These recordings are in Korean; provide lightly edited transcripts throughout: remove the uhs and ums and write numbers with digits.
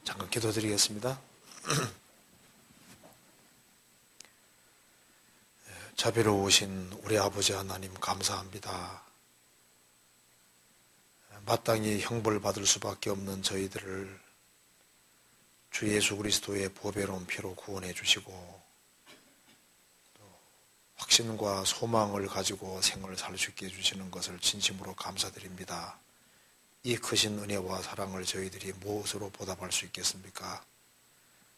잠깐 기도드리겠습니다. 자비로우신 우리 아버지 하나님 감사합니다. 마땅히 형벌 받을 수밖에 없는 저희들을 주 예수 그리스도의 보배로운 피로 구원해 주시고 또 확신과 소망을 가지고 생을 살 수 있게 해주시는 것을 진심으로 감사드립니다. 이 크신 은혜와 사랑을 저희들이 무엇으로 보답할 수 있겠습니까?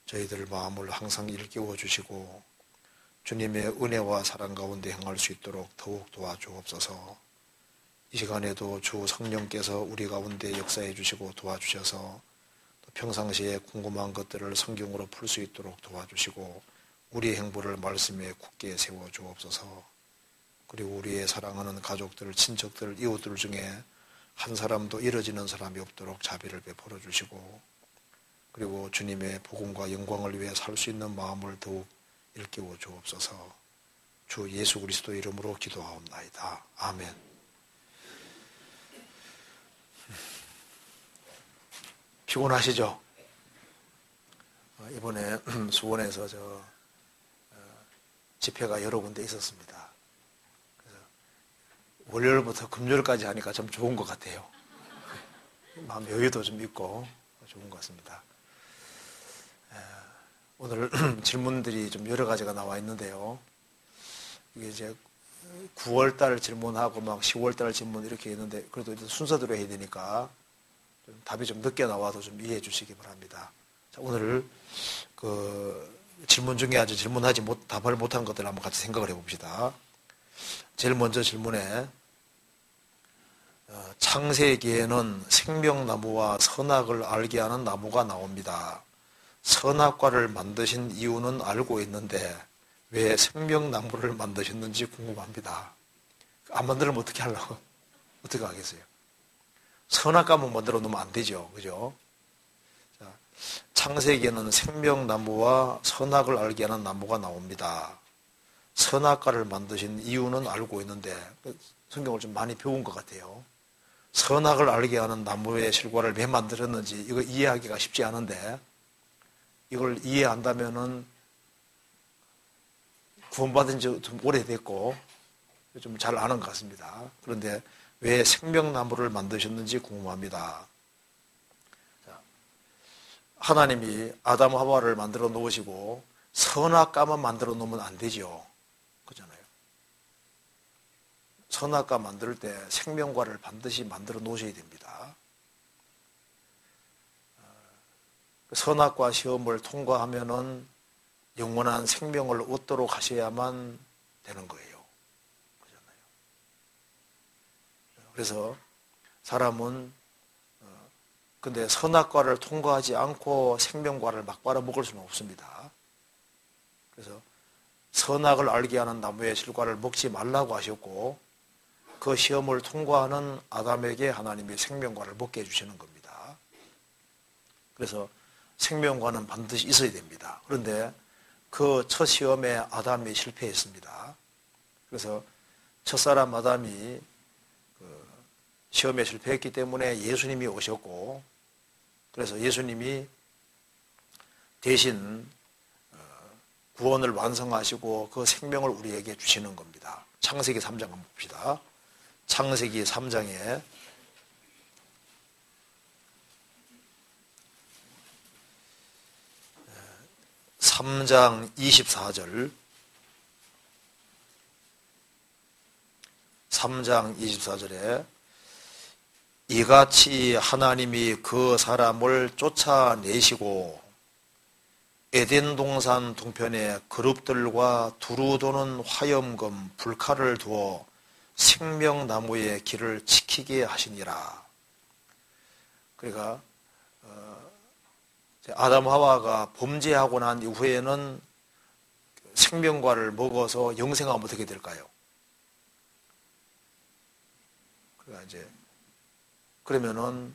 저희들 마음을 항상 일깨워 주시고 주님의 은혜와 사랑 가운데 행할 수 있도록 더욱 도와주옵소서. 이 시간에도 주 성령께서 우리 가운데 역사해 주시고 도와주셔서 또 평상시에 궁금한 것들을 성경으로 풀 수 있도록 도와주시고 우리의 행보를 말씀에 굳게 세워 주옵소서. 그리고 우리의 사랑하는 가족들, 친척들, 이웃들 중에 한 사람도 잃어지는 사람이 없도록 자비를 베풀어 주시고 그리고 주님의 복음과 영광을 위해 살 수 있는 마음을 더욱 일깨워 주옵소서. 주 예수 그리스도 이름으로 기도하옵나이다. 아멘. 피곤하시죠? 이번에 수원에서 집회가 여러 군데 있었습니다. 그래서 월요일부터 금요일까지 하니까 좀 좋은 것 같아요. 마음 여유도 좀 있고 좋은 것 같습니다. 오늘 질문들이 좀 여러 가지가 나와 있는데요. 이게 이제 9월달 질문하고 막 10월달 질문 이렇게 있는데 그래도 이제 순서대로 해야 되니까 좀 답이 좀 늦게 나와도 좀 이해해 주시기 바랍니다. 자, 오늘 질문 중에 아주 답을 못한 것들을 한번 같이 생각을 해봅시다. 제일 먼저 질문에 창세기에는 생명나무와 선악을 알게 하는 나무가 나옵니다. 선악과를 만드신 이유는 알고 있는데 왜 생명나무를 만드셨는지 궁금합니다. 안 만들면 어떻게 하려고? 어떻게 하겠어요? 선악과만 만들어 놓으면 안 되죠. 그죠? 자, 창세기에는 생명나무와 선악을 알게 하는 나무가 나옵니다. 선악과를 만드신 이유는 알고 있는데 성경을 좀 많이 배운 것 같아요. 선악을 알게 하는 나무의 실과를 왜 만들었는지 이거 이해하기가 쉽지 않은데 이걸 이해한다면은 구원받은 지 좀 오래됐고 좀 잘 아는 것 같습니다. 그런데 왜 생명나무를 만드셨는지 궁금합니다. 자, 하나님이 아담 하와를 만들어 놓으시고 선악과만 만들어 놓으면 안 되죠. 그렇잖아요. 선악과 만들 때 생명과를 반드시 만들어 놓으셔야 됩니다. 선악과 시험을 통과하면은 영원한 생명을 얻도록 하셔야만 되는 거예요. 그렇잖아요. 그래서 사람은 근데 선악과를 통과하지 않고 생명과를 막 빨아먹을 수는 없습니다. 그래서 선악을 알게 하는 나무의 실과를 먹지 말라고 하셨고 그 시험을 통과하는 아담에게 하나님이 생명과를 먹게 해주시는 겁니다. 그래서 생명과는 반드시 있어야 됩니다. 그런데 그 첫 시험에 아담이 실패했습니다. 그래서 첫사람 아담이 시험에 실패했기 때문에 예수님이 오셨고 그래서 예수님이 대신 구원을 완성하시고 그 생명을 우리에게 주시는 겁니다. 창세기 3장 한번 봅시다. 창세기 3장에 3장 24절 3장 24절에 이같이 하나님이 그 사람을 쫓아내시고 에덴 동산 동편에 그룹들과 두루 도는 화염금 불칼을 두어 생명나무의 길을 지키게 하시니라. 그러니까 아담 하와가 범죄하고 난 이후에는 생명과를 먹어서 영생하면 어떻게 될까요? 그러면은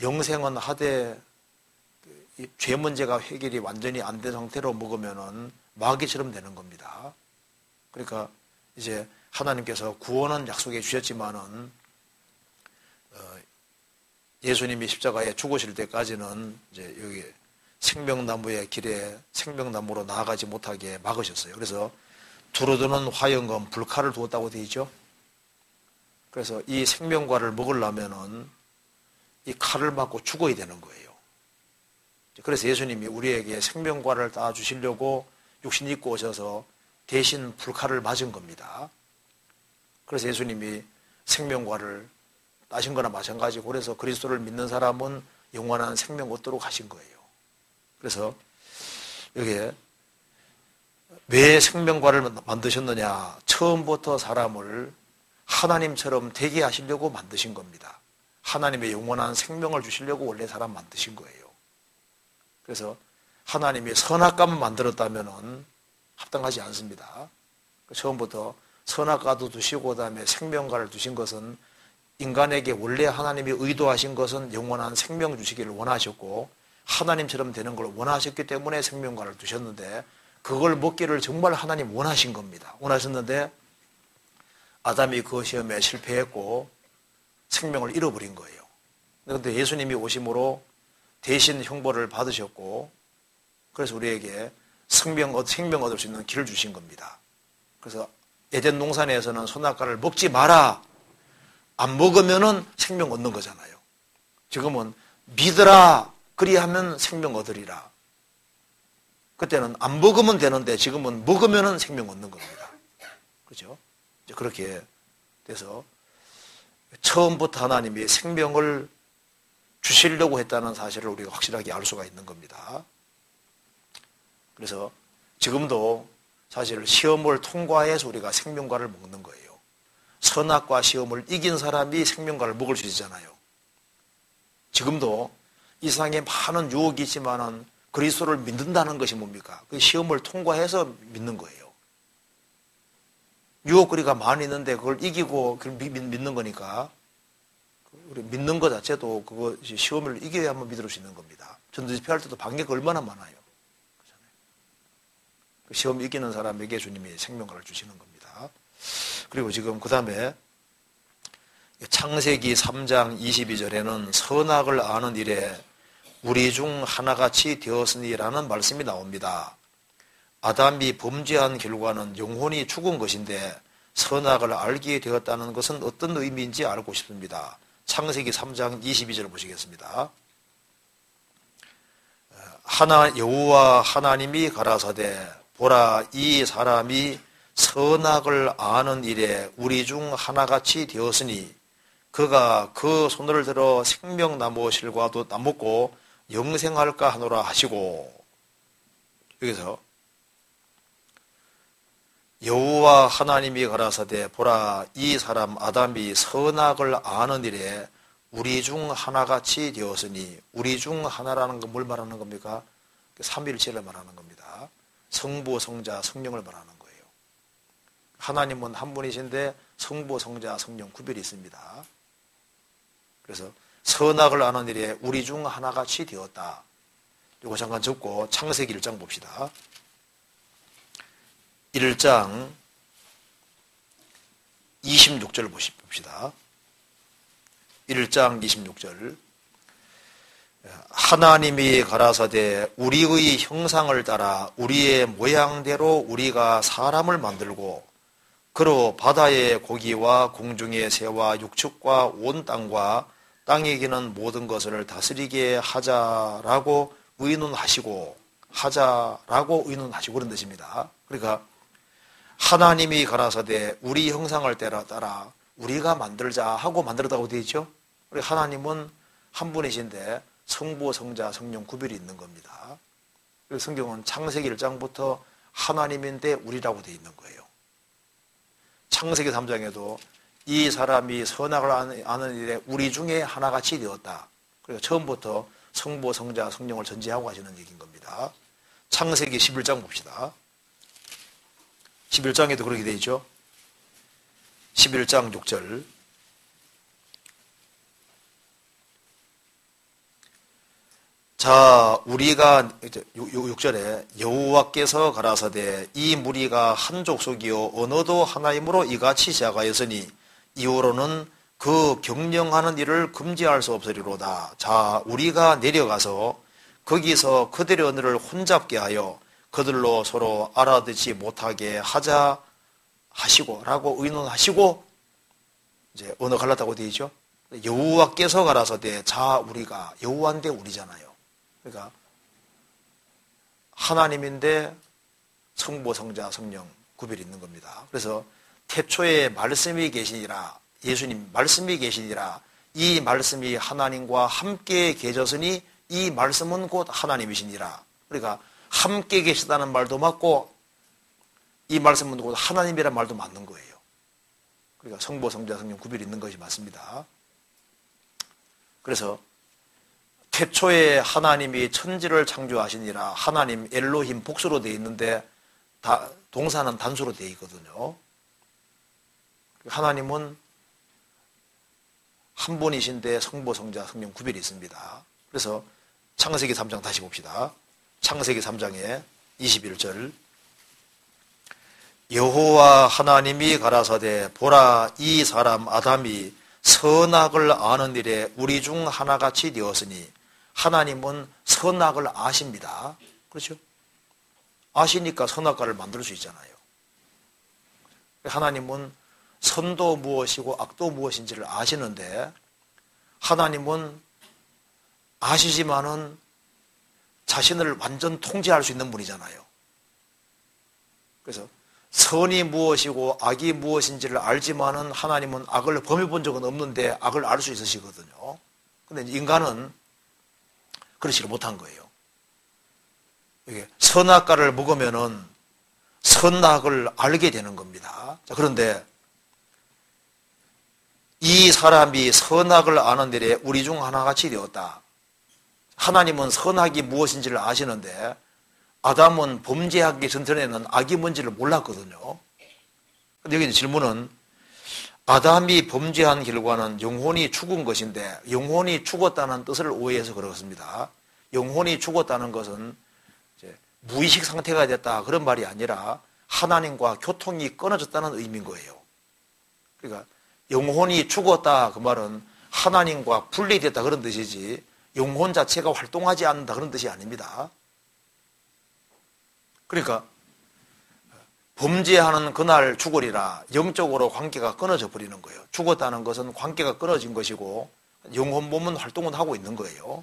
영생은 하되 죄 문제가 해결이 완전히 안 된 상태로 먹으면은 마귀처럼 되는 겁니다. 그러니까 이제 하나님께서 구원은 약속해 주셨지만은 예수님이 십자가에 죽으실 때까지는 이제 여기 생명나무의 길에 생명나무로 나아가지 못하게 막으셨어요. 그래서 두루두는 화영검 불칼을 두었다고 되어 있죠. 그래서 이 생명과를 먹으려면은 이 칼을 맞고 죽어야 되는 거예요. 그래서 예수님이 우리에게 생명과를 다 주시려고 육신 입고 오셔서 대신 불칼을 맞은 겁니다. 그래서 예수님이 생명과를 따신 거나 마찬가지고, 그래서 그리스도를 믿는 사람은 영원한 생명 얻도록 하신 거예요. 그래서 여기에 왜 생명과를 만드셨느냐? 처음부터 사람을 하나님처럼 되게 하시려고 만드신 겁니다. 하나님의 영원한 생명을 주시려고 원래 사람 만드신 거예요. 그래서 하나님이 선악과만 만들었다면 합당하지 않습니다. 처음부터 선악과도 두시고 그다음에 생명과를 두신 것은 인간에게 원래 하나님이 의도하신 것은 영원한 생명 주시기를 원하셨고 하나님처럼 되는 걸 원하셨기 때문에 생명과를 두셨는데, 그걸 먹기를 정말 하나님 원하신 겁니다. 원하셨는데 아담이 그 시험에 실패했고 생명을 잃어버린 거예요. 그런데 예수님이 오심으로 대신 형벌을 받으셨고, 그래서 우리에게 생명 얻을 수 있는 길을 주신 겁니다. 그래서 에덴 동산에서는 선악과를 먹지 마라, 안 먹으면은 생명 얻는 거잖아요. 지금은 믿으라, 그리하면 생명 얻으리라. 그때는 안 먹으면 되는데 지금은 먹으면은 생명 얻는 겁니다. 그렇죠? 이제 그렇게 돼서 처음부터 하나님이 생명을 주시려고 했다는 사실을 우리가 확실하게 알 수가 있는 겁니다. 그래서 지금도 사실 시험을 통과해서 우리가 생명과를 먹는 거예요. 선악과 시험을 이긴 사람이 생명과를 먹을 수 있잖아요. 지금도 이 세상에 많은 유혹이 있지만은 그리스도를 믿는다는 것이 뭡니까? 그 시험을 통과해서 믿는 거예요. 유혹거리가 많이 있는데 그걸 이기고 믿는 거니까, 우리 믿는 것 자체도 그거 시험을 이겨야만 믿을 수 있는 겁니다. 전도지 피할 때도 방해가 얼마나 많아요. 그 시험 이기는 사람에게 주님이 생명과를 주시는 겁니다. 그리고 지금 그 다음에 창세기 3장 22절에는 선악을 아는 일에 우리 중 하나같이 되었으니라는 말씀이 나옵니다. 아담이 범죄한 결과는 영혼이 죽은 것인데 선악을 알게 되었다는 것은 어떤 의미인지 알고 싶습니다. 창세기 3장 22절 보시겠습니다. 여호와 하나님이 가라사대 보라, 이 사람이 선악을 아는 일에 우리 중 하나같이 되었으니 그가 그 손을 들어 생명나무 실과도 따먹고 영생할까 하노라 하시고, 여기서 여호와 하나님이 가라사대 보라, 이 사람 아담이 선악을 아는 일에 우리 중 하나같이 되었으니, 우리 중 하나라는 건 뭘 말하는 겁니까? 삼위일체를 말하는 겁니다. 성부, 성자, 성령을 말하는 거예요. 하나님은 한 분이신데 성부, 성자, 성령 구별이 있습니다. 그래서 선악을 아는 일에 우리 중 하나같이 되었다. 이거 잠깐 적고 창세기 1장 봅시다. 1장 26절 봅시다. 1장 26절. 하나님이 가라사대 우리의 형상을 따라 우리의 모양대로 우리가 사람을 만들고 그로 바다의 고기와 공중의 새와 육축과 온 땅과 땅에 기는 모든 것을 다스리게 하자라고 의논하시고, 하자라고 의논하시고 그런 뜻입니다. 그러니까 하나님이 가라사대 우리 형상을 따라 우리가 만들자 하고 만들었다고 되어 있죠. 우리 하나님은 한 분이신데 성부, 성자, 성령 구별이 있는 겁니다. 그래서 성경은 창세기 1장부터 하나님인데 우리라고 되어 있는 거예요. 창세기 3장에도 이 사람이 선악을 아는 일에 우리 중에 하나같이 되었다. 그러니까 처음부터 성부, 성자, 성령을 전제하고 하시는 얘기인 겁니다. 창세기 11장 봅시다. 11장에도 그렇게 되어 있죠. 11장 6절. 자, 우리가 6절에 여호와께서 가라사대 이 무리가 한 족속이요 언어도 하나이므로 이같이 시작하였으니 이후로는 그 경영하는 일을 금지할 수 없으리로다. 자, 우리가 내려가서 거기서 그들의 언어를 혼잡게 하여 그들로 서로 알아듣지 못하게 하자 하시고 라고 의논하시고 이제 언어 갈랐다고 되어 있죠. 여호와께서 가라사대 자 우리가 여호와인데 우리잖아요. 그러니까 하나님인데 성부, 성자, 성령 구별이 있는 겁니다. 그래서 태초에 말씀이 계시니라 예수님 말씀이 계시니라 이 말씀이 하나님과 함께 계셨으니 이 말씀은 곧 하나님이시니라. 그러니까 함께 계시다는 말도 맞고 이 말씀은 곧 하나님이라는 말도 맞는 거예요. 그러니까 성부, 성자, 성령 구별이 있는 것이 맞습니다. 그래서 태초에 하나님이 천지를 창조하시니라 하나님 엘로힘 복수로 되어 있는데 동사는 단수로 되어 있거든요. 하나님은 한 분이신데 성부, 성자, 성령 구별이 있습니다. 그래서 창세기 3장 다시 봅시다. 창세기 3장에 21절 여호와 하나님이 가라사대 보라 이 사람 아담이 선악을 아는 일에 우리 중 하나같이 되었으니 하나님은 선악을 아십니다. 그렇죠? 아시니까 선악과를 만들 수 있잖아요. 하나님은 선도 무엇이고 악도 무엇인지를 아시는데 하나님은 아시지만은 자신을 완전 통제할 수 있는 분이잖아요. 그래서 선이 무엇이고 악이 무엇인지를 알지만은 하나님은 악을 범해본 적은 없는데 악을 알 수 있으시거든요. 근데 인간은 그렇지를 못한 거예요. 이게 선악과를 먹으면은 선악을 알게 되는 겁니다. 자, 그런데 이 사람이 선악을 아는 일에 우리 중 하나같이 되었다. 하나님은 선악이 무엇인지를 아시는데 아담은 범죄하기 전에는 악이 뭔지를 몰랐거든요. 근데 여기 질문은 아담이 범죄한 결과는 영혼이 죽은 것인데 영혼이 죽었다는 뜻을 오해해서 그렇습니다. 영혼이 죽었다는 것은 이제 무의식 상태가 됐다 그런 말이 아니라 하나님과 교통이 끊어졌다는 의미인 거예요. 그러니까 영혼이 죽었다 그 말은 하나님과 분리됐다 그런 뜻이지 영혼 자체가 활동하지 않는다 그런 뜻이 아닙니다. 그러니까 범죄하는 그날 죽으리라 영적으로 관계가 끊어져 버리는 거예요. 죽었다는 것은 관계가 끊어진 것이고 영혼 몸은 활동은 하고 있는 거예요.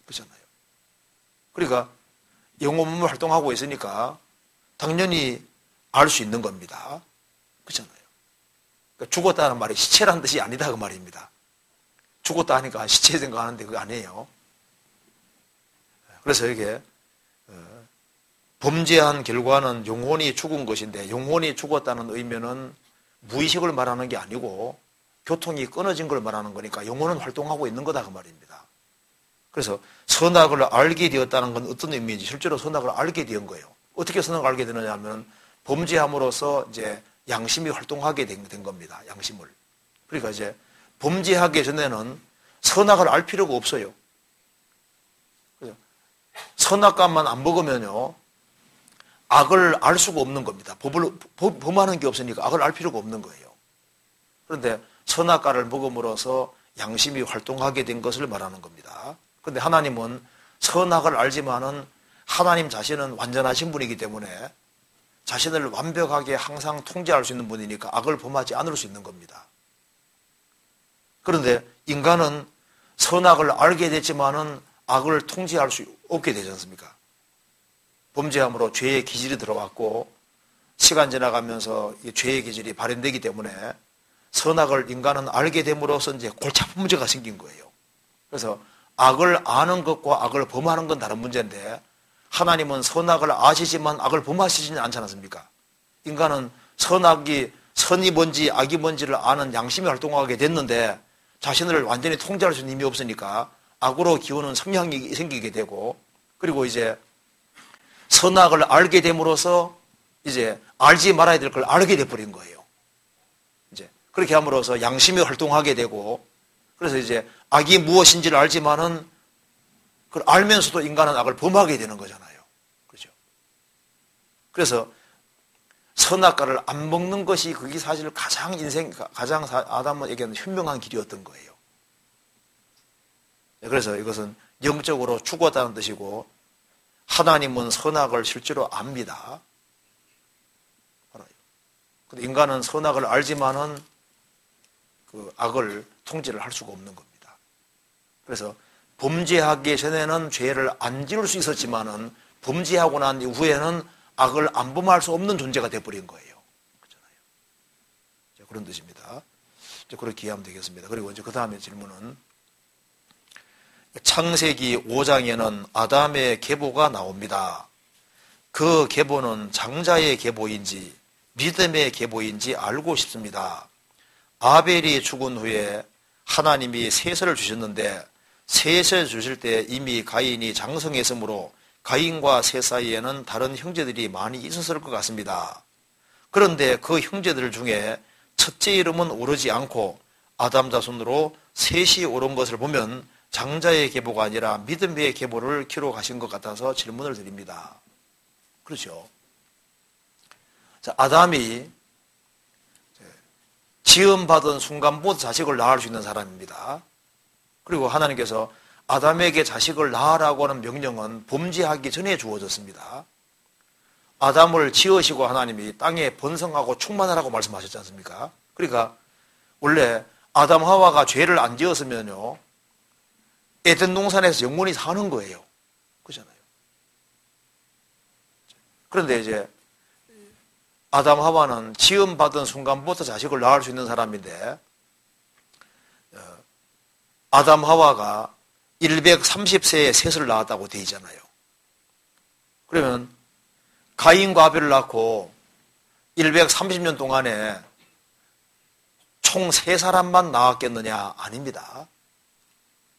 그렇잖아요. 그러니까 영혼 몸은 활동하고 있으니까 당연히 알 수 있는 겁니다. 그렇잖아요. 그러니까 죽었다는 말이 시체라는 뜻이 아니다 그 말입니다. 죽었다 하니까 시체 생각하는데 그거 아니에요. 그래서 이게 범죄한 결과는 영혼이 죽은 것인데 영혼이 죽었다는 의미는 무의식을 말하는 게 아니고 교통이 끊어진 걸 말하는 거니까 영혼은 활동하고 있는 거다 그 말입니다. 그래서 선악을 알게 되었다는 건 어떤 의미인지 실제로 선악을 알게 된 거예요. 어떻게 선악을 알게 되느냐 하면 범죄함으로써 이제 양심이 활동하게 된 겁니다. 양심을. 그러니까 이제 범죄하기 전에는 선악을 알 필요가 없어요. 선악과만 안 먹으면요 악을 알 수가 없는 겁니다. 범하는 게 없으니까 악을 알 필요가 없는 거예요. 그런데 선악과를 먹음으로써 양심이 활동하게 된 것을 말하는 겁니다. 그런데 하나님은 선악을 알지만은 하나님 자신은 완전하신 분이기 때문에 자신을 완벽하게 항상 통제할 수 있는 분이니까 악을 범하지 않을 수 있는 겁니다. 그런데 인간은 선악을 알게 됐지만은 악을 통제할 수 없게 되지 않습니까? 범죄함으로 죄의 기질이 들어왔고 시간 지나가면서 이 죄의 기질이 발현되기 때문에 선악을 인간은 알게 됨으로써 이제 골치 아픈 문제가 생긴 거예요. 그래서 악을 아는 것과 악을 범하는 건 다른 문제인데 하나님은 선악을 아시지만 악을 범하시지는 않지 않습니까? 인간은 선이 뭔지 악이 뭔지를 아는 양심이 활동하게 됐는데 자신을 완전히 통제할 수 있는 힘이 없으니까 악으로 기우는 성향이 생기게 되고 그리고 이제 선악을 알게 됨으로써 이제 알지 말아야 될 걸 알게 돼버린 거예요. 이제 그렇게 함으로써 양심이 활동하게 되고 그래서 이제 악이 무엇인지를 알지만은 그걸 알면서도 인간은 악을 범하게 되는 거잖아요. 그렇죠? 그래서 선악과를 안 먹는 것이 그게 사실 가장 아담에게는 현명한 길이었던 거예요. 그래서 이것은 영적으로 죽었다는 뜻이고, 하나님은 선악을 실제로 압니다. 알아요. 근데 인간은 선악을 알지만은 그 악을 통제를 할 수가 없는 겁니다. 그래서 범죄하기 전에는 죄를 안 지을 수 있었지만은 범죄하고 난 이후에는 악을 안 범할 수 없는 존재가 되어버린 거예요. 그렇잖아요. 그런 뜻입니다. 그렇게 이해하면 되겠습니다. 그리고 이제 그 다음에 질문은, 창세기 5장에는 아담의 계보가 나옵니다. 그 계보는 장자의 계보인지 믿음의 계보인지 알고 싶습니다. 아벨이 죽은 후에 하나님이 셋을 주셨는데, 셋을 주실 때 이미 가인이 장성했으므로 가인과 셋 사이에는 다른 형제들이 많이 있었을 것 같습니다. 그런데 그 형제들 중에 첫째 이름은 오르지 않고 아담 자손으로 셋이 오른 것을 보면 장자의 계보가 아니라 믿음의 계보를 기록하신 것 같아서 질문을 드립니다. 그렇죠? 자, 아담이 지음받은 순간부터 자식을 낳을 수 있는 사람입니다. 그리고 하나님께서 아담에게 자식을 낳으라고 하는 명령은 범죄하기 전에 주어졌습니다. 아담을 지으시고 하나님이 땅에 번성하고 충만하라고 말씀하셨지 않습니까? 그러니까 원래 아담 하와가 죄를 안 지었으면요, 에덴 동산에서 영원히 사는 거예요. 그렇잖아요. 그런데 이제 아담 하와는 지음받은 순간부터 자식을 낳을 수 있는 사람인데, 아담 하와가 130세에 셋을 낳았다고 되어 있잖아요. 그러면 가인과 아벨을 낳고 130년 동안에 총 3사람만 낳았겠느냐? 아닙니다.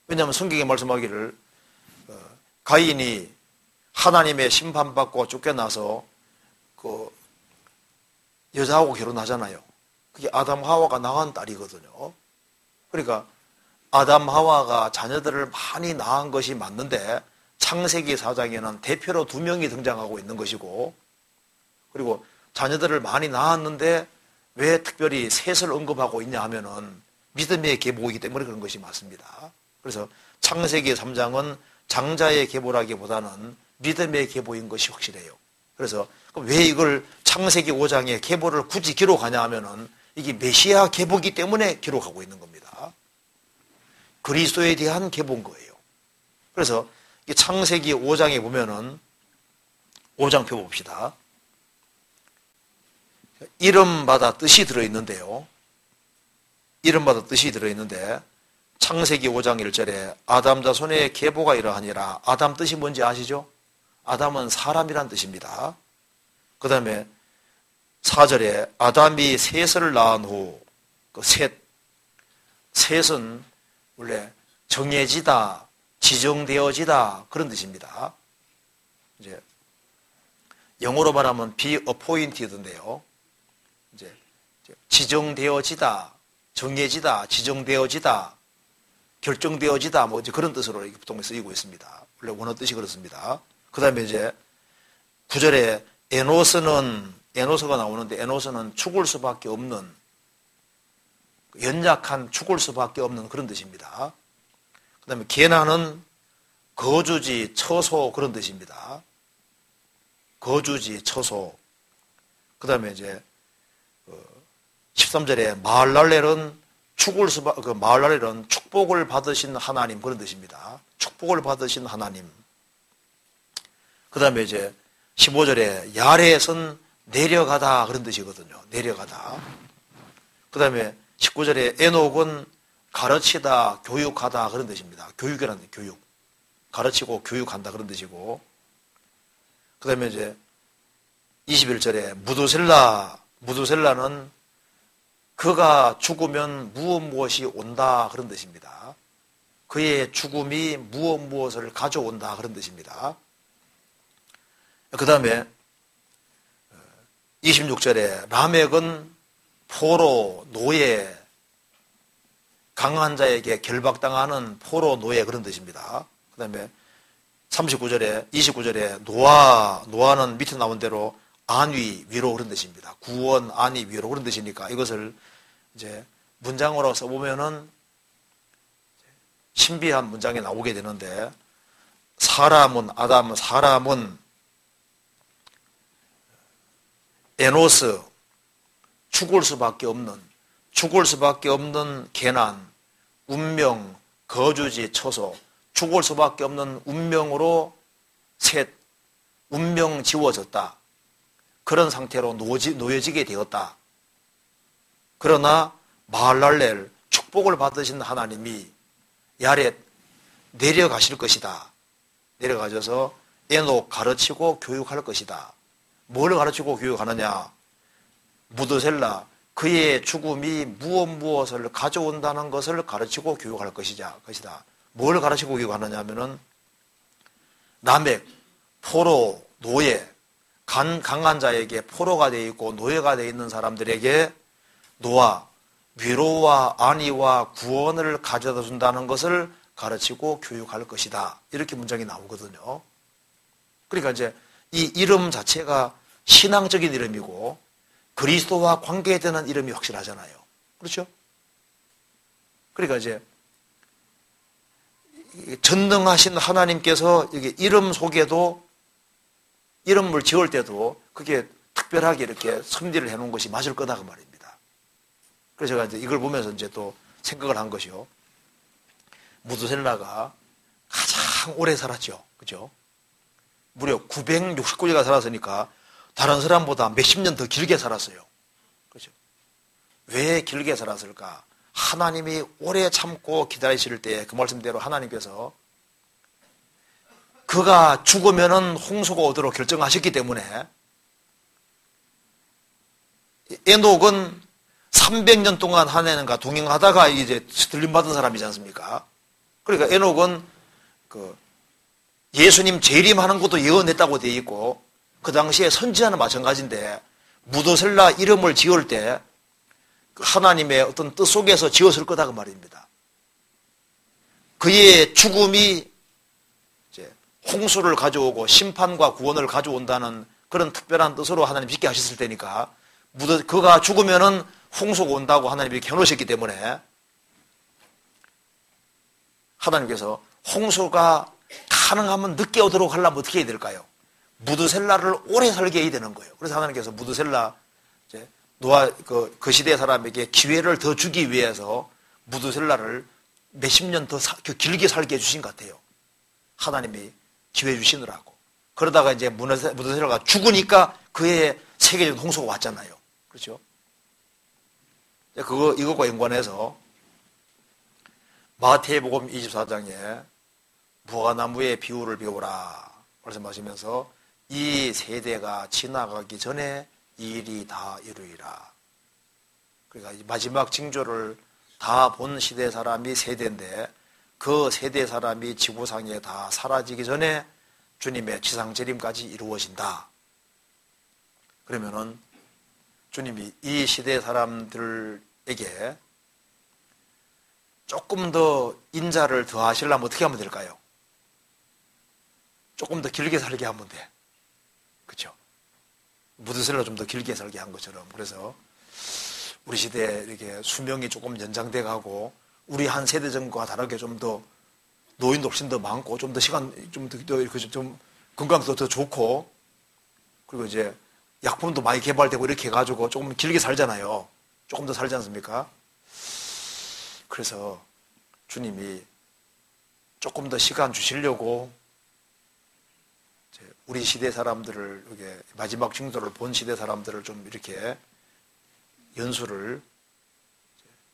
왜냐하면 성경에 말씀하기를 가인이 하나님의 심판받고 쫓겨나서 그 여자하고 결혼하잖아요. 그게 아담 하와가 낳은 딸이거든요. 그러니까 아담 하와가 자녀들을 많이 낳은 것이 맞는데, 창세기 4장에는 대표로 2명이 등장하고 있는 것이고, 그리고 자녀들을 많이 낳았는데 왜 특별히 셋을 언급하고 있냐 하면은 믿음의 계보이기 때문에 그런 것이 맞습니다. 그래서 창세기 3장은 장자의 계보라기보다는 믿음의 계보인 것이 확실해요. 그래서 왜 이걸 창세기 5장에 계보를 굳이 기록하냐 하면은 이게 메시아 계보이기 때문에 기록하고 있는 겁니다. 그리스도에 대한 계보인 거예요. 그래서 창세기 5장에 보면은 5장 표 봅시다. 이름마다 뜻이 들어있는데요. 이름마다 뜻이 들어있는데, 창세기 5장 1절에 아담 자손의 계보가 이러하니라. 아담 뜻이 뭔지 아시죠? 아담은 사람이란 뜻입니다. 그 다음에 4절에 아담이 셋을 낳은 후, 그 셋은 원래 정해지다, 지정되어지다 그런 뜻입니다. 이제 영어로 말하면 be appointed인데요. 이제 지정되어지다, 정해지다, 지정되어지다, 결정되어지다 뭐 이제 그런 뜻으로 이렇게 보통 쓰이고 있습니다. 원래 원어 뜻이 그렇습니다. 그 다음에 이제 9절에 에노스가 나오는데, 에노스는 죽을 수밖에 없는, 연약한 죽을 수밖에 없는 그런 뜻입니다. 그 다음에 게나는 거주지, 처소 그런 뜻입니다. 거주지, 처소. 그 다음에 이제 13절에 마할랄렐은 마할랄렐은 축복을 받으신 하나님 그런 뜻입니다. 축복을 받으신 하나님. 그 다음에 이제 15절에 야렛은 내려가다 그런 뜻이거든요. 내려가다. 그 다음에 19절에 에녹은 가르치다, 교육하다 그런 뜻입니다. 교육이라는 교육. 가르치고 교육한다 그런 뜻이고, 그 다음에 이제 21절에 무두셀라는 그가 죽으면 무엇이 온다 그런 뜻입니다. 그의 죽음이 무엇을 가져온다 그런 뜻입니다. 그 다음에 26절에 라멕은 포로, 노예, 강한 자에게 결박당하는 포로, 노예 그런 뜻입니다. 그 다음에 29절에 노아는 밑에 나온 대로 안위, 위로 그런 뜻입니다. 구원, 안위, 위로 그런 뜻이니까 이것을 이제 문장으로 써보면은 신비한 문장이 나오게 되는데, 사람은 에노스, 죽을 수밖에 없는 계난, 운명, 거주지, 처소, 죽을 수밖에 없는 운명으로 운명 지워졌다. 그런 상태로 놓여지게 되었다. 그러나 마할랄렐, 축복을 받으신 하나님이 야렛 내려가실 것이다. 내려가셔서 에녹 가르치고 교육할 것이다. 뭘 가르치고 교육하느냐? 무드셀라, 그의 죽음이 무엇을 가져온다는 것을 가르치고 교육할 것이다. 뭘 가르치고 교육하느냐 하면은 라멕, 포로, 노예, 강한 자에게 포로가 되어 있고 노예가 되어 있는 사람들에게 노아, 위로와 안위와 구원을 가져다 준다는 것을 가르치고 교육할 것이다. 이렇게 문장이 나오거든요. 그러니까 이제 이 이름 자체가 신앙적인 이름이고 그리스도와 관계되는 이름이 확실하잖아요. 그렇죠? 그러니까 이제 전능하신 하나님께서 여기 이름 속에도 이름을 지을 때도 그게 특별하게 이렇게 섭리를 해놓은 것이 맞을 거다 그 말입니다. 그래서 제가 이제 이걸 보면서 이제 또 생각을 한 것이요. 무드셀라가 가장 오래 살았죠. 그죠? 무려 969년가 살았으니까 다른 사람보다 몇십 년 더 길게 살았어요. 그죠? 왜 길게 살았을까? 하나님이 오래 참고 기다리실 때 그 말씀대로 하나님께서 그가 죽으면은 홍수가 오도록 결정하셨기 때문에 에녹은 300년 동안 하나님과 동행하다가 이제 들림받은 사람이지 않습니까? 그러니까 에녹은 그 예수님 재림하는 것도 예언했다고 되어 있고 그 당시에 선지자는 마찬가지인데 무드셀라 이름을 지을 때 하나님의 어떤 뜻 속에서 지었을 거다 그 말입니다. 그의 죽음이 이제 홍수를 가져오고 심판과 구원을 가져온다는 그런 특별한 뜻으로 하나님 짓게 하셨을 테니까 그가 죽으면은 홍수가 온다고 하나님이 이렇게 해놓으셨기 때문에 하나님께서 홍수가 가능하면 늦게 오도록 하려면 어떻게 해야 될까요? 무드셀라를 오래 살게 해야 되는 거예요. 그래서 하나님께서 무드셀라 노아 그 시대 사람에게 기회를 더 주기 위해서 무드셀라를 몇십 년 더 길게 살게 해주신 것 같아요. 하나님이 기회 주시느라고. 그러다가 이제 무드셀라가 죽으니까 그의 세계적인 홍수가 왔잖아요. 그렇죠? 이것과 연관해서 마태복음 24장에 무화과나무의 비유를 배우라 말씀하시면서 이 세대가 지나가기 전에 이 일이 다 이루리라. 그러니까 마지막 징조를 다 본 시대 사람이 세대인데 그 세대 사람이 지구상에 다 사라지기 전에 주님의 지상재림까지 이루어진다. 그러면은 주님이 이 시대 사람들에게 조금 더 인자를 더하시려면 어떻게 하면 될까요? 조금 더 길게 살게 하면 돼. 그렇죠? 무드셀라 좀 더 길게 살게 한 것처럼. 그래서 우리 시대에 이렇게 수명이 조금 연장돼 가고 우리 한 세대 전과 다르게 좀 더 노인도 훨씬 더 많고 좀 더 시간 좀 건강도 더 좋고 그리고 이제 약품도 많이 개발되고 이렇게 해가지고 조금 길게 살잖아요. 조금 더 살지 않습니까? 그래서 주님이 조금 더 시간 주시려고 우리 시대 사람들을 이렇게 마지막 징조를 본 시대 사람들을 좀 이렇게 연수를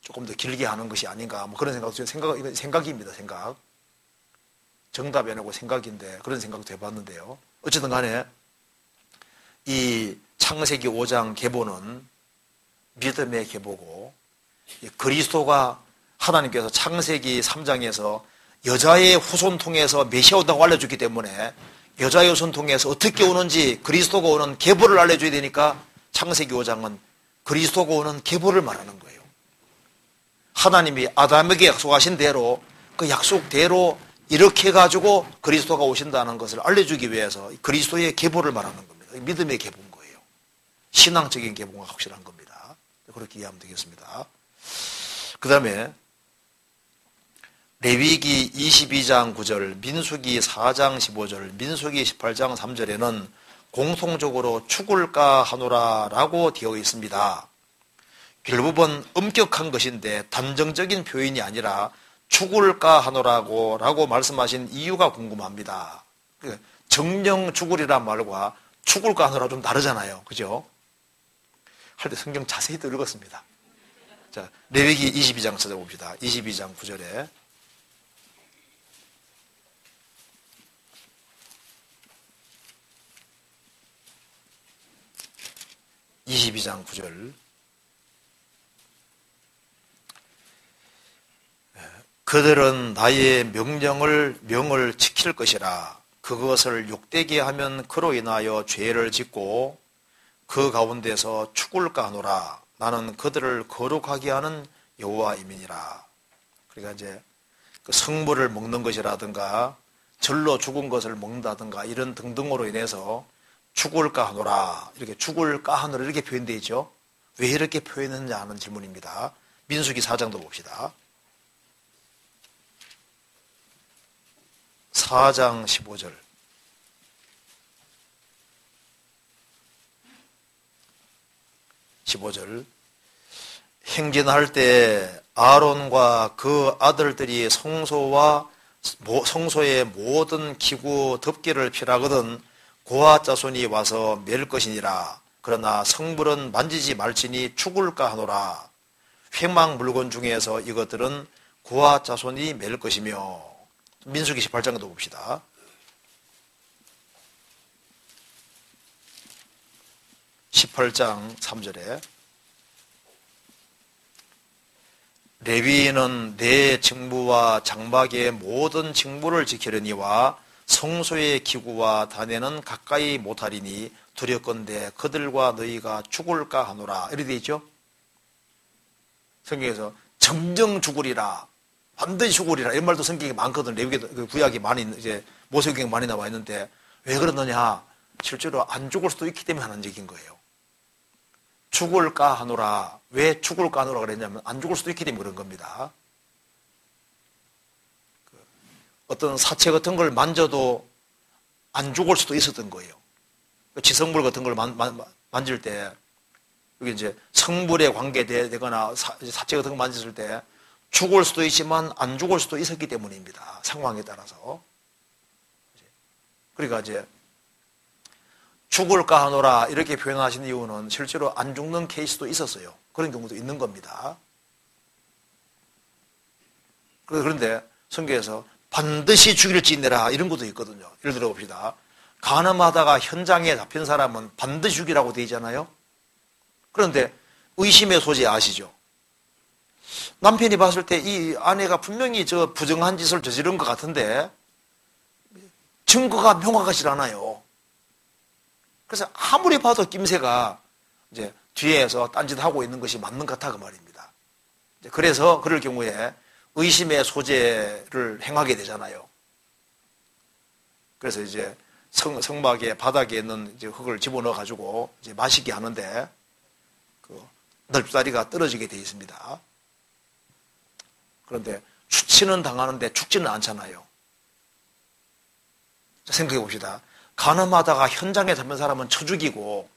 조금 더 길게 하는 것이 아닌가 뭐 그런 생각입니다. 생각. 정답이 아니고 생각인데 그런 생각도 해봤는데요. 어쨌든 간에 이 창세기 5장 계보는 믿음의 계보고 그리스도가 하나님께서 창세기 3장에서 여자의 후손 통해서 메시아 온다고 알려줬기 때문에 여자의 후손 통해서 어떻게 오는지 그리스도가 오는 계보를 알려줘야 되니까 창세기 5장은 그리스도가 오는 계보를 말하는 거예요. 하나님이 아담에게 약속하신 대로 그 약속대로 이렇게 해가지고 그리스도가 오신다는 것을 알려주기 위해서 그리스도의 계보를 말하는 겁니다. 믿음의 계보인 거예요. 신앙적인 게 뭔가 확실한 겁니다. 그렇게 이해하면 되겠습니다. 그 다음에 레위기 22장 9절, 민수기 4장 15절, 민수기 18장 3절에는 공통적으로 죽을까 하노라라고 되어 있습니다. 결국은 엄격한 것인데 단정적인 표현이 아니라 죽을까 하노라고 말씀하신 이유가 궁금합니다. 정령 죽으리란 말과 죽을까 하노라 좀 다르잖아요. 그죠? 할 때 성경 자세히 또 읽었습니다. 자, 레위기 22장 찾아봅시다. 22장 9절에. (22장 9절) 그들은 나의 명을 지킬 것이라. 그것을 욕되게 하면 그로 인하여 죄를 짓고 그 가운데서 죽을까 하노라. 나는 그들을 거룩하게 하는 여호와임이니라. 그러니까 이제 그 성물을 먹는 것이라든가 절로 죽은 것을 먹는다든가 이런 등등으로 인해서 죽을까 하노라. 이렇게 죽을까 하노라 이렇게 표현되어 있죠. 왜 이렇게 표현했느냐 하는 질문입니다. 민수기 4장도 봅시다. 4장 15절. 15절. 행진할 때 아론과 그 아들들이 성소의 모든 기구 덮개를 피라거든 고아 자손이 와서 맬 것이니라. 그러나 성물은 만지지 말지니 죽을까 하노라. 횡망 물건 중에서 이것들은 고아 자손이 맬 것이며. 민수기 18장도 봅시다. 18장 3절에 레위인은 내 직무와 장막의 모든 직무를 지키려니와 성소의 기구와 단에는 가까이 못하리니 두렵건대 그들과 너희가 죽을까 하노라. 이렇게 되어 있죠. 성경에서 정정 죽으리라, 반드시 죽으리라 이런 말도 성경에 많거든. 레위기 구약이 많이 이제 모세오경에 많이 나와 있는데 왜 그러느냐? 실제로 안 죽을 수도 있기 때문에 하는 얘기인 거예요. 죽을까 하노라. 왜 죽을까 하노라 그랬냐면 안 죽을 수도 있기 때문에 그런 겁니다. 어떤 사체 같은 걸 만져도 안 죽을 수도 있었던 거예요. 지성물 같은 걸 만질 때 여기 이제 성물에 관계되거나 사체 같은 걸 만졌을 때 죽을 수도 있지만 안 죽을 수도 있었기 때문입니다. 상황에 따라서. 그러니까 이제 죽을까 하노라 이렇게 표현하신 이유는 실제로 안 죽는 케이스도 있었어요. 그런 경우도 있는 겁니다. 그런데 성경에서 반드시 죽일지니라 이런 것도 있거든요. 예를 들어 봅시다. 간음하다가 현장에 잡힌 사람은 반드시 죽이라고 되어 있잖아요. 그런데 의심의 소재 아시죠? 남편이 봤을 때 이 아내가 분명히 저 부정한 짓을 저지른 것 같은데 증거가 명확하지 않아요. 그래서 아무리 봐도 낌새가 이제 뒤에서 딴짓하고 있는 것이 맞는 것 같아 그 말입니다. 그래서 그럴 경우에 의심의 소재를 행하게 되잖아요. 그래서 이제 성막의 바닥에 있는 이제 흙을 집어넣어 가지고 이제 마시게 하는데 그 널다리가 떨어지게 되어 있습니다. 그런데 추치는 당하는데 죽지는 않잖아요. 생각해 봅시다. 간음하다가 현장에 잡힌 사람은 쳐 죽이고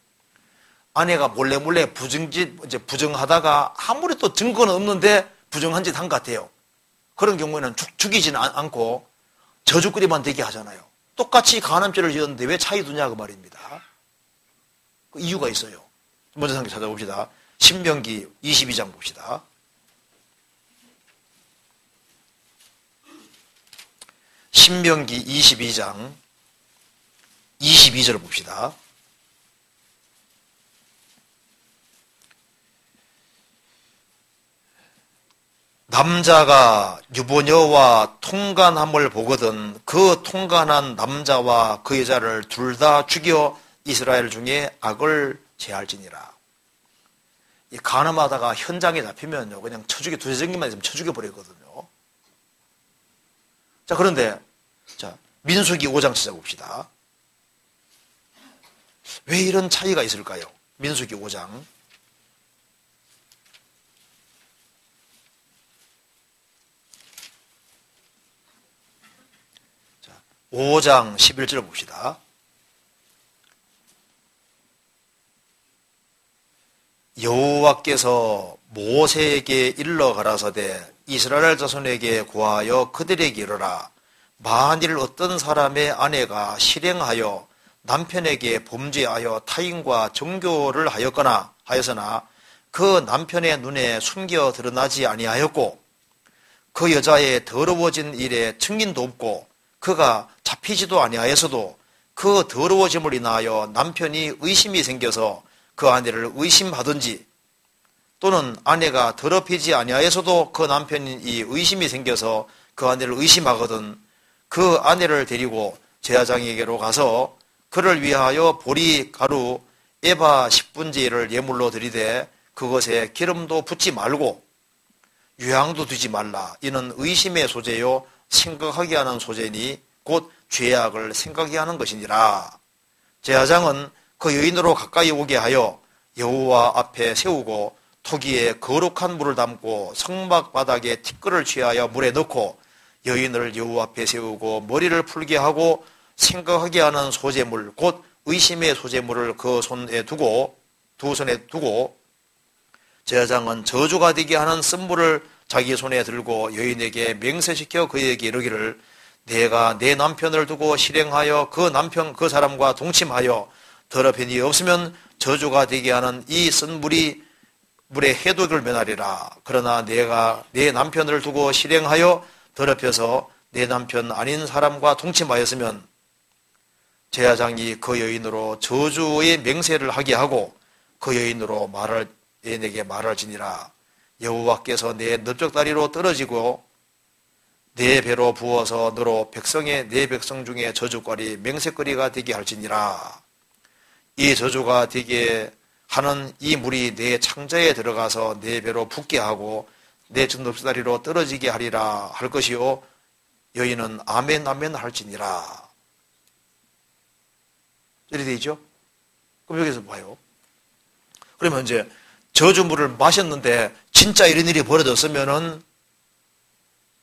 아내가 몰래 부정하다가 아무리 또 증거는 없는데 부정한 짓 한 것 같아요. 그런 경우에는 죽이지는 않고 저주거리만 되게 하잖아요. 똑같이 간음죄를 지었는데 왜 차이 두냐 그 말입니다. 그 이유가 있어요. 먼저 상기 찾아봅시다. 신명기 22장 봅시다. 신명기 22장 22절을 봅시다. 남자가 유부녀와 통간함을 보거든 그 통간한 남자와 그 여자를 둘 다 죽여 이스라엘 중에 악을 제할지니라. 이 간음하다가 현장에 잡히면요 그냥 두세 정기만 있으면 쳐죽여 버리거든요. 자, 그런데 자 민수기 5장 찾아봅시다. 왜 이런 차이가 있을까요? 민수기 5장. 자, 5장 11절 봅시다. 여호와께서 모세에게 일러 가라사대 이스라엘 자손에게 구하여 그들에게 이르라. 만일 어떤 사람의 아내가 실행하여 남편에게 범죄하여 타인과 정교를 하였으나 그 남편의 눈에 숨겨 드러나지 아니하였고 그 여자의 더러워진 일에 증인도 없고 그가 잡히지도 아니하였어도 그 더러워짐을 인하여 남편이 의심이 생겨서 그 아내를 의심하든지 또는 아내가 더럽히지 아니하여서도 그 남편이 의심이 생겨서 그 아내를 의심하거든 그 아내를 데리고 제사장에게로 가서 그를 위하여 보리 가루 에바 10분제를 예물로 드리되 그것에 기름도 붓지 말고 유향도 두지 말라. 이는 의심의 소재요 생각하게 하는 소재니 곧 죄악을 생각하게 하는 것이니라. 제사장은 그 여인으로 가까이 오게 하여 여호와 앞에 세우고 토기에 거룩한 물을 담고 성막 바닥에 티끌을 취하여 물에 넣고 여인을 여호와 앞에 세우고 머리를 풀게 하고 생각하게 하는 소재물 곧 의심의 소재물을 그 손에 두고 두 손에 두고 제사장은 저주가 되게 하는 쓴물을 자기 손에 들고 여인에게 맹세시켜 그에게 이르기를 내가 내 남편을 두고 실행하여 그 사람과 동침하여 더럽힌 이 없으면 저주가 되게 하는 이 쓴물이 물의 해독을 면하리라. 그러나 내가 내 남편을 두고 실행하여 더럽혀서 내 남편 아닌 사람과 동침하였으면 제사장이 그 여인으로 저주의 맹세를 하게 하고 그 여인으로 여인에게 말할지니라. 여호와께서 내 넓적다리로 떨어지고 내 배로 부어서 너로 내 백성 중에 저주거리 맹세거리가 되게 할지니라. 이 저주가 되게 하는 이 물이 내 창자에 들어가서 내 배로 붓게 하고 내 넓적다리로 떨어지게 하리라 할 것이요 여인은 아멘 아멘 할지니라. 이렇게 되죠? 그럼 여기서 봐요. 그러면 이제 저주물을 마셨는데 진짜 이런 일이 벌어졌으면은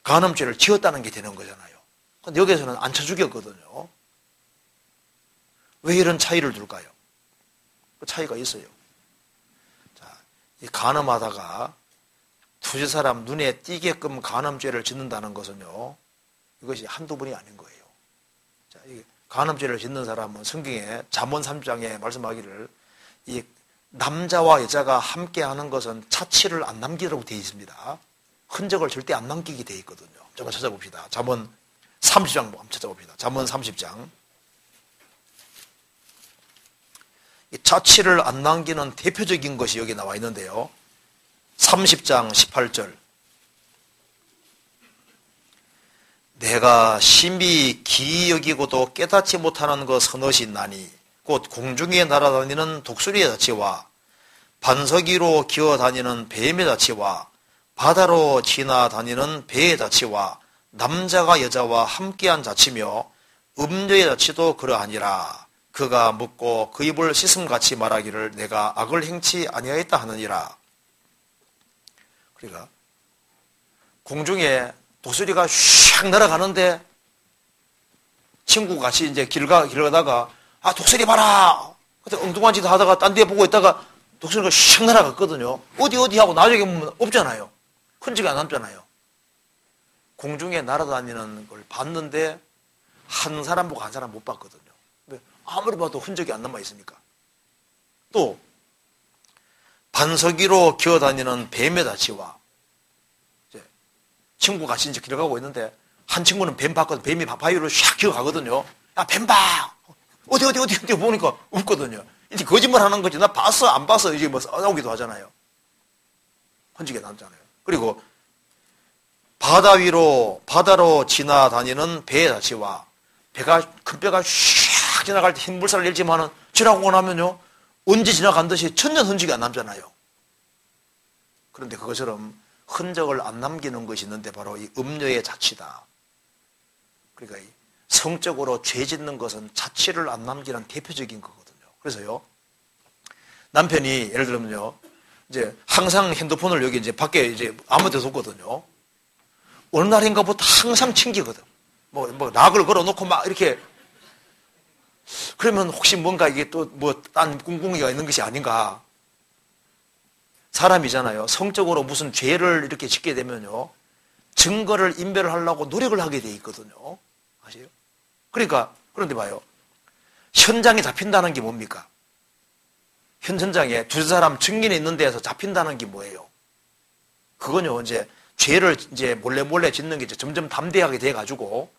간음죄를 지었다는 게 되는 거잖아요. 근데 여기서는 안 쳐 죽였거든요. 왜 이런 차이를 둘까요? 그 차이가 있어요. 자, 이 간음하다가 두세 사람 눈에 띄게끔 간음죄를 짓는다는 것은요, 이것이 한두 번이 아닌 거예요. 자, 이 간음죄를 짓는 사람은 성경에 잠언 3장에 말씀하기를 이 남자와 여자가 함께 하는 것은 자취를 안 남기라고 되어 있습니다. 흔적을 절대 안 남기게 되어 있거든요. 잠깐 찾아봅시다. 잠언 30장 한번 찾아봅시다. 잠언 30장. 이 자취를 안 남기는 대표적인 것이 여기 나와 있는데요. 30장 18절. 내가 심히 기이 여기고도 깨닫지 못하는 것 서너시 있나니 곧 공중에 날아다니는 독수리의 자치와 반석 위로 기어다니는 뱀의 자치와 바다로 지나다니는 배의 자치와 남자가 여자와 함께한 자치며 음녀의 자치도 그러하니라. 그가 묻고 그 입을 씻음같이 말하기를 내가 악을 행치 아니하였다 하느니라. 그러니까 공중에 독수리가 슉 날아가는데 친구가 같이 이제 길 가다가 아, 독수리 봐라! 그때 엉뚱한 짓 하다가 딴 데 보고 있다가 독수리가 슉 날아갔거든요. 어디 하고 나중에 보면 없잖아요. 흔적이 안 남잖아요. 공중에 날아다니는 걸 봤는데 한 사람 보고 한 사람 못 봤거든요. 아무리 봐도 흔적이 안 남아 있으니까. 또 반석 위로 기어다니는 뱀의 자치와 친구가 같이 이제 길어가고 있는데 한 친구는 뱀 봤거든. 뱀이 바위로 샥 기어가거든요. 야, 뱀 봐! 어디 보니까 없거든요. 이제 거짓말 하는 거지. 나 봤어, 안 봤어. 이제 뭐 싸우기도 하잖아요. 흔적이 남잖아요. 그리고 바다로 지나다니는 배의 자치와 큰 배가 샥 지나갈 때 흰 물살을 일지만은 지나고 나면요. 언제 지나간 듯이 천년 흔적이 안 남잖아요. 그런데 그것처럼 흔적을 안 남기는 것이 있는데 바로 이 음녀의 자치다. 그러니까 이 성적으로 죄 짓는 것은 자취를 안 남기는 대표적인 거거든요. 그래서요, 남편이 예를 들면요, 이제 항상 핸드폰을 여기 이제 밖에 이제 아무 데도 없거든요. 어느 날인가부터 항상 챙기거든. 뭐 락을 걸어놓고 막 이렇게. 그러면 혹시 뭔가 이게 또 뭐 딴 꿍꿍이가 있는 것이 아닌가. 사람이잖아요. 성적으로 무슨 죄를 이렇게 짓게 되면요, 증거를 인멸을 하려고 노력을 하게 돼 있거든요. 아세요? 그러니까, 그런데 봐요. 현장에 잡힌다는 게 뭡니까? 현장에 두 사람 증인이 있는 데에서 잡힌다는 게 뭐예요? 그건요, 이제 죄를 이제 몰래 짓는 게 이제 점점 담대하게 돼가지고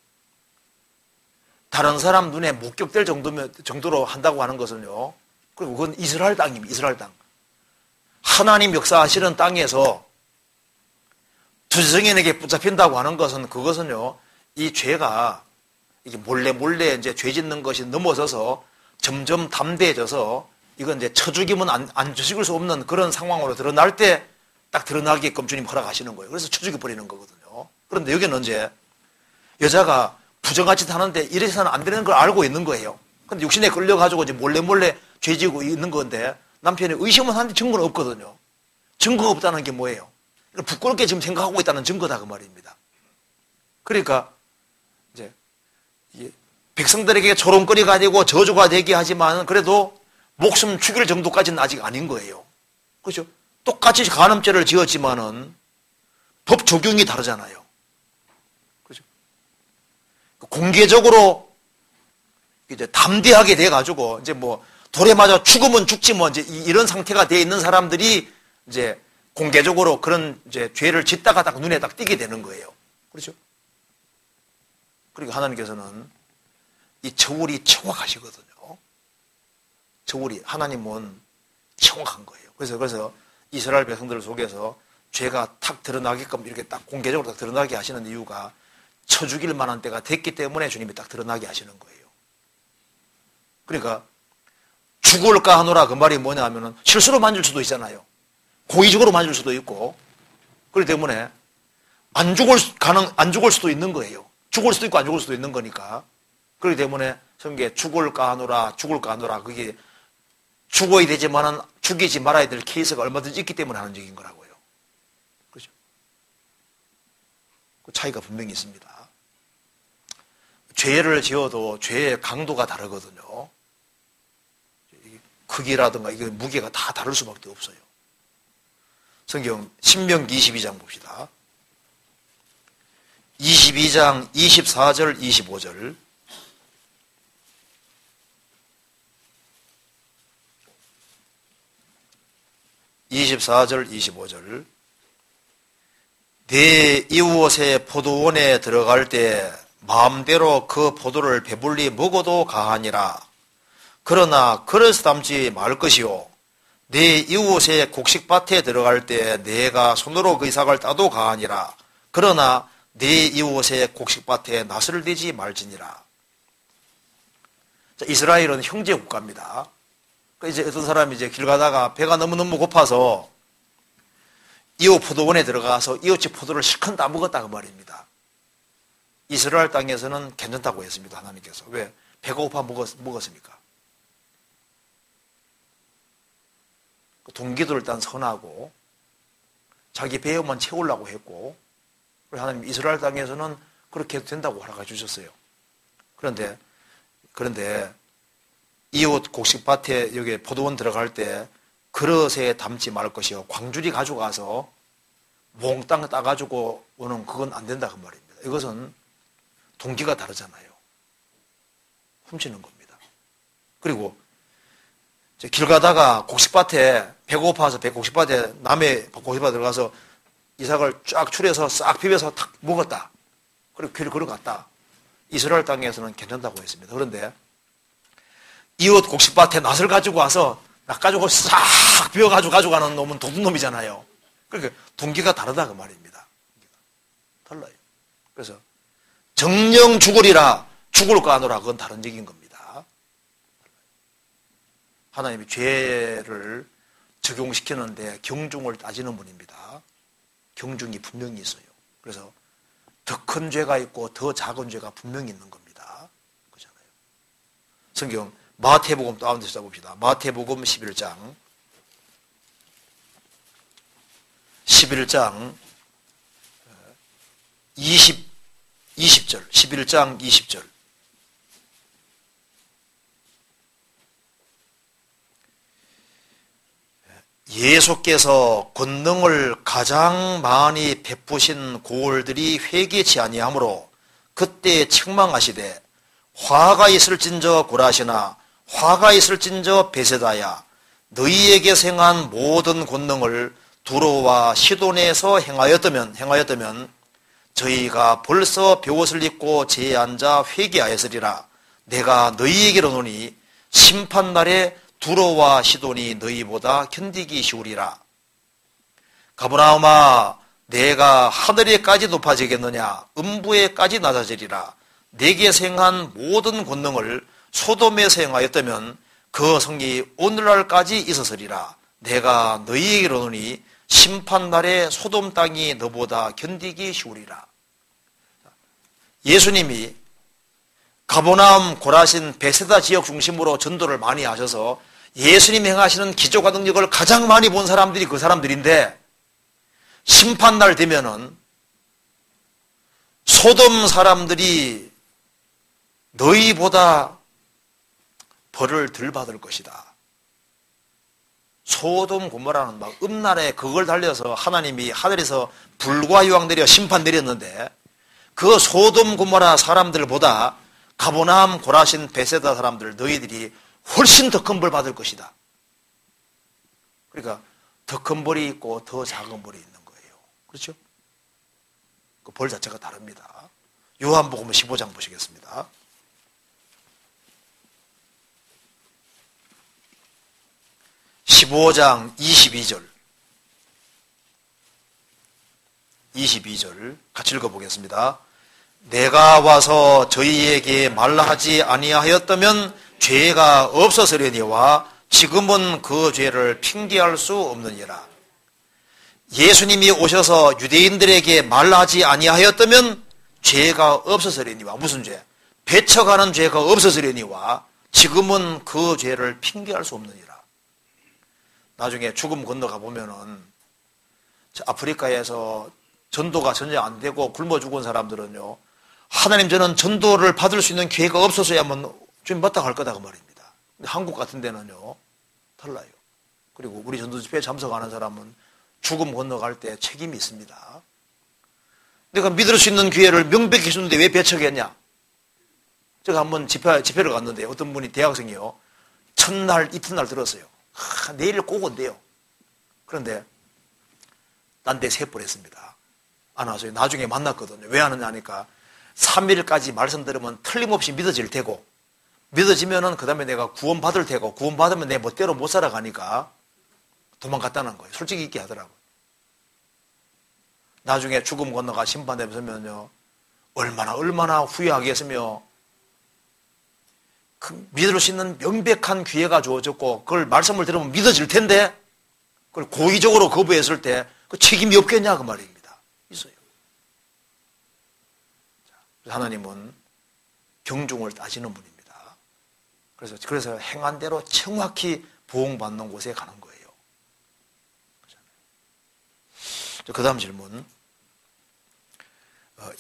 다른 사람 눈에 목격될 정도로 한다고 하는 것은요, 그리고 그건 이스라엘 땅입니다. 이스라엘 땅. 하나님 역사하시는 땅에서 두 증인에게 붙잡힌다고 하는 것은, 그것은요, 이 죄가 이게 몰래 이제 죄 짓는 것이 넘어서서 점점 담대해져서 이건 이제 쳐죽이면 안 죽일 수 없는 그런 상황으로 드러날 때 딱 드러나게끔 주님 허락하시는 거예요. 그래서 쳐죽여 버리는 거거든요. 그런데 여기는 이제 여자가 부정한 짓 하는데 이래서는 안 되는 걸 알고 있는 거예요. 근데 육신에 끌려가지고 이제 몰래 죄 지고 있는 건데 남편이 의심은 하는데 증거는 없거든요. 증거가 없다는 게 뭐예요? 부끄럽게 지금 생각하고 있다는 증거다, 그 말입니다. 그러니까 이제 백성들에게 조롱거리가 아니고 저주가 되게 하지만 그래도 목숨 죽일 정도까지는 아직 아닌 거예요. 그렇죠? 똑같이 간음죄를 지었지만은 법 적용이 다르잖아요. 그렇죠? 공개적으로 이제 담대하게 돼가지고 이제 뭐 돌에 맞아 죽으면 죽지 뭐 이제 이런 상태가 돼 있는 사람들이 이제 공개적으로 그런 이제 죄를 짓다가 딱 눈에 딱 띄게 되는 거예요. 그렇죠? 그리고 하나님께서는 이 저울이 정확하시거든요. 저울이, 하나님은 정확한 거예요. 그래서 이스라엘 백성들 속에서 죄가 탁 드러나게끔 이렇게 딱 공개적으로 딱 드러나게 하시는 이유가 쳐 죽일 만한 때가 됐기 때문에 주님이 딱 드러나게 하시는 거예요. 그러니까 죽을까 하노라 그 말이 뭐냐 하면은 실수로 만질 수도 있잖아요. 고의적으로 만질 수도 있고. 그렇기 때문에 안 죽을 수도 있는 거예요. 죽을 수도 있고 안 죽을 수도 있는 거니까. 그렇기 때문에 성경에 죽을까 하노라 그게 죽어야 되지만은 죽이지 말아야 될 케이스가 얼마든지 있기 때문에 하는 얘기인 거라고요. 그렇죠? 그 차이가 분명히 있습니다. 죄를 지어도 죄의 강도가 다르거든요. 크기라든가 이게 무게가 다 다를 수밖에 없어요. 성경 신명기 22장 봅시다. 22장 24절 25절. (24절) (25절) 내 이웃의 포도원에 들어갈 때 마음대로 그 포도를 배불리 먹어도 가하니라. 그러나 그릇 담지 말 것이요 내 이웃의 곡식밭에 들어갈 때 내가 손으로 그 이삭을 따도 가하니라. 그러나 내 이웃의 곡식밭에 낫을 대지 말지니라. 자, 이스라엘은 형제 국가입니다. 이제 어떤 사람이 이제 길 가다가 배가 너무너무 고파서 이웃 포도원에 들어가서 이웃집 포도를 실컷 따먹었다 그 말입니다. 이스라엘 땅에서는 괜찮다고 했습니다. 하나님께서. 왜? 배가 고파 먹었습니까? 동기도 일단 선하고 자기 배만 채우려고 했고, 하나님 이스라엘 땅에서는 그렇게 해도 된다고 허락해 주셨어요. 그런데 이웃 곡식밭에 여기 포도원 들어갈 때 그릇에 담지 말 것이요 광주리 가져가서 몽땅 따가지고 오는 그건 안 된다 그 말입니다. 이것은 동기가 다르잖아요. 훔치는 겁니다. 그리고 길 가다가 곡식밭에 배고파서 곡식밭에 남의 곡식밭에 들어가서 이삭을 쫙 추려서 싹 비벼서 탁 먹었다. 그리고 길을 걸어갔다. 이스라엘 땅에서는 괜찮다고 했습니다. 그런데 이웃 곡식밭에 낫을 가지고 와서 낫 가지고 싹 비워가지고 가져가는 놈은 도둑놈이잖아요. 그러니까 동기가 다르다 그 말입니다. 달라요. 그래서 정령 죽으리라 죽을까 하노라 그건 다른 얘기인 겁니다. 하나님이 죄를 적용시키는데 경중을 따지는 분입니다. 경중이 분명히 있어요. 그래서 더 큰 죄가 있고 더 작은 죄가 분명히 있는 겁니다. 그렇잖아요. 성경 마태복음 다운돼서 봅시다. 마태복음 11장 11장 20절 11장 20절 예수께서 권능을 가장 많이 베푸신 고을들이 회개치 아니하므로 그때 책망하시되 화가 있을진저 고라시나 화가 있을진저 베세다야 너희에게 행한 모든 권능을 두로와 시돈에서 행하였다면 저희가 벌써 베옷을 입고 제에 앉아 회개하였으리라. 내가 너희에게로 노니 심판날에 두로와 시돈이 너희보다 견디기 쉬우리라. 가버나움아 내가 하늘에까지 높아지겠느냐 음부에까지 낮아지리라. 내게 행한 모든 권능을 소돔에서 행하였다면 그 성이 오늘날까지 있었으리라. 내가 너희에게로 노니 심판날에 소돔 땅이 너보다 견디기 쉬우리라. 예수님이 가버나움, 고라신, 베세다 지역 중심으로 전도를 많이 하셔서 예수님이 행하시는 기적과 능력을 가장 많이 본 사람들이 그 사람들인데 심판날 되면은 소돔 사람들이 너희보다 벌을 덜 받을 것이다. 소돔 고모라는 막 음날에 그걸 달려서 하나님이 하늘에서 불과 유황 내려 심판 내렸는데 그 소돔 고모라 사람들보다 가버나움, 고라신, 베세다 사람들 너희들이 훨씬 더 큰 벌 받을 것이다. 그러니까 더 큰 벌이 있고 더 작은 벌이 있는 거예요. 그렇죠? 그 벌 자체가 다릅니다. 요한복음 15장 보시겠습니다. (15장) 22절 같이 읽어보겠습니다. 내가 와서 저희에게 말하지 아니하였다면 죄가 없었으려니와 지금은 그 죄를 핑계할 수 없느니라. 예수님이 오셔서 유대인들에게 말하지 아니하였다면 죄가 없었으려니와 무슨 죄? 배척하는 죄가 없었으려니와 지금은 그 죄를 핑계할 수 없느니라. 나중에 죽음 건너가 보면은 아프리카에서 전도가 전혀 안 되고 굶어 죽은 사람들은요, 하나님 저는 전도를 받을 수 있는 기회가 없어서야만 좀 마땅할 거다 그 말입니다. 근데 한국 같은 데는요 달라요. 그리고 우리 전도 집회에 참석하는 사람은 죽음 건너갈 때 책임이 있습니다. 내가 믿을 수 있는 기회를 명백히 주는데 왜 배척했냐? 제가 한번 집회를 갔는데 어떤 분이 대학생이요, 첫날 이튿날 들었어요. 내일 꼭 온대요. 그런데 딴 데 세번했습니다. 안 와서 나중에 만났거든요. 왜 하느냐 하니까 3일까지 말씀 들으면 틀림없이 믿어질 테고, 믿어지면은 그 다음에 내가 구원 받을 테고, 구원 받으면 내 멋대로 못 살아가니까 도망갔다는 거예요. 솔직히 있게 하더라고요. 나중에 죽음 건너가 심판되면요 얼마나 후회하겠으며, 그 믿을 수 있는 명백한 기회가 주어졌고 그걸 말씀을 들으면 믿어질 텐데 그걸 고의적으로 거부했을 때 그 책임이 없겠냐 그 말입니다. 있어요. 하나님은 경중을 따지는 분입니다. 그래서 행한 대로 정확히 보응받는 곳에 가는 거예요. 그 다음 질문.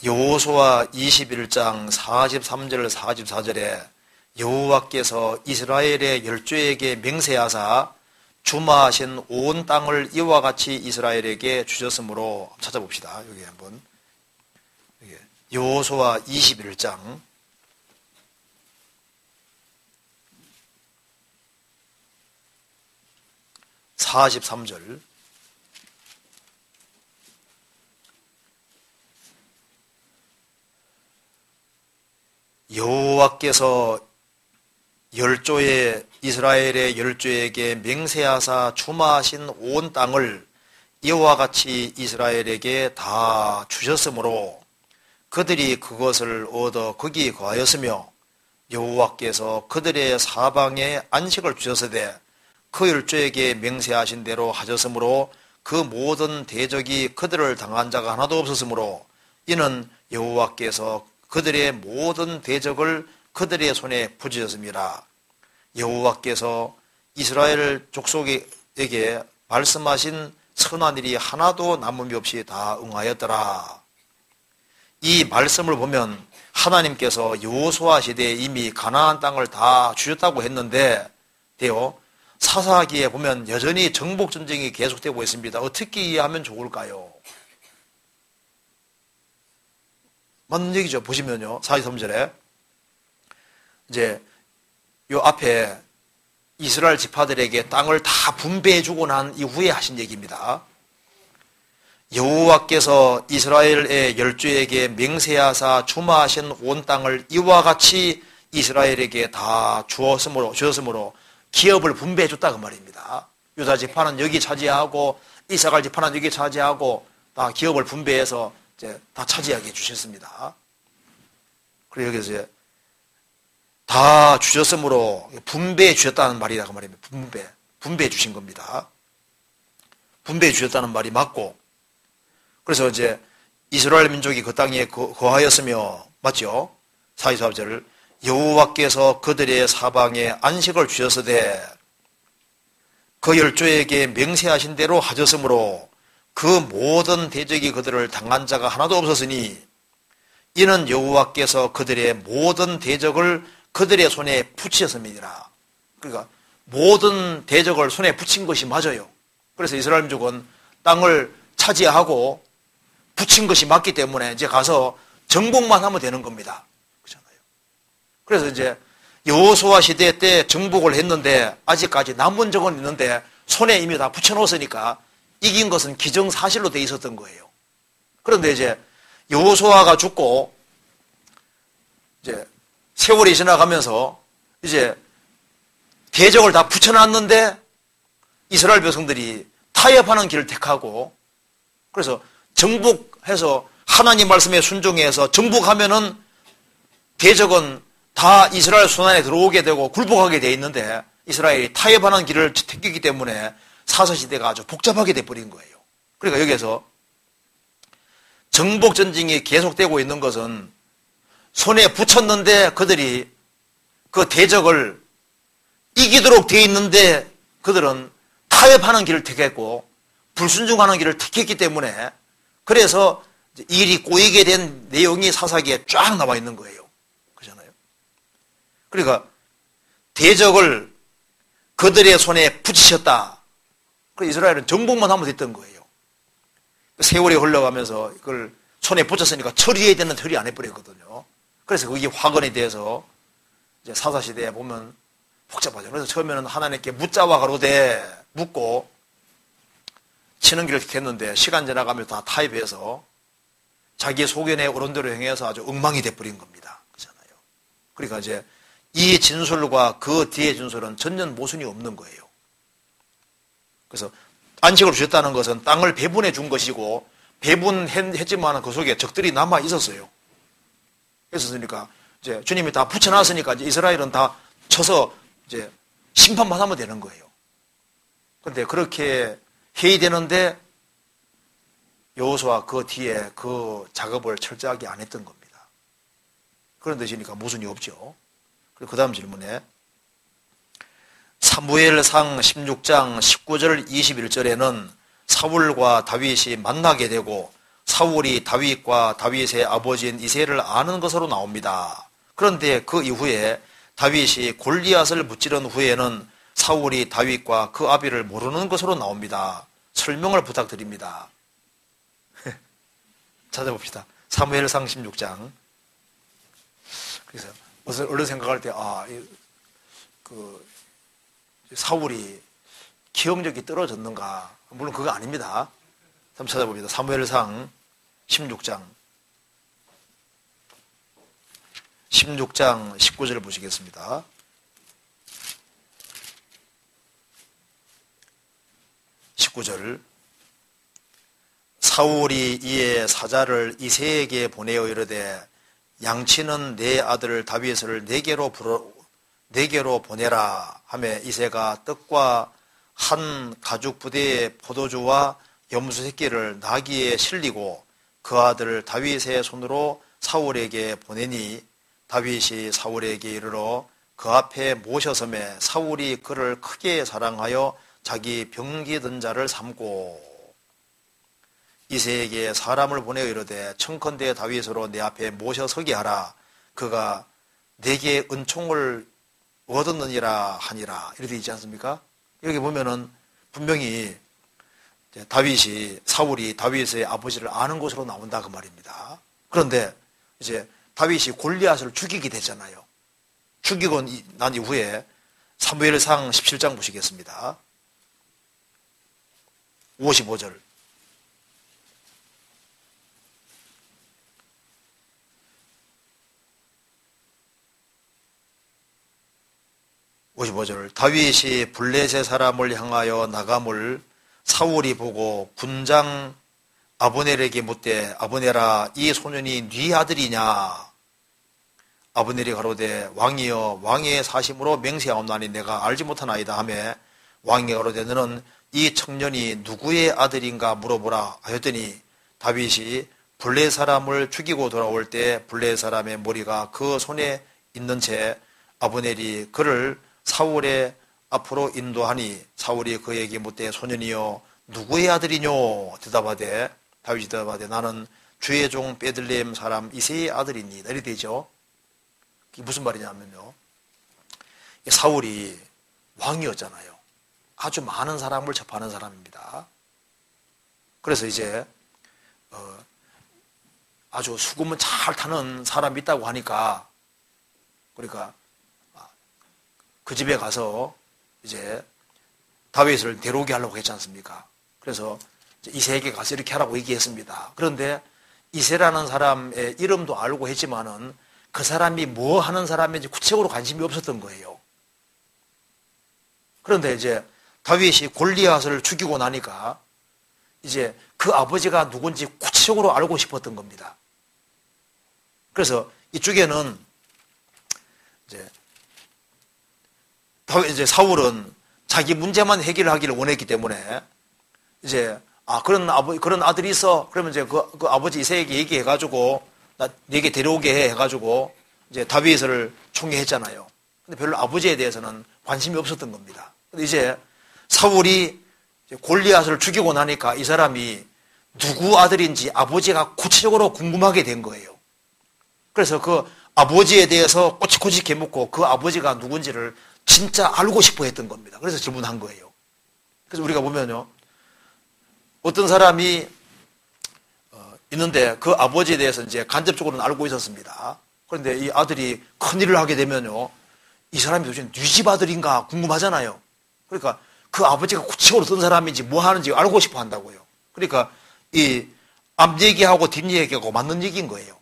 여호수아 21장 43절 44절에 여호와께서 이스라엘의 열조에게 맹세하사 주마하신 온 땅을 이와 같이 이스라엘에게 주셨으므로 찾아봅시다. 여기 한번 여호수아 21장 43절 여호와께서 이스라엘의 열조에게 맹세하사 주마하신 온 땅을 이와 같이 이스라엘에게 다 주셨으므로 그들이 그것을 얻어 거기 거하였으며 여호와께서 그들의 사방에 안식을 주셨으되 그 열조에게 맹세하신 대로 하셨으므로 그 모든 대적이 그들을 당한 자가 하나도 없었으므로 이는 여호와께서 그들의 모든 대적을 그들의 손에 붙이셨습니다. 여호와께서 이스라엘 족속에게 말씀하신 선한 일이 하나도 남음이 없이 다 응하였더라. 이 말씀을 보면 하나님께서 여호수아 시대에 이미 가나안 땅을 다 주셨다고 했는데 사사기에 보면 여전히 정복 전쟁이 계속되고 있습니다. 어떻게 이해하면 좋을까요? 맞는 얘기죠. 보시면요. 43절에 이제 요 앞에 이스라엘 지파들에게 땅을 다 분배해주고 난 이후에 하신 얘기입니다. 여호와께서 이스라엘의 열조에게 맹세하사 주마하신 온 땅을 이와 같이 이스라엘에게 다 주었으므로 기업을 분배해 줬다 그 말입니다. 유다 지파는 여기 차지하고 이사갈 지파는 여기 차지하고 다 기업을 분배해서 이제 다 차지하게 해주셨습니다. 그리고 여기서 이제 다 주셨으므로 분배해 주셨다는 말이라고 말입니다. 분배해 주신 겁니다. 분배해 주셨다는 말이 맞고, 그래서 이제 이스라엘 민족이 그 땅에 거하였으며, 맞죠? 44절을 여호와께서 그들의 사방에 안식을 주셨으되 그 열조에게 맹세하신 대로 하셨으므로 그 모든 대적이 그들을 당한 자가 하나도 없었으니 이는 여호와께서 그들의 모든 대적을 그들의 손에 붙이셨습니다. 그러니까 모든 대적을 손에 붙인 것이 맞아요. 그래서 이스라엘 민족은 땅을 차지하고 붙인 것이 맞기 때문에 이제 가서 정복만 하면 되는 겁니다. 그렇잖아요. 그래서 이제 여호수아 시대 때 정복을 했는데 아직까지 남은 적은 있는데 손에 이미 다 붙여놓았으니까 이긴 것은 기정사실로 돼 있었던 거예요. 그런데 이제 여호수아가 죽고 이제 세월이 지나가면서 이제 대적을 다 붙여놨는데 이스라엘 백성들이 타협하는 길을 택하고, 그래서 정복해서 하나님 말씀에 순종해서 정복하면은 대적은 다 이스라엘 손 안에 들어오게 되고 굴복하게 돼 있는데 이스라엘이 타협하는 길을 택했기 때문에 사사시대가 아주 복잡하게 돼버린 거예요. 그러니까 여기에서 정복 전쟁이 계속되고 있는 것은 손에 붙였는데 그들이 그 대적을 이기도록 돼 있는데 그들은 타협하는 길을 택했고 불순종하는 길을 택했기 때문에 그래서 일이 꼬이게 된 내용이 사사기에 쫙 나와 있는 거예요. 그렇잖아요. 그러니까 대적을 그들의 손에 붙이셨다. 그 이스라엘은 정복만 하면 됐던 거예요. 세월이 흘러가면서 이걸 손에 붙였으니까 처리해야 되는 처리 안 해버렸거든요. 그래서 그게 화근이 돼서 이제 사사시대에 보면 복잡하죠. 그래서 처음에는 하나님께 묻자와 가로되 묻고 치는 길을 택했는데 시간 지나가면서 다 타협해서 자기의 소견의 어른대로 행해서 아주 엉망이 돼버린 겁니다. 그렇잖아요. 그러니까 이제 이 진술과 그 뒤의 진술은 전혀 모순이 없는 거예요. 그래서 안식을 주셨다는 것은 땅을 배분해 준 것이고 배분했지만 그 속에 적들이 남아 있었어요. 있었으니까 이제 주님이 다 붙여놨으니까 이제 이스라엘은 다 쳐서 이제 심판만 하면 되는 거예요. 그런데 그렇게 해야 되는데 여호수아 그 뒤에 그 작업을 철저하게 안 했던 겁니다. 그런 뜻이니까 모순이 없죠. 그리고 그 다음 질문에 사무엘상 16장 19절 21절에는 사울과 다윗이 만나게 되고 사울이 다윗과 다윗의 아버지인 이새를 아는 것으로 나옵니다. 그런데 그 이후에 다윗이 골리앗을 무찌른 후에는 사울이 다윗과 그 아비를 모르는 것으로 나옵니다. 설명을 부탁드립니다. 찾아봅시다. 사무엘상 16장. 그래서 얼른 생각할 때 사울이 기억력이 떨어졌는가? 물론 그거 아닙니다. 한번 찾아봅니다. 사무엘상 16장 19절을 보시겠습니다. 사울이 이에 사자를 이새에게 보내어 이르되 양치는 내 아들 다윗을 내게로 보내라 하매 이새가 떡과 한 가죽 부대의 포도주와 염소 새끼를 나귀에 실리고 그 아들 다윗의 손으로 사울에게 보내니 다윗이 사울에게 이르러 그 앞에 모셔섬에 사울이 그를 크게 사랑하여 자기 병기든 자를 삼고, 이새에게 사람을 보내어 이르되 청컨대 다윗으로 내 앞에 모셔 서게 하라. 그가 내게 은총을 얻었느니라 하니라. 이렇게 되어 있지 않습니까? 여기 보면은 분명히 사울이 다윗의 아버지를 아는 것으로 나온다 그 말입니다. 그런데 이제 다윗이 골리앗을 죽이게 되잖아요. 죽이고 난 이후에 사무엘상 17장 보시겠습니다. 55절. 다윗이 블레셋 사람을 향하여 나감을 사울이 보고 군장 아브넬에게 묻되 아브넬아 이 소년이 네 아들이냐? 아브넬이 가로되 왕이여 왕의 사심으로 맹세하옵나니 내가 알지 못하나이다 하매 왕이 가로되 너는 이 청년이 누구의 아들인가 물어보라 하였더니 다윗이 블레 사람을 죽이고 돌아올 때 블레 사람의 머리가 그 손에 있는 채 아브넬이 그를 사울의 앞으로 인도하니 사울이 그에게 묻되 소년이여 누구의 아들이뇨? 다윗이 대답하되 나는 주의 종 베들레헴 사람 이새의 아들이니이다. 이렇게 되죠. 이게 무슨 말이냐면요, 사울이 왕이었잖아요. 아주 많은 사람을 접하는 사람입니다. 그래서 이제 아주 수금은 잘 타는 사람이 있다고 하니까, 그러니까 그 집에 가서 이제 다윗을 데려오게 하려고 했지 않습니까? 그래서 이새에게 가서 이렇게 하라고 얘기했습니다. 그런데 이새라는 사람의 이름도 알고 했지만은 그 사람이 뭐 하는 사람인지 구체적으로 관심이 없었던 거예요. 그런데 이제 다윗이 골리앗을 죽이고 나니까 이제 그 아버지가 누군지 구체적으로 알고 싶었던 겁니다. 그래서 이쪽에는 이제 사울은 자기 문제만 해결하기를 원했기 때문에 이제 그런 아들이 있어. 그러면 이제 그 아버지 이새에게 얘기해가지고 내게 데려오게 해가지고 이제 다윗을 총애했잖아요. 근데 별로 아버지에 대해서는 관심이 없었던 겁니다. 근데 이제 사울이 골리앗을 죽이고 나니까 이 사람이 누구 아들인지 아버지가 구체적으로 궁금하게 된 거예요. 그래서 그 아버지에 대해서 꼬치꼬치 개묻고 그 아버지가 누군지를 진짜 알고 싶어 했던 겁니다. 그래서 질문한 거예요. 그래서 우리가 보면요, 어떤 사람이 있는데 그 아버지에 대해서 이제 간접적으로는 알고 있었습니다. 그런데 이 아들이 큰일을 하게 되면요, 이 사람이 도대체 네 집 아들인가 궁금하잖아요. 그러니까 그 아버지가 구체적으로 어떤 사람인지 뭐 하는지 알고 싶어 한다고요. 그러니까 이 앞 얘기하고 뒷 얘기하고 맞는 얘기인 거예요.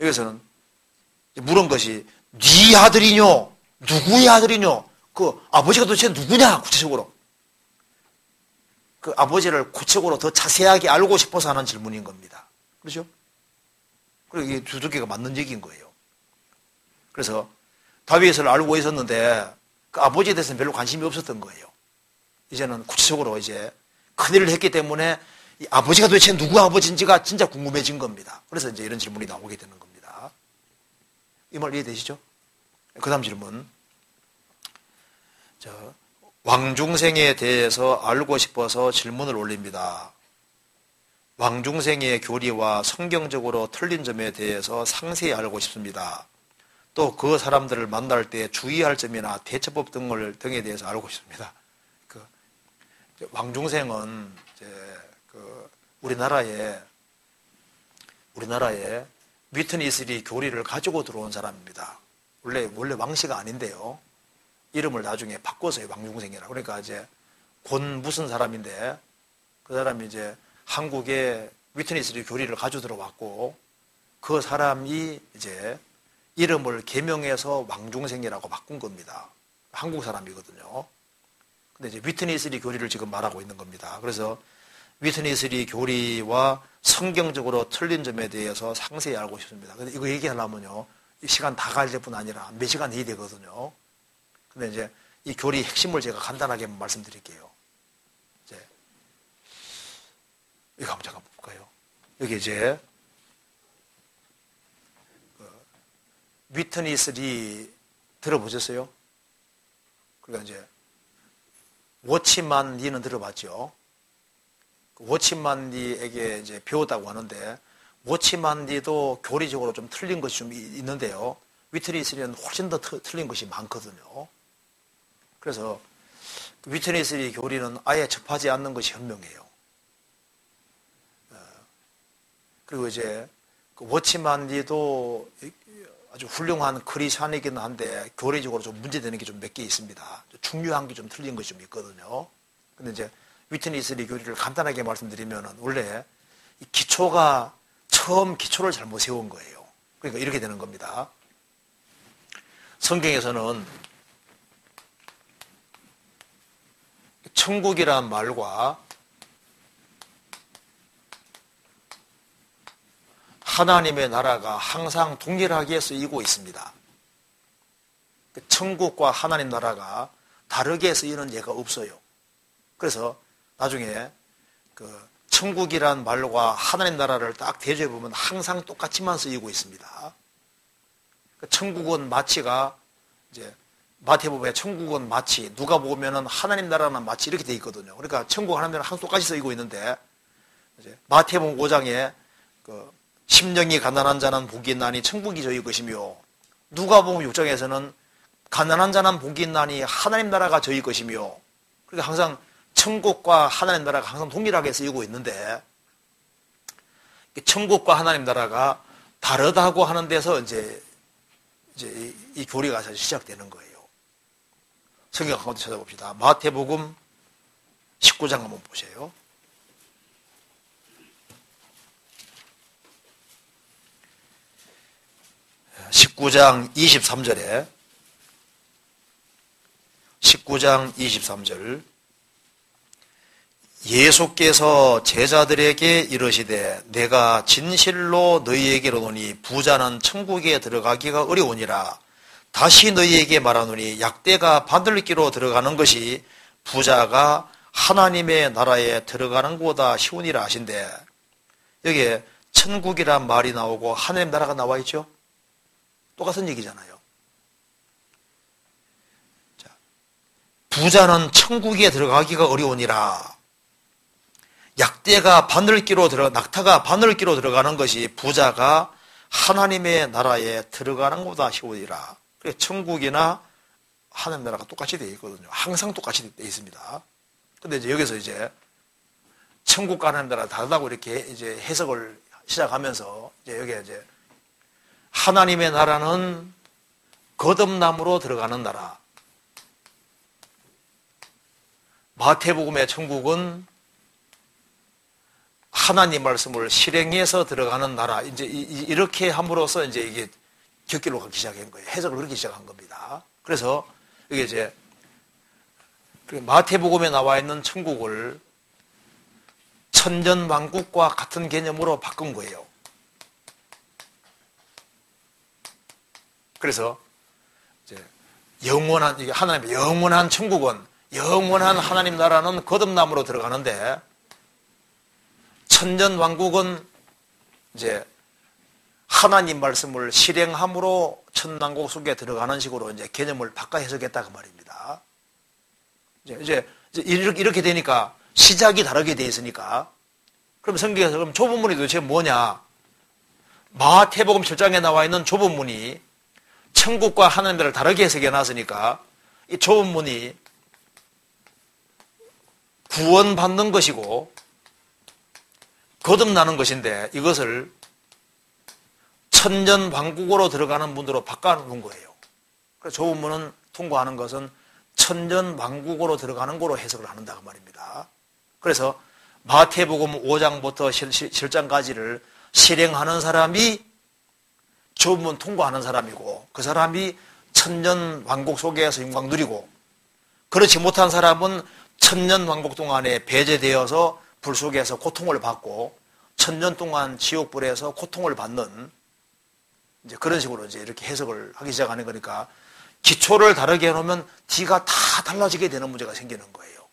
여기서는 물은 것이 네 아들이뇨? 누구의 아들이뇨? 그 아버지가 도대체 누구냐? 구체적으로. 그 아버지를 구체적으로 더 자세하게 알고 싶어서 하는 질문인 겁니다. 그렇죠? 그리고 이게 두둑이가 맞는 얘기인 거예요. 그래서 다윗을 알고 있었는데 그 아버지에 대해서는 별로 관심이 없었던 거예요. 이제는 구체적으로 이제 큰일을 했기 때문에 이 아버지가 도대체 누구 아버지인지가 진짜 궁금해진 겁니다. 그래서 이제 이런 질문이 나오게 되는 겁니다. 이 말 이해되시죠? 그 다음 질문. 왕중생에 대해서 알고 싶어서 질문을 올립니다. 왕중생의 교리와 성경적으로 틀린 점에 대해서 상세히 알고 싶습니다. 또 그 사람들을 만날 때 주의할 점이나 대처법 등에 대해서 알고 싶습니다. 왕중생은 우리나라에 위트니스리 교리를 가지고 들어온 사람입니다. 원래 왕씨가 아닌데요. 이름을 나중에 바꿔서요, 왕중생이라. 그러니까 이제 곤 무슨 사람인데 그 사람이 이제 한국에 위트니스리 교리를 가지고 들어왔고 그 사람이 이제 이름을 개명해서 왕중생이라고 바꾼 겁니다. 한국 사람이거든요. 근데 이제 위트니스리 교리를 지금 말하고 있는 겁니다. 그래서 위트니스리 교리와 성경적으로 틀린 점에 대해서 상세히 알고 싶습니다. 근데 이거 얘기하려면요, 시간 다 갈 뿐 아니라 몇 시간 해야 되거든요. 근데 이제 이 교리 핵심을 제가 간단하게 말씀드릴게요. 이거 한번 잠깐 볼까요? 여기 이제 위트니스리 들어보셨어요? 그러니까 이제 워치만 리는 들어봤죠. 워치만디에게 이제 배웠다고 하는데, 워치만디도 교리적으로 좀 틀린 것이 좀 있는데요. 위트니스리는 훨씬 더 틀린 것이 많거든요. 그래서 위트니스리 교리는 아예 접하지 않는 것이 현명해요. 그리고 이제 워치만디도 아주 훌륭한 크리스찬이긴 한데 교리적으로 좀 문제되는 게 좀 몇 개 있습니다. 중요한 게 좀 틀린 것이 좀 있거든요. 근데 이제 위트니스리 교리를 간단하게 말씀드리면 원래 이 기초가 처음 기초를 잘못 세운 거예요. 그러니까 이렇게 되는 겁니다. 성경에서는 천국이란 말과 하나님의 나라가 항상 동일하게 쓰이고 있습니다. 천국과 하나님 나라가 다르게 쓰이는 예가 없어요. 그래서 나중에 천국이란 말과 하나님 나라를 딱 대조해 보면 항상 똑같이만 쓰이고 있습니다. 천국은 마치가 이제 마태복음에 천국은 마치, 누가 보면은 하나님 나라는 마치 이렇게 돼 있거든요. 그러니까 천국 하나님 나라는 항상 똑같이 쓰이고 있는데 이제 마태복음 5장에 심령이 가난한 자는 복이 있나니 천국이 저희 것이며, 누가복음 6장에서는 가난한 자는 복이 있나니 하나님 나라가 저희 것이며, 그러니까 항상 천국과 하나님 나라가 항상 동일하게 쓰이고 있는데, 천국과 하나님 나라가 다르다고 하는 데서 이제 이 교리가 사실 시작되는 거예요. 성경 한번 찾아봅시다. 마태복음 19장 한번 보세요. 19장 23절에 19장 23절 예수께서 제자들에게 이르시되 내가 진실로 너희에게 이르노니 부자는 천국에 들어가기가 어려우니라. 다시 너희에게 말하노니 약대가 바늘기로 들어가는 것이 부자가 하나님의 나라에 들어가는 것보다 쉬우니라 하신대. 여기에 천국이란 말이 나오고 하나님 나라가 나와 있죠. 똑같은 얘기잖아요. 자, 부자는 천국에 들어가기가 어려우니라. 약대가 낙타가 바늘기로 들어가는 것이 부자가 하나님의 나라에 들어가는 것보다 쉬우니라. 그래서 천국이나 하나님 나라가 똑같이 되어 있거든요. 항상 똑같이 되어 있습니다. 근데 이제 여기서 이제 천국과 하나님 나라가 다르다고 이렇게 이제 해석을 시작하면서 이제 여기에 이제 하나님의 나라는 거듭남으로 들어가는 나라. 마태복음의 천국은 하나님 말씀을 실행해서 들어가는 나라. 이제 이렇게 함으로써 이제 이게 곁길로 가기 시작한 거예요. 해석을 그렇게 시작한 겁니다. 그래서 이게 이제 마태복음에 나와 있는 천국을 천년왕국과 같은 개념으로 바꾼 거예요. 그래서 이제 이게 하나님의 영원한 천국은, 영원한 하나님 나라는 거듭남으로 들어가는데, 천년왕국은 이제 하나님 말씀을 실행함으로 천왕국 속에 들어가는 식으로 이제 개념을 바꿔 해석했다 그 말입니다. 이제 이렇게 되니까 시작이 다르게 돼 있으니까, 그럼 성경에서 그럼 좁은 문이 도대체 뭐냐? 마태복음 7장에 나와 있는 좁은 문이 천국과 하나님 나라를 다르게 해석해 놨으니까 이 좁은 문이 구원받는 것이고 거듭나는 것인데, 이것을 천년왕국으로 들어가는 문으로 바꿔놓은 거예요. 그래서 좁은 문은 통과하는 것은 천년왕국으로 들어가는 거로 해석을 한다 그 말입니다. 그래서 마태복음 5장부터 7장까지를 실행하는 사람이 좁은 문 통과하는 사람이고, 그 사람이 천년왕국 속에서 영광 누리고, 그렇지 못한 사람은 천년왕국 동안에 배제되어서 불 속에서 고통을 받고 천년 동안 지옥불에서 고통을 받는, 이제 그런 식으로 이제 이렇게 해석을 하기 시작하는 거니까, 기초를 다르게 해놓으면 뒤가 다 달라지게 되는 문제가 생기는 거예요.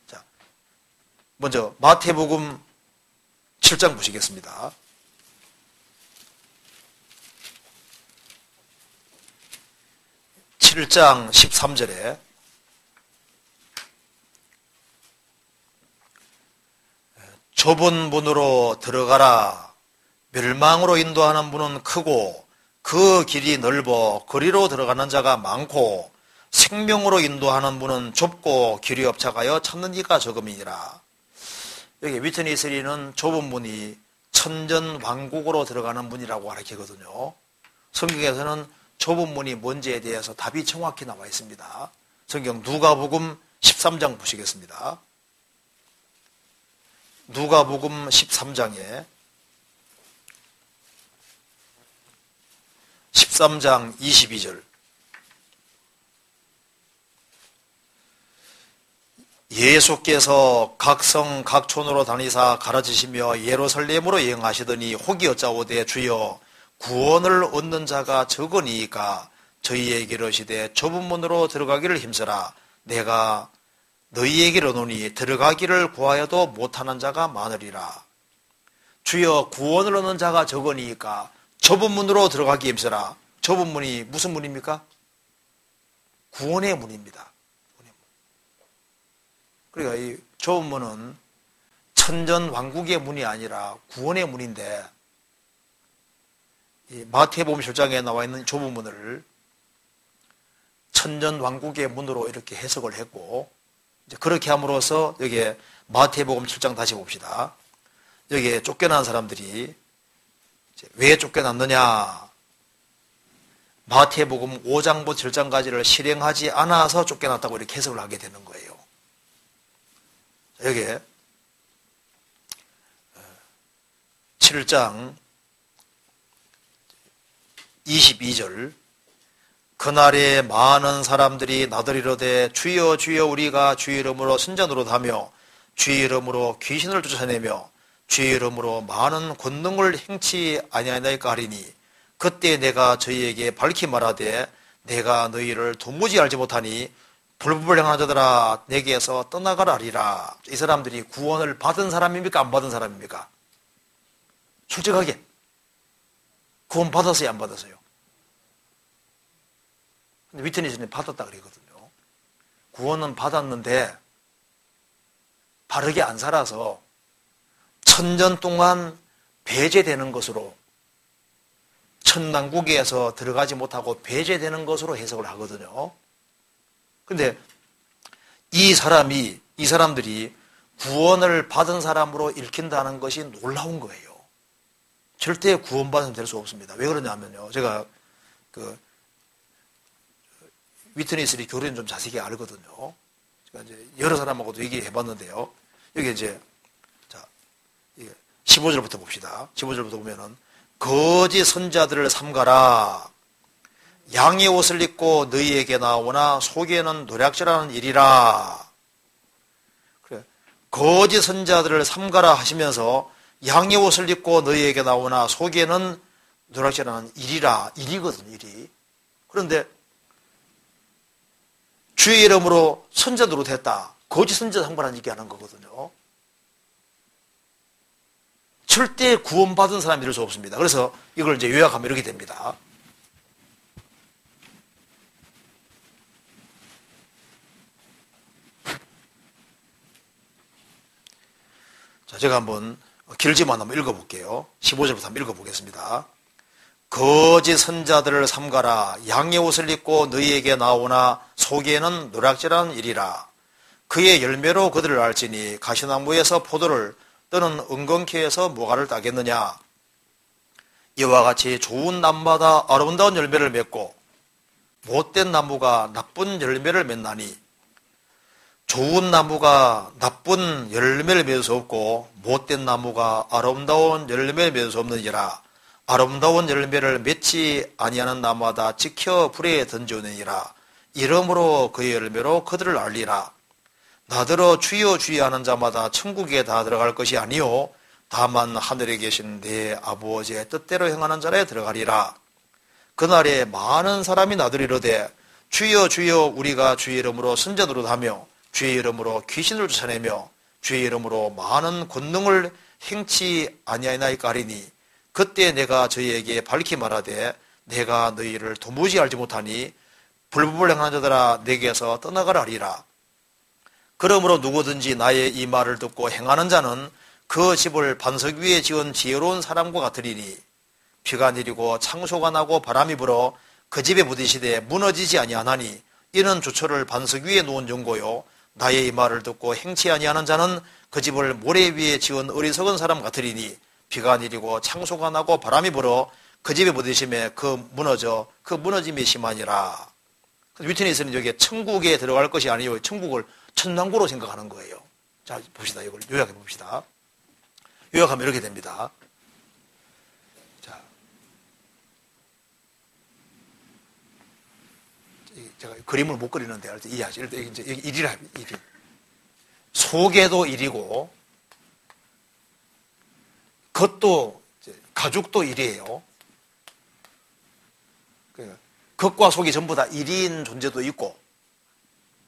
자, 먼저 마태복음 7장 보시겠습니다. (7장) 13절에 좁은 문으로 들어가라. 멸망으로 인도하는 문은 크고 그 길이 넓어 그리로 들어가는 자가 많고 생명으로 인도하는 문은 좁고 길이 없차가여 찾는 이가 적음이니라. 여기 위트니 3는 좁은 문이 천전왕국으로 들어가는 문이라고 가르치거든요. 성경에서는 좁은 문이 뭔지에 대해서 답이 정확히 나와 있습니다. 성경 누가복음 13장 보시겠습니다. 누가복음 13장에 13장 22절 예수께서 각성 각촌으로 다니사 가르치시며 예루살렘으로 여행하시더니 혹이 여짜오되 주여 구원을 얻는 자가 적으니이까 저희에게 이르시되 좁은 문으로 들어가기를 힘쓰라. 내가 너희에게 이르노니 들어가기를 구하여도 못하는 자가 많으리라. 주여 구원을 얻는 자가 적으니이까 좁은 문으로 들어가기 힘쓰라. 좁은 문이 무슨 문입니까? 구원의 문입니다. 그러니까 이 좁은 문은 천전왕국의 문이 아니라 구원의 문인데, 이 마태복음 7장에 나와 있는 좁은 문을 천전왕국의 문으로 이렇게 해석을 했고, 이제 그렇게 함으로써 여기에 마태복음 7장 다시 봅시다. 여기에 쫓겨난 사람들이 왜 쫓겨났느냐? 마태복음 5장부터 7장까지를 실행하지 않아서 쫓겨났다고 이렇게 해석을 하게 되는 거예요. 여기에 7장 22절 그날에 많은 사람들이 나더리로되 주여 주여 우리가 주의 이름으로 선전으로 다며 주의 이름으로 귀신을 쫓아내며 주의 이름으로 많은 권능을 행치 아니하나이까 하리니 그때 내가 저희에게 밝히 말하되 내가 너희를 도무지 알지 못하니 불법을 자들아 내게서 떠나가라 하리라. 이 사람들이 구원을 받은 사람입니까? 안 받은 사람입니까? 솔직하게 구원 받았어요? 안 받았어요? 근데 위트니스는 받았다 그러거든요. 구원은 받았는데 바르게 안 살아서 천년 동안 배제되는 것으로, 천당국에서 들어가지 못하고 배제되는 것으로 해석을 하거든요. 근데 이 사람들이 구원을 받은 사람으로 읽힌다는 것이 놀라운 거예요. 절대 구원받은 사람 될 수 없습니다. 왜 그러냐면요. 제가 위트니스리 교리는 좀 자세히 알거든요. 제가 이제 여러 사람하고도 얘기해 봤는데요. 여기 이제, 자, 15절부터 봅시다. 15절부터 보면은, 거짓 선자들을 삼가라. 양의 옷을 입고 너희에게 나오나 속에는 노략질하는 일이라. 그래. 거짓 선자들을 삼가라 하시면서 양의 옷을 입고 너희에게 나오나 속에는 노략질하는 일이라. 일이거든요, 일이. 그런데 주의 이름으로 선자 노릇했다. 거짓 선자 삼가라는 얘기하는 거거든요. 절대 구원받은 사람이 될 수 없습니다. 그래서 이걸 이제 요약하면 이렇게 됩니다. 자, 제가 한번 길지만 한번 읽어볼게요. 15절부터 한번 읽어보겠습니다. 거짓 선자들을 삼가라. 양의 옷을 입고 너희에게 나오나 속에는 노략질하는 일이라. 그의 열매로 그들을 알지니 가시나무에서 포도를 또는 은건키에서 무화과를 따겠느냐. 이와 같이 좋은 나무마다 아름다운 열매를 맺고 못된 나무가 나쁜 열매를 맺나니 좋은 나무가 나쁜 열매를 맺을 수 없고 못된 나무가 아름다운 열매를 맺을 수 없느니라. 아름다운 열매를 맺지 아니하는 나무마다 지켜 불에 던져오느니라. 이러므로 그의 열매로 그들을 알리라. 나더러 주여 주여 하는 자마다 천국에 다 들어갈 것이 아니요 다만 하늘에 계신 내 아버지의 뜻대로 행하는 자에 들어가리라. 그날에 많은 사람이 나더리로되 주여 주여 우리가 주의 이름으로 선전으로 하며 주의 이름으로 귀신을 쫓아내며 주의 이름으로 많은 권능을 행치 아니하나이까 하리니 그때 내가 저희에게 밝히 말하되 내가 너희를 도무지 알지 못하니 불법을 행하는 자들아 내게서 떠나가라 하리라. 그러므로 누구든지 나의 이 말을 듣고 행하는 자는 그 집을 반석 위에 지은 지혜로운 사람과 같으리니 비가 내리고 창소가 나고 바람이 불어 그 집에 부딪히되 무너지지 아니하나니 이는 주초를 반석 위에 놓은 연고요 나의 이 말을 듣고 행치 아니하는 자는 그 집을 모래 위에 지은 어리석은 사람 같으리니 비가 내리고 창소가 나고 바람이 불어 그 집에 부딪히매 그 무너짐이 심하니라. 위트니스는 여기에 천국에 들어갈 것이 아니요 천국을 천당구로 생각하는 거예요. 자 봅시다. 이걸 요약해 봅시다. 요약하면 이렇게 됩니다. 자, 제가 그림을 못 그리는데 이해하죠. 이제 일이라 일. 속에도 일이고 겉도 가죽도 일이에요. 겉과 속이 전부 다 일인 존재도 있고,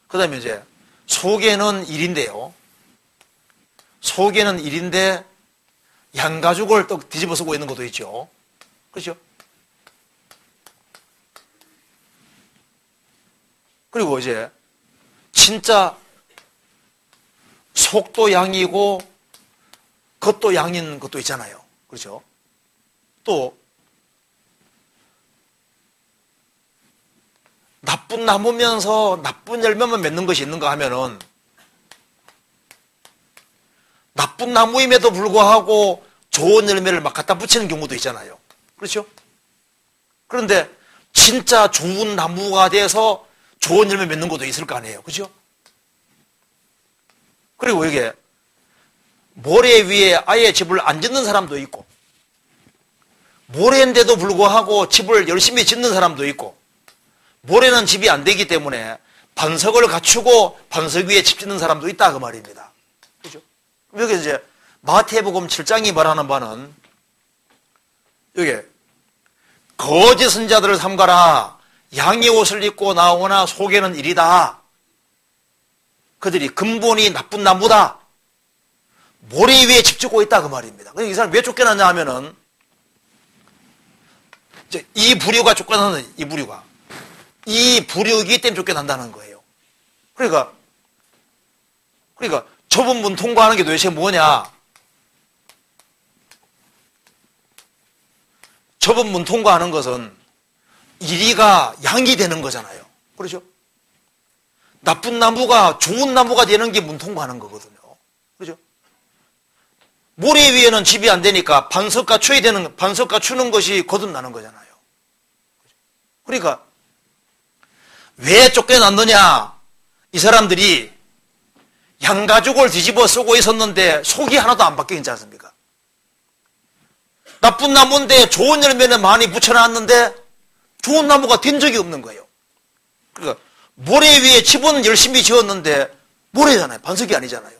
그 다음에 이제 속에는 일인데요. 속에는 일인데 양가죽을 또 뒤집어 쓰고 있는 것도 있죠. 그렇죠? 그리고 이제 진짜 속도 양이고 겉도 양인 것도 있잖아요. 그렇죠? 또 나쁜 나무면서 나쁜 열매만 맺는 것이 있는가 하면은 나쁜 나무임에도 불구하고 좋은 열매를 막 갖다 붙이는 경우도 있잖아요. 그렇죠? 그런데 진짜 좋은 나무가 돼서 좋은 열매 맺는 것도 있을 거 아니에요. 그렇죠? 그리고 이게 모래 위에 아예 집을 안 짓는 사람도 있고, 모래인데도 불구하고 집을 열심히 짓는 사람도 있고, 모래는 집이 안 되기 때문에 반석을 갖추고 반석 위에 집 짓는 사람도 있다 그 말입니다. 그죠? 여기 이제 마태복음 7장이 말하는 바는 여기 거짓 선자들을 삼가라. 양의 옷을 입고 나오나 속에는 일이다. 그들이 근본이 나쁜 나무다. 모래 위에 집 짓고 있다 그 말입니다. 이 사람 왜 쫓겨났냐 하면은 이제 이 부류가 쫓겨나는 이 부류가 이 부류이기 때문에 쫓겨난다는 거예요. 그러니까 좁은 문 통과하는 게 도대체 뭐냐? 좁은 문 통과하는 것은 이리가 양이 되는 거잖아요. 그렇죠? 나쁜 나무가 좋은 나무가 되는 게 문 통과하는 거거든요. 그렇죠? 모래 위에는 집이 안 되니까 반석 갖추는 것이 거듭나는 거잖아요. 그러니까 왜 쫓겨났느냐? 이 사람들이 양가죽을 뒤집어 쓰고 있었는데 속이 하나도 안 바뀌지 않습니까? 나쁜 나무인데 좋은 열매는 많이 붙여놨는데 좋은 나무가 된 적이 없는 거예요. 그러니까 모래 위에 집은 열심히 지었는데 모래잖아요. 반석이 아니잖아요.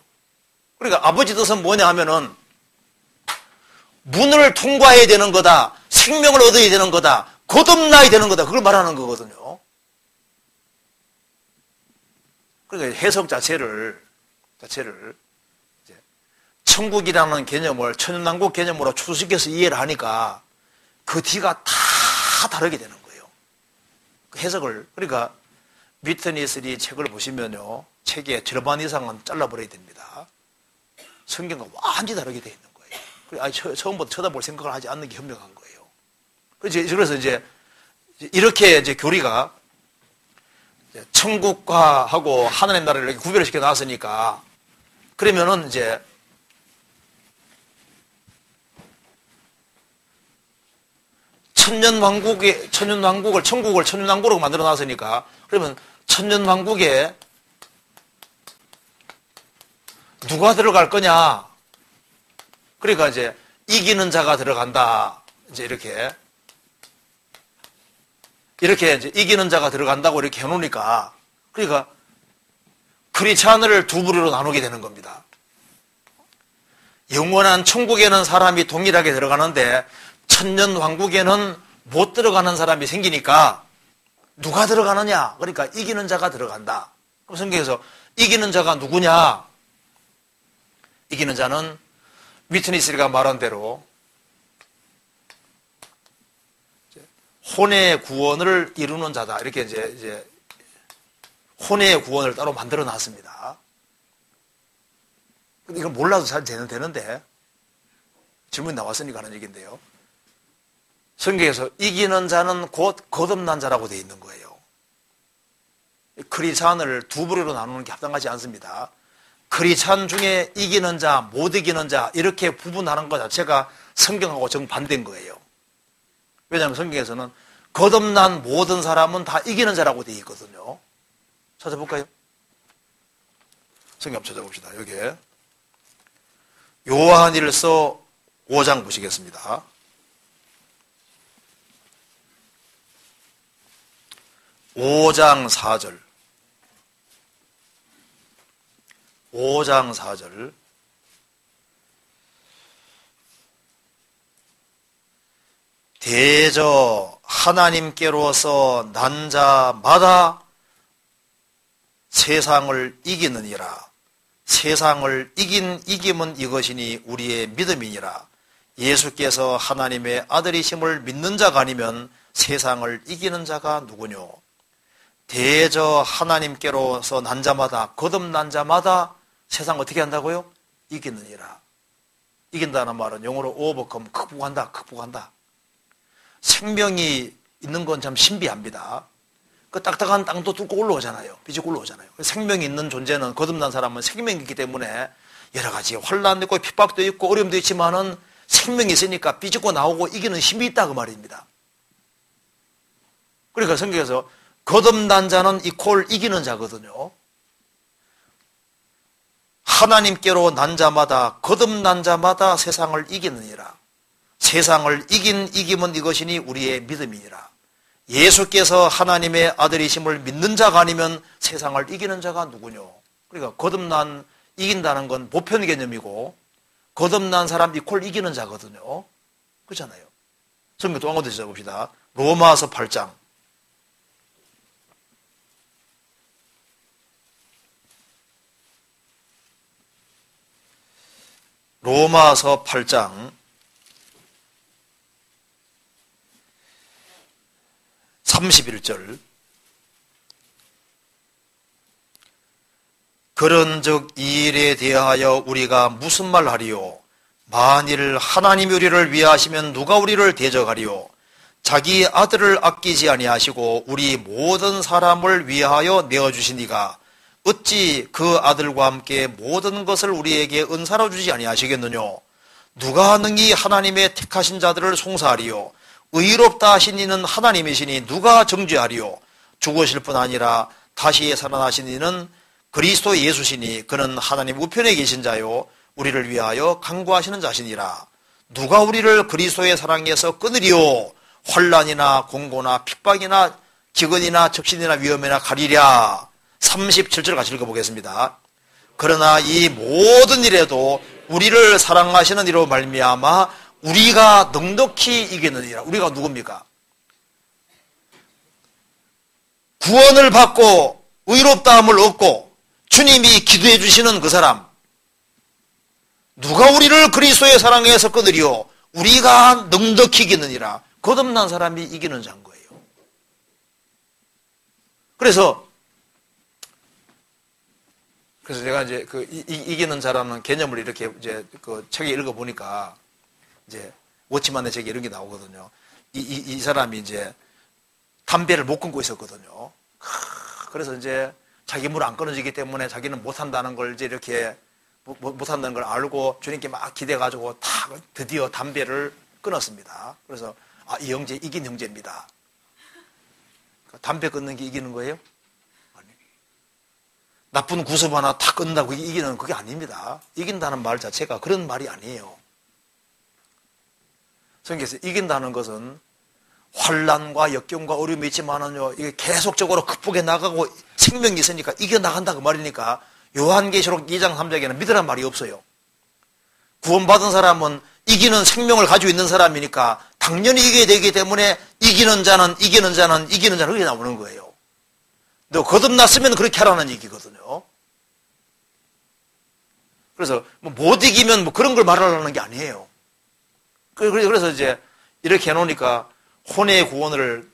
그러니까 아버지 뜻은 뭐냐 하면은 문을 통과해야 되는 거다. 생명을 얻어야 되는 거다. 거듭나야 되는 거다. 그걸 말하는 거거든요. 그러니까 해석 자체를 이제 천국이라는 개념을 천연왕국 개념으로 추수시켜서 이해를 하니까 그 뒤가 다 다르게 되는 거예요. 그 해석을. 그러니까 위트니스리 책을 보시면요. 책의 절반 이상은 잘라버려야 됩니다. 성경과 완전히 다르게 되어 있는 거예요. 처음부터 쳐다볼 생각을 하지 않는 게 현명한 거예요. 그래서 이제 이렇게 이제 교리가 천국과 하고 하나님 나라를 이렇게 구별을 시켜 놨으니까 그러면은 이제 천년왕국을 천국을 천년왕국으로 만들어 놨으니까 그러면 천년왕국에 누가 들어갈 거냐? 그러니까 이제 이기는 자가 들어간다. 이제 이렇게 이제 이기는 자가 들어간다고 이렇게 해놓으니까 그러니까 크리스찬을 두 부류로 나누게 되는 겁니다. 영원한 천국에는 사람이 동일하게 들어가는데 천년 왕국에는 못 들어가는 사람이 생기니까 누가 들어가느냐? 그러니까 이기는 자가 들어간다. 그럼 성경에서 이기는 자가 누구냐? 이기는 자는 위트니스가 말한 대로 혼의 구원을 이루는 자다. 이렇게 이제 혼의 구원을 따로 만들어 놨습니다. 이걸 몰라도 잘 되는데 질문이 나왔으니까 하는 얘기인데요. 성경에서 이기는 자는 곧 거듭난 자라고 되어 있는 거예요. 크리스찬을 두 부류로 나누는 게 합당하지 않습니다. 크리스찬 중에 이기는 자, 못 이기는 자 이렇게 구분하는 것 자체가 성경하고 정반대인 거예요. 왜냐하면 성경에서는 거듭난 모든 사람은 다 이기는 자라고 되어 있거든요. 찾아볼까요? 성경 한번 찾아봅시다. 여기에 요한일서 5장 보시겠습니다. 5장 4절 5장 4절 대저 하나님께로서 난 자마다 세상을 이기느니라. 세상을 이긴 이김은 이것이니 우리의 믿음이니라. 예수께서 하나님의 아들이심을 믿는 자가 아니면 세상을 이기는 자가 누구뇨? 대저 하나님께로서 난 자마다, 거듭난 자마다 세상 어떻게 한다고요? 이기느니라. 이긴다는 말은 영어로 overcome, 극복한다, 극복한다. 생명이 있는 건 참 신비합니다. 그 딱딱한 땅도 뚫고 올라오잖아요. 비집고 올라오잖아요. 생명이 있는 존재는, 거듭난 사람은 생명이 있기 때문에 여러 가지 환란도 있고 핍박도 있고 어려움도 있지만은 생명이 있으니까 비집고 나오고 이기는 힘이 있다 그 말입니다. 그러니까 성경에서 거듭난 자는 이퀄 이기는 자거든요. 하나님께로 난 자마다, 거듭난 자마다 세상을 이기느니라. 세상을 이긴 이김은 이것이니 우리의 믿음이니라. 예수께서 하나님의 아들이심을 믿는 자가 아니면 세상을 이기는 자가 누구뇨? 그러니까 거듭난, 이긴다는 건 보편 개념이고 거듭난 사람 이퀄 이기는 자거든요. 그렇잖아요. 성경 또 한 번 더 찾아봅시다. 로마서 8장 로마서 8장 31절 그런즉 이 일에 대하여 우리가 무슨 말 하리요? 만일 하나님이 우리를 위하시면 누가 우리를 대적하리요? 자기 아들을 아끼지 아니하시고 우리 모든 사람을 위하여 내어주신 이가 어찌 그 아들과 함께 모든 것을 우리에게 은사로 주지 아니하시겠느냐? 누가 능히 하나님의 택하신 자들을 송사하리요? 의롭다 하신 이는 하나님이시니 누가 정죄하리요? 죽으실 뿐 아니라 다시 살아나신 이는 그리스도 예수시니 그는 하나님 우편에 계신 자요 우리를 위하여 간구하시는 자시니라. 누가 우리를 그리스도의 사랑에서 끊으리요? 환난이나 공고나 핍박이나 기근이나 적신이나 위험이나 가리랴. 37절 같이 읽어보겠습니다. 그러나 이 모든 일에도 우리를 사랑하시는 이로 말미암아 우리가 넉넉히 이기느니라. 우리가 누굽니까? 구원을 받고 의롭다함을 얻고 주님이 기도해 주시는 그 사람. 누가 우리를 그리스도의 사랑에서 끊으리요? 우리가 넉넉히 이기느니라. 거듭난 사람이 이기는 자인 거예요. 그래서 제가 이제 그 이기는 자라는 개념을 이렇게 이제 그 책에 읽어보니까 이제 워치만의 책에 이런 게 나오거든요. 이 사람이 이제 담배를 못 끊고 있었거든요. 그래서 이제 자기 물 안 끊어지기 때문에 자기는 못한다는 걸 이제 이렇게 못한다는 걸 알고 주님께 막 기대가지고 드디어 담배를 끊었습니다. 그래서 이 형제 이긴 형제입니다. 담배 끊는 게 이기는 거예요? 아니. 나쁜 구습 하나 탁 끊는다고 이기는 그게 아닙니다. 이긴다는 말 자체가 그런 말이 아니에요. 성경에서 이긴다는 것은 환난과 역경과 어려움이 있지만은요, 이게 계속적으로 극복해 나가고 생명이 있으니까 이겨나간다 그 말이니까 요한계시록 2장 3장에는 믿으란 말이 없어요. 구원받은 사람은 이기는 생명을 가지고 있는 사람이니까 당연히 이겨야 되기 때문에 이기는 자는 그렇게 나오는 거예요. 너 거듭났으면 그렇게 하라는 얘기거든요. 그래서 못 이기면 그런 걸 말하려는 게 아니에요. 그래서 이제 이렇게 해놓으니까 혼의 구원을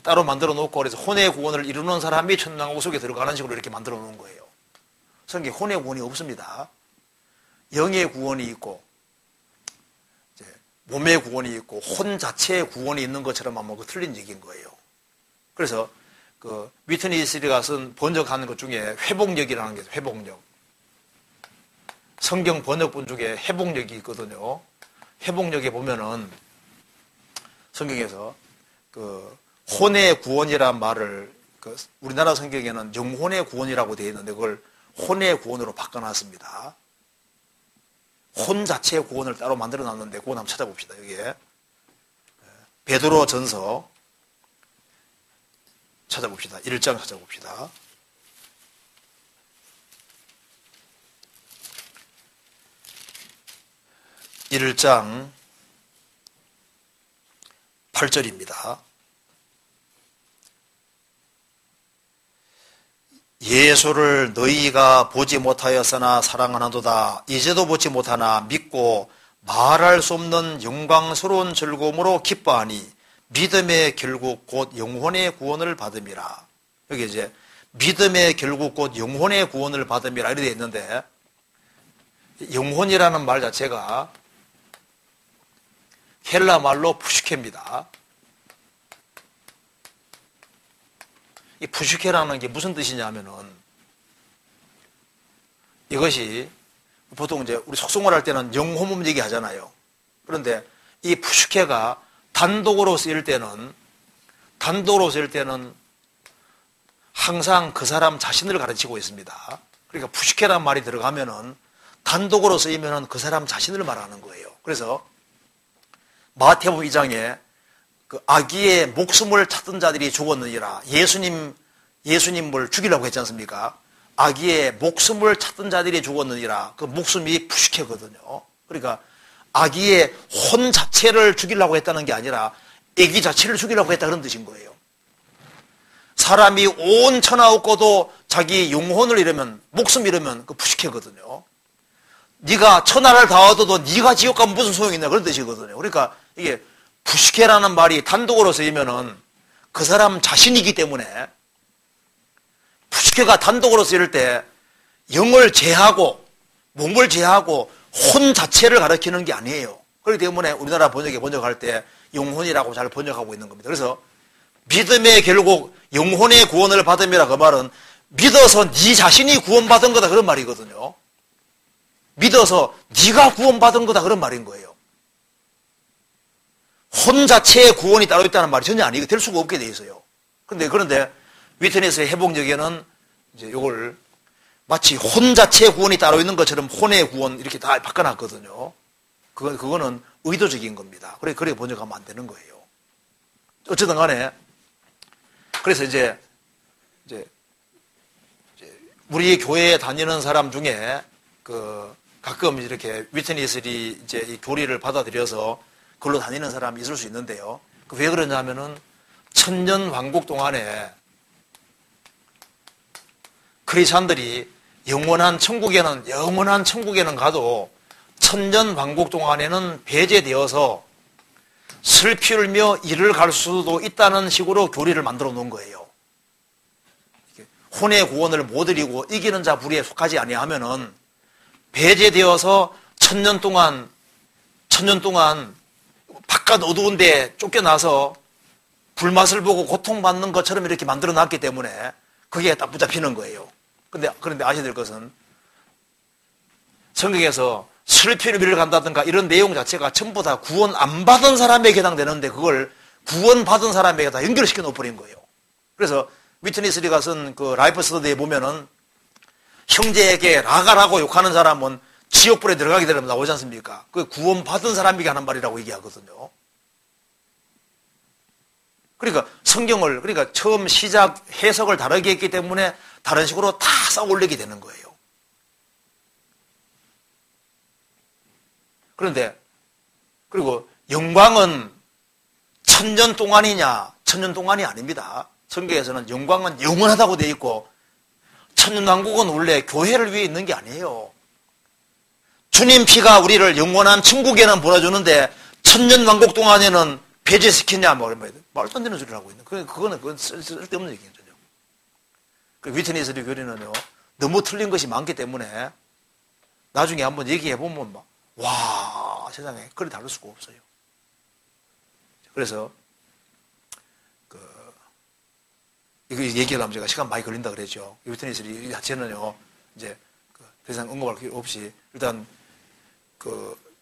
따로 만들어 놓고 그래서 혼의 구원을 이루는 사람이 천당국 속에 들어가는 식으로 이렇게 만들어 놓은 거예요. 성경에 혼의 구원이 없습니다. 영의 구원이 있고 이제 몸의 구원이 있고 혼 자체의 구원이 있는 것처럼 아마 그 틀린 얘기인 거예요. 그래서 그 위트니 스리가 쓴 번역하는 것 중에 회복력이라는 게 있어요. 회복력. 성경 번역본 중에 회복력이 있거든요. 회복력에 보면은 성경에서 그 혼의 구원이란 말을 그 우리나라 성경에는 영혼의 구원이라고 되어 있는데 그걸 혼의 구원으로 바꿔놨습니다. 혼 자체의 구원을 따로 만들어 놨는데 그건 한번 찾아봅시다. 여기에 베드로 전서 찾아봅시다. 1장 찾아봅시다. 1장 8절입니다. 예수를 너희가 보지 못하였으나 사랑하는도다. 이제도 보지 못하나 믿고 말할 수 없는 영광스러운 즐거움으로 기뻐하니 믿음의 결국 곧 영혼의 구원을 받음이라. 여기 이제 믿음의 결국 곧 영혼의 구원을 받음이라 이렇게 되어 있는데 영혼이라는 말 자체가 헬라 말로 푸시케입니다. 이 푸시케라는 게 무슨 뜻이냐면은 이것이 보통 이제 우리 속성어를 할 때는 영혼몸 얘기하잖아요. 그런데 이 푸시케가 단독으로 쓰일 때는 항상 그 사람 자신을 가르치고 있습니다. 그러니까 푸시케라는 말이 들어가면은 단독으로 쓰이면은 그 사람 자신을 말하는 거예요. 그래서 마태복음 2장에 그 아기의 목숨을 찾던 자들이 죽었느니라. 예수님을 죽이려고 했지 않습니까? 아기의 목숨을 찾던 자들이 죽었느니라. 그 목숨이 푸시케거든요. 그러니까 아기의 혼 자체를 죽이려고 했다는 게 아니라 아기 자체를 죽이려고 했다 그런 뜻인 거예요. 사람이 온 천하 없고도 자기 영혼을 잃으면 목숨 잃으면 그 푸시케거든요. 네가 천하를 다 얻어도 네가 지옥 가면 무슨 소용이 있냐 그런 뜻이거든요. 그러니까 이게 푸시케라는 말이 단독으로 쓰이면은 그 사람 자신이기 때문에 푸시케가 단독으로 쓰일 때 영을 제하고 몸을 제하고 혼 자체를 가리키는 게 아니에요. 그렇기 때문에 우리나라 번역할 때 영혼이라고 잘 번역하고 있는 겁니다. 그래서 믿음의 결국 영혼의 구원을 받음이라 그 말은 믿어서 네 자신이 구원받은 거다 그런 말이거든요. 믿어서 네가 구원받은 거다 그런 말인 거예요. 혼 자체의 구원이 따로 있다는 말이 전혀 아니고 될 수가 없게 돼 있어요. 그런데 위트니스의 회복력에는 이제 이걸 마치 혼 자체의 구원이 따로 있는 것처럼 혼의 구원 이렇게 다 바꿔놨거든요. 그거는 의도적인 겁니다. 그래 번역하면 안 되는 거예요. 어쨌든 간에 그래서 이제 우리 교회에 다니는 사람 중에 가끔 이렇게 위트니스리 이제 이 교리를 받아들여서 그걸로 다니는 사람이 있을 수 있는데요. 왜 그러냐면은 천년 왕국 동안에 크리스찬들이 영원한 천국에는 가도 천년 왕국 동안에는 배제되어서 슬피 울며 이를 갈 수도 있다는 식으로 교리를 만들어 놓은 거예요. 혼의 구원을 못 이기고 이기는 자 부리에 속하지 아니하면은 배제되어서 천년 동안 바깥 어두운 데 쫓겨나서 불맛을 보고 고통받는 것처럼 이렇게 만들어 놨기 때문에 그게 딱 붙잡히는 거예요. 그런데 아셔야 될 것은 성경에서 슬피를 미를 간다든가 이런 내용 자체가 전부 다 구원 안 받은 사람에게 해당되는데 그걸 구원 받은 사람에게 다 연결시켜 놓아버린 거예요. 그래서 위트니스리가 쓴 그 라이프 스터디에 보면은 형제에게 라가라고 욕하는 사람은 지옥불에 들어가게 되면 나오지 않습니까? 그 구원 받은 사람에게 하는 말이라고 얘기하거든요. 그러니까 그러니까 처음 시작 해석을 다르게 했기 때문에 다른 식으로 다 싹 올리게 되는 거예요. 그리고 영광은 천년 동안이냐? 천년 동안이 아닙니다. 성경에서는 영광은 영원하다고 되어 있고 천년왕국은 원래 교회를 위해 있는 게 아니에요. 주님 피가 우리를 영원한 천국에는 보내주는데 천년왕국 동안에는 배제시키냐? 말도 안 되는 소리를 하고 있는 거예요. 그건 쓸데없는 얘기죠. 위트니스리 교리는요, 너무 틀린 것이 많기 때문에 나중에 한번 얘기해 보면 와, 세상에 그리 다를 수가 없어요. 그래서 이거 얘기하려면 제가 시간 많이 걸린다 그랬죠. 유태니스리 자체는요, 이제 더 이상 언급할 필요 없이 일단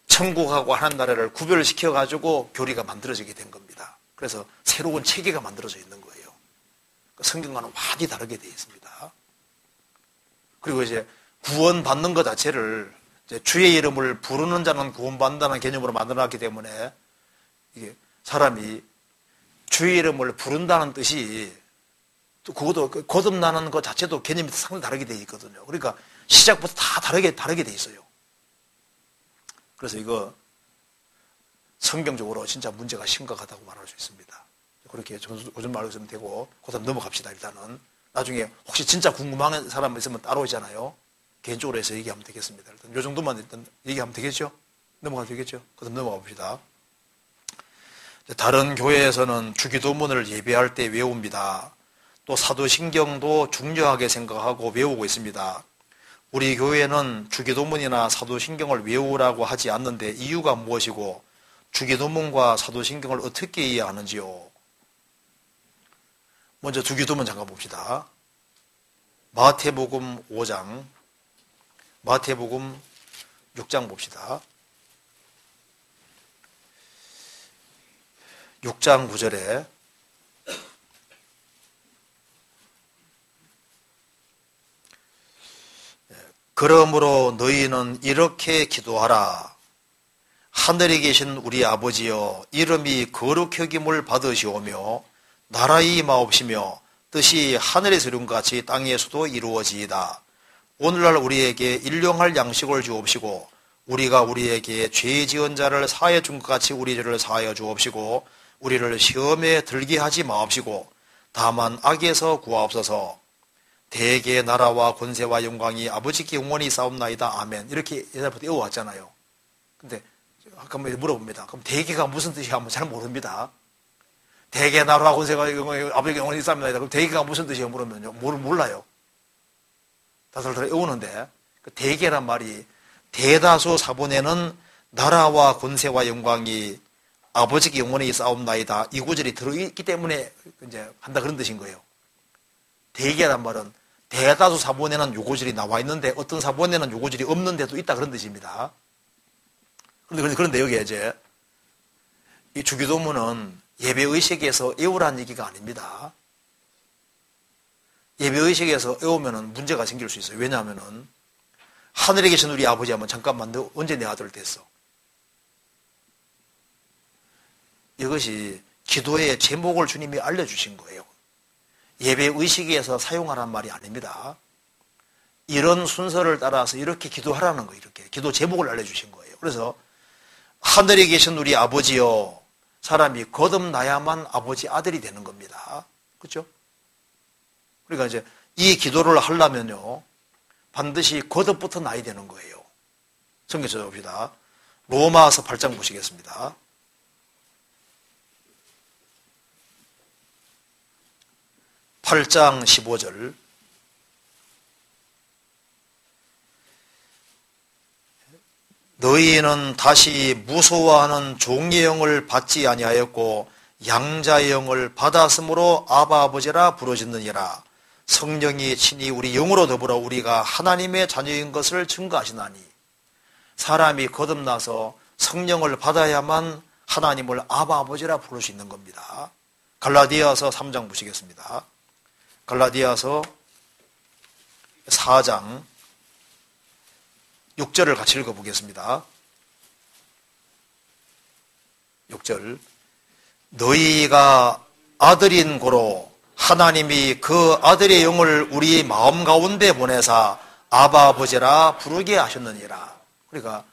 천국하고 하나님 나라를 구별시켜 가지고 교리가 만들어지게 된 겁니다. 그래서 새로운 체계가 만들어져 있는 거예요. 성경과는 완전히 다르게 되어 있습니다. 그리고 이제 구원받는 것 자체를 이제 주의 이름을 부르는 자는 구원받는다는 개념으로 만들어놨기 때문에 이게 사람이 주의 이름을 부른다는 뜻이 또 그것도 거듭나는 것 자체도 개념이 상당히 다르게 되어 있거든요. 그러니까 시작부터 다 다르게 되어 있어요. 그래서 이거 성경적으로 진짜 문제가 심각하다고 말할 수 있습니다. 그렇게 요즘 말로 있으면 되고 그다음 넘어갑시다. 일단은 나중에 혹시 진짜 궁금한 사람 있으면 따로 오잖아요. 개인적으로 해서 얘기하면 되겠습니다. 일단 요 정도만 일단 얘기하면 되겠죠? 넘어가면 되겠죠? 그다음 넘어가 봅시다. 다른 교회에서는 주기도문을 예배할 때 외웁니다. 또 사도신경도 중요하게 생각하고 외우고 있습니다. 우리 교회는 주기도문이나 사도신경을 외우라고 하지 않는데 이유가 무엇이고 주기도문과 사도신경을 어떻게 이해하는지요? 먼저 주기도문 잠깐 봅시다. 마태복음 5장, 마태복음 6장 봅시다. 6장 9절에 그러므로 너희는 이렇게 기도하라. 하늘에 계신 우리 아버지여, 이름이 거룩히 여김을 받으시오며 나라의 임하옵시며 뜻이 하늘에서 이룬 같이 땅에서도 이루어지이다. 오늘날 우리에게 일용할 양식을 주옵시고 우리가 우리에게 죄 지은 자를 사하여 준 것 같이 우리 죄를 사하여 주옵시고 우리를 시험에 들게 하지 마옵시고 다만 악에서 구하옵소서. 대개 나라와 권세와 영광이 아버지께 영원히 싸움나이다. 아멘. 이렇게 옛날부터 외워왔잖아요. 근데 아까 물어봅니다. 그럼 대개가 무슨 뜻이야? 하면 잘 모릅니다. 대개 나라와 권세와 영광이 아버지께 영원히 싸움나이다. 그럼 대개가 무슨 뜻이야? 물으면요. 몰라요. 다들 외우는데 대개란 말이 대다수 사본에는 나라와 권세와 영광이 아버지께 영원히 싸움나이다. 이 구절이 들어있기 때문에 이제 한다 그런 뜻인 거예요. 대개란 말은 대다수 사본에는 요 구절이 나와 있는데 어떤 사본에는 요 구절이 없는데도 있다 그런 뜻입니다. 그런데 여기에 이제 이 주기도문은 예배의식에서 외우라는 얘기가 아닙니다. 예배의식에서 외우면 문제가 생길 수 있어요. 왜냐하면 하늘에 계신 우리 아버지 하면 잠깐만 너 언제 내 아들 됐어? 이것이 기도의 제목을 주님이 알려주신 거예요. 예배의식에서 사용하라는 말이 아닙니다. 이런 순서를 따라서 이렇게 기도하라는 거예요. 이렇게 기도 제목을 알려주신 거예요. 그래서 하늘에 계신 우리 아버지여, 사람이 거듭나야만 아버지 아들이 되는 겁니다. 그렇죠? 그러니까 이제 이 기도를 하려면요 반드시 거듭부터 나야 되는 거예요. 성경 찾아봅시다. 로마서 8장 보시겠습니다. 8장 15절. 너희는 다시 무소화하는 종의 영을 받지 아니하였고 양자의 영을 받았으므로 아바 아버지라 부르짖느니라. 성령이 친히 우리 영으로 더불어 우리가 하나님의 자녀인 것을 증거하시나니. 사람이 거듭나서 성령을 받아야만 하나님을 아바 아버지라 부를 수 있는 겁니다. 갈라디아서 3장 보시겠습니다. 갈라디아서 4장 6절을 같이 읽어보겠습니다. 6절. 너희가 아들인 고로 하나님이 그 아들의 영을 우리 마음 가운데 보내사 아바 아버지라 부르게 하셨느니라. 그러니까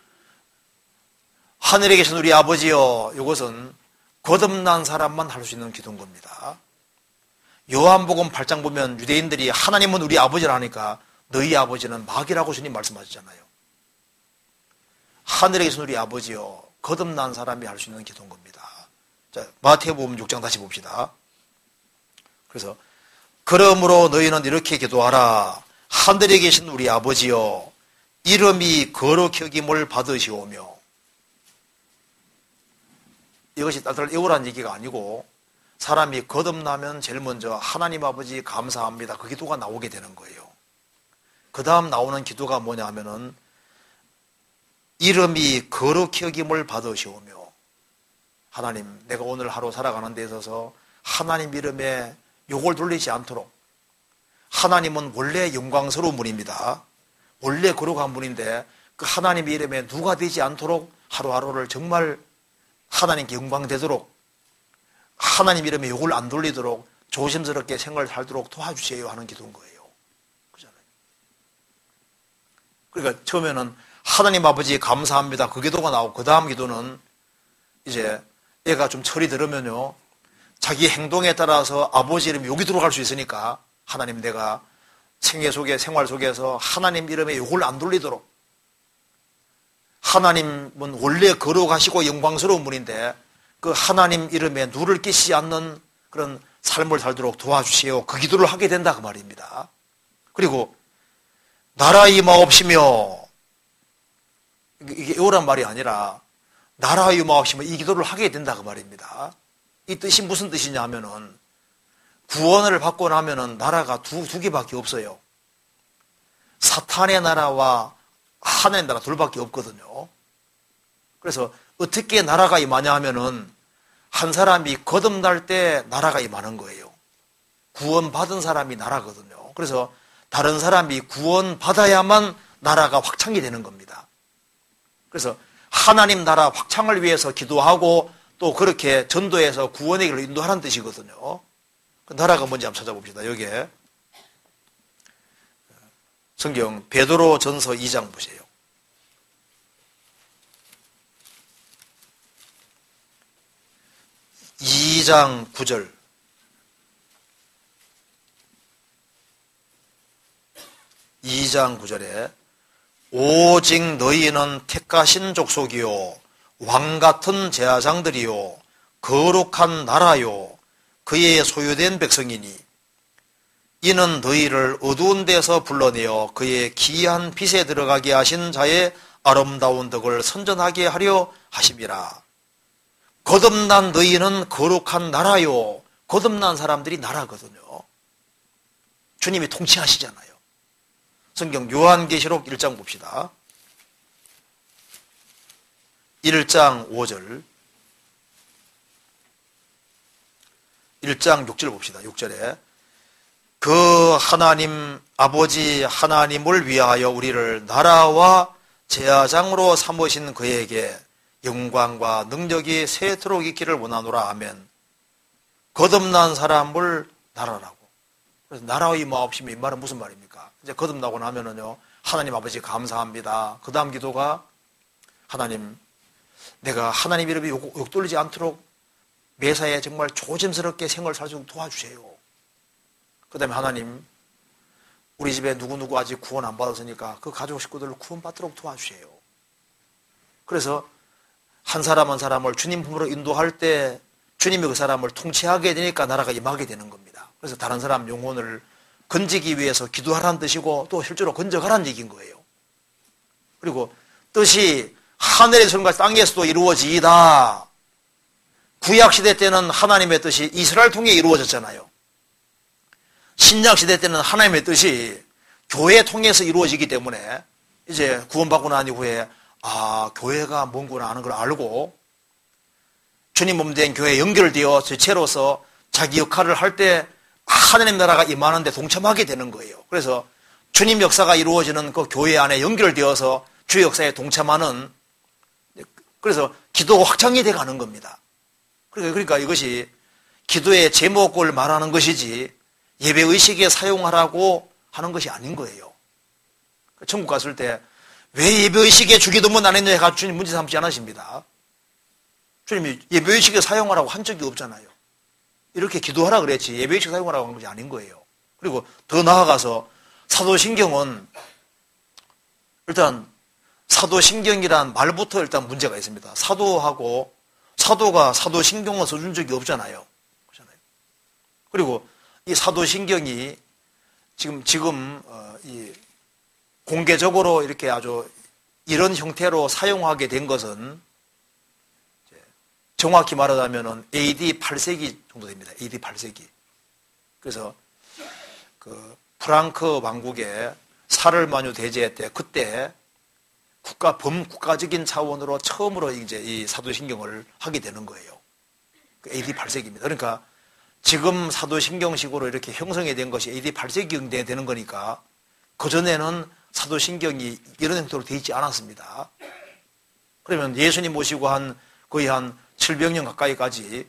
하늘에 계신 우리 아버지여, 이것은 거듭난 사람만 할 수 있는 기도인 겁니다. 요한복음 8장 보면 유대인들이 하나님은 우리 아버지라 하니까 너희 아버지는 마귀라고 주님 말씀하셨잖아요. 하늘에 계신 우리 아버지여, 거듭난 사람이 할 수 있는 기도인 겁니다. 자, 마태복음 6장 다시 봅시다. 그래서 그러므로 너희는 이렇게 기도하라. 하늘에 계신 우리 아버지여, 이름이 거룩히 여김을 받으시오며. 이것이 딸딸 애우라는 얘기가 아니고 사람이 거듭나면 제일 먼저 하나님 아버지 감사합니다. 그 기도가 나오게 되는 거예요. 그 다음 나오는 기도가 뭐냐 하면은 이름이 거룩히 여김을 받으시오며 하나님 내가 오늘 하루 살아가는 데 있어서 하나님 이름에 욕을 돌리지 않도록 하나님은 원래 영광스러운 분입니다. 원래 거룩한 분인데 그 하나님의 이름에 누가 되지 않도록 하루하루를 정말 하나님께 영광되도록 하나님 이름에 욕을 안 돌리도록 조심스럽게 생활을 살도록 도와주세요 하는 기도인 거예요. 그잖아요. 그러니까 처음에는 하나님 아버지 감사합니다. 그 기도가 나오고 그 다음 기도는 이제 애가 좀 철이 들으면요. 자기 행동에 따라서 아버지 이름에 욕이 들어갈 수 있으니까 하나님 내가 생애 속에 생활 속에서 하나님 이름에 욕을 안 돌리도록 하나님은 원래 거룩하시고 영광스러운 분인데 그 하나님 이름에 누를 끼치지 않는 그런 삶을 살도록 도와주시오. 그 기도를 하게 된다 그 말입니다. 그리고 나라 임하옵시며 이게 애오란 말이 아니라 나라 임하옵시며 이 기도를 하게 된다 그 말입니다. 이 뜻이 무슨 뜻이냐 하면은 구원을 받고 나면은 나라가 두 개밖에 없어요. 사탄의 나라와 하나님의 나라 둘밖에 없거든요. 그래서 어떻게 나라가 임하냐 하면은 한 사람이 거듭날 때 나라가 임하는 거예요. 구원받은 사람이 나라거든요. 그래서 다른 사람이 구원받아야만 나라가 확창이 되는 겁니다. 그래서 하나님 나라 확창을 위해서 기도하고 또 그렇게 전도해서 구원의 길을 인도하는 뜻이거든요. 그 나라가 뭔지 한번 찾아봅시다. 여기에 성경 베드로 전서 2장 보세요. 2장 9절. 오직 너희는 택하신 족속이요 왕같은 제사장들이요 거룩한 나라요 그의 소유된 백성이니 이는 너희를 어두운 데서 불러내어 그의 기이한 빛에 들어가게 하신 자의 아름다운 덕을 선전하게 하려 하심이라. 거듭난 너희는 거룩한 나라요. 거듭난 사람들이 나라거든요. 주님이 통치하시잖아요. 성경 요한계시록 1장 봅시다. 1장 5절 1장 6절 봅시다. 6절에 그 하나님 아버지 하나님을 위하여 우리를 나라와 제사장으로 삼으신 그에게 영광과 능력이 세토록 있기를 원하노라. 아멘. 거듭난 사람을 나라라고. 그래서 나라의 임하옵시며 이 말은 무슨 말입니까? 이제 거듭나고 나면은요 하나님 아버지 감사합니다. 그 다음 기도가 하나님 내가 하나님 이름에 욕 돌리지 않도록 매사에 정말 조심스럽게 생활을 살 수 있도록 도와주세요. 그 다음에 하나님 우리 집에 누구누구 아직 구원 안 받았으니까 그 가족 식구들을 구원 받도록 도와주세요. 그래서 한 사람 한 사람을 주님 품으로 인도할 때 주님이 그 사람을 통치하게 되니까 나라가 임하게 되는 겁니다. 그래서 다른 사람 영혼을 건지기 위해서 기도하라는 뜻이고 또 실제로 건져가라는 얘기인 거예요. 그리고 뜻이 하늘에서과 땅에서도 이루어지이다. 구약시대 때는 하나님의 뜻이 이스라엘 통해 이루어졌잖아요. 신약시대 때는 하나님의 뜻이 교회 통해서 이루어지기 때문에 이제 구원받고 난 이후에 교회가 뭔구나 하는 걸 알고 주님 몸된 교회에 연결되어 지체로서 자기 역할을 할 때 하나님 나라가 임하는 데 동참하게 되는 거예요. 그래서 주님 역사가 이루어지는 그 교회 안에 연결되어서 주의 역사에 동참하는 그래서 기도가 확장이 돼 가는 겁니다. 그러니까 이것이 기도의 제목을 말하는 것이지 예배의식에 사용하라고 하는 것이 아닌 거예요. 천국 갔을 때 왜 예배의식에 주기도문 안 했냐 해서 주님 문제 삼지 않으십니다. 주님이 예배의식에 사용하라고 한 적이 없잖아요. 이렇게 기도하라 그랬지 예배의식 사용하라고 한 것이 아닌 거예요. 그리고 더 나아가서 사도신경은 일단 사도신경이란 말부터 일단 문제가 있습니다. 사도가 사도신경을 써준 적이 없잖아요. 그리고 이 사도신경이 지금 이 공개적으로 이렇게 아주 이런 형태로 사용하게 된 것은 정확히 말하자면 AD 8세기 정도 됩니다. AD 8세기. 그래서 그 프랑크 왕국의 사르마뉴 대제 때 그때 범국가적인 차원으로 처음으로 이제 이 사도신경을 하게 되는 거예요. AD 8세기입니다. 그러니까 지금 사도신경식으로 이렇게 형성이 된 것이 AD 8세기경에 되는 거니까 그전에는 사도신경이 이런 형태로 되어 있지 않았습니다. 그러면 예수님 모시고 거의 한 700년 가까이까지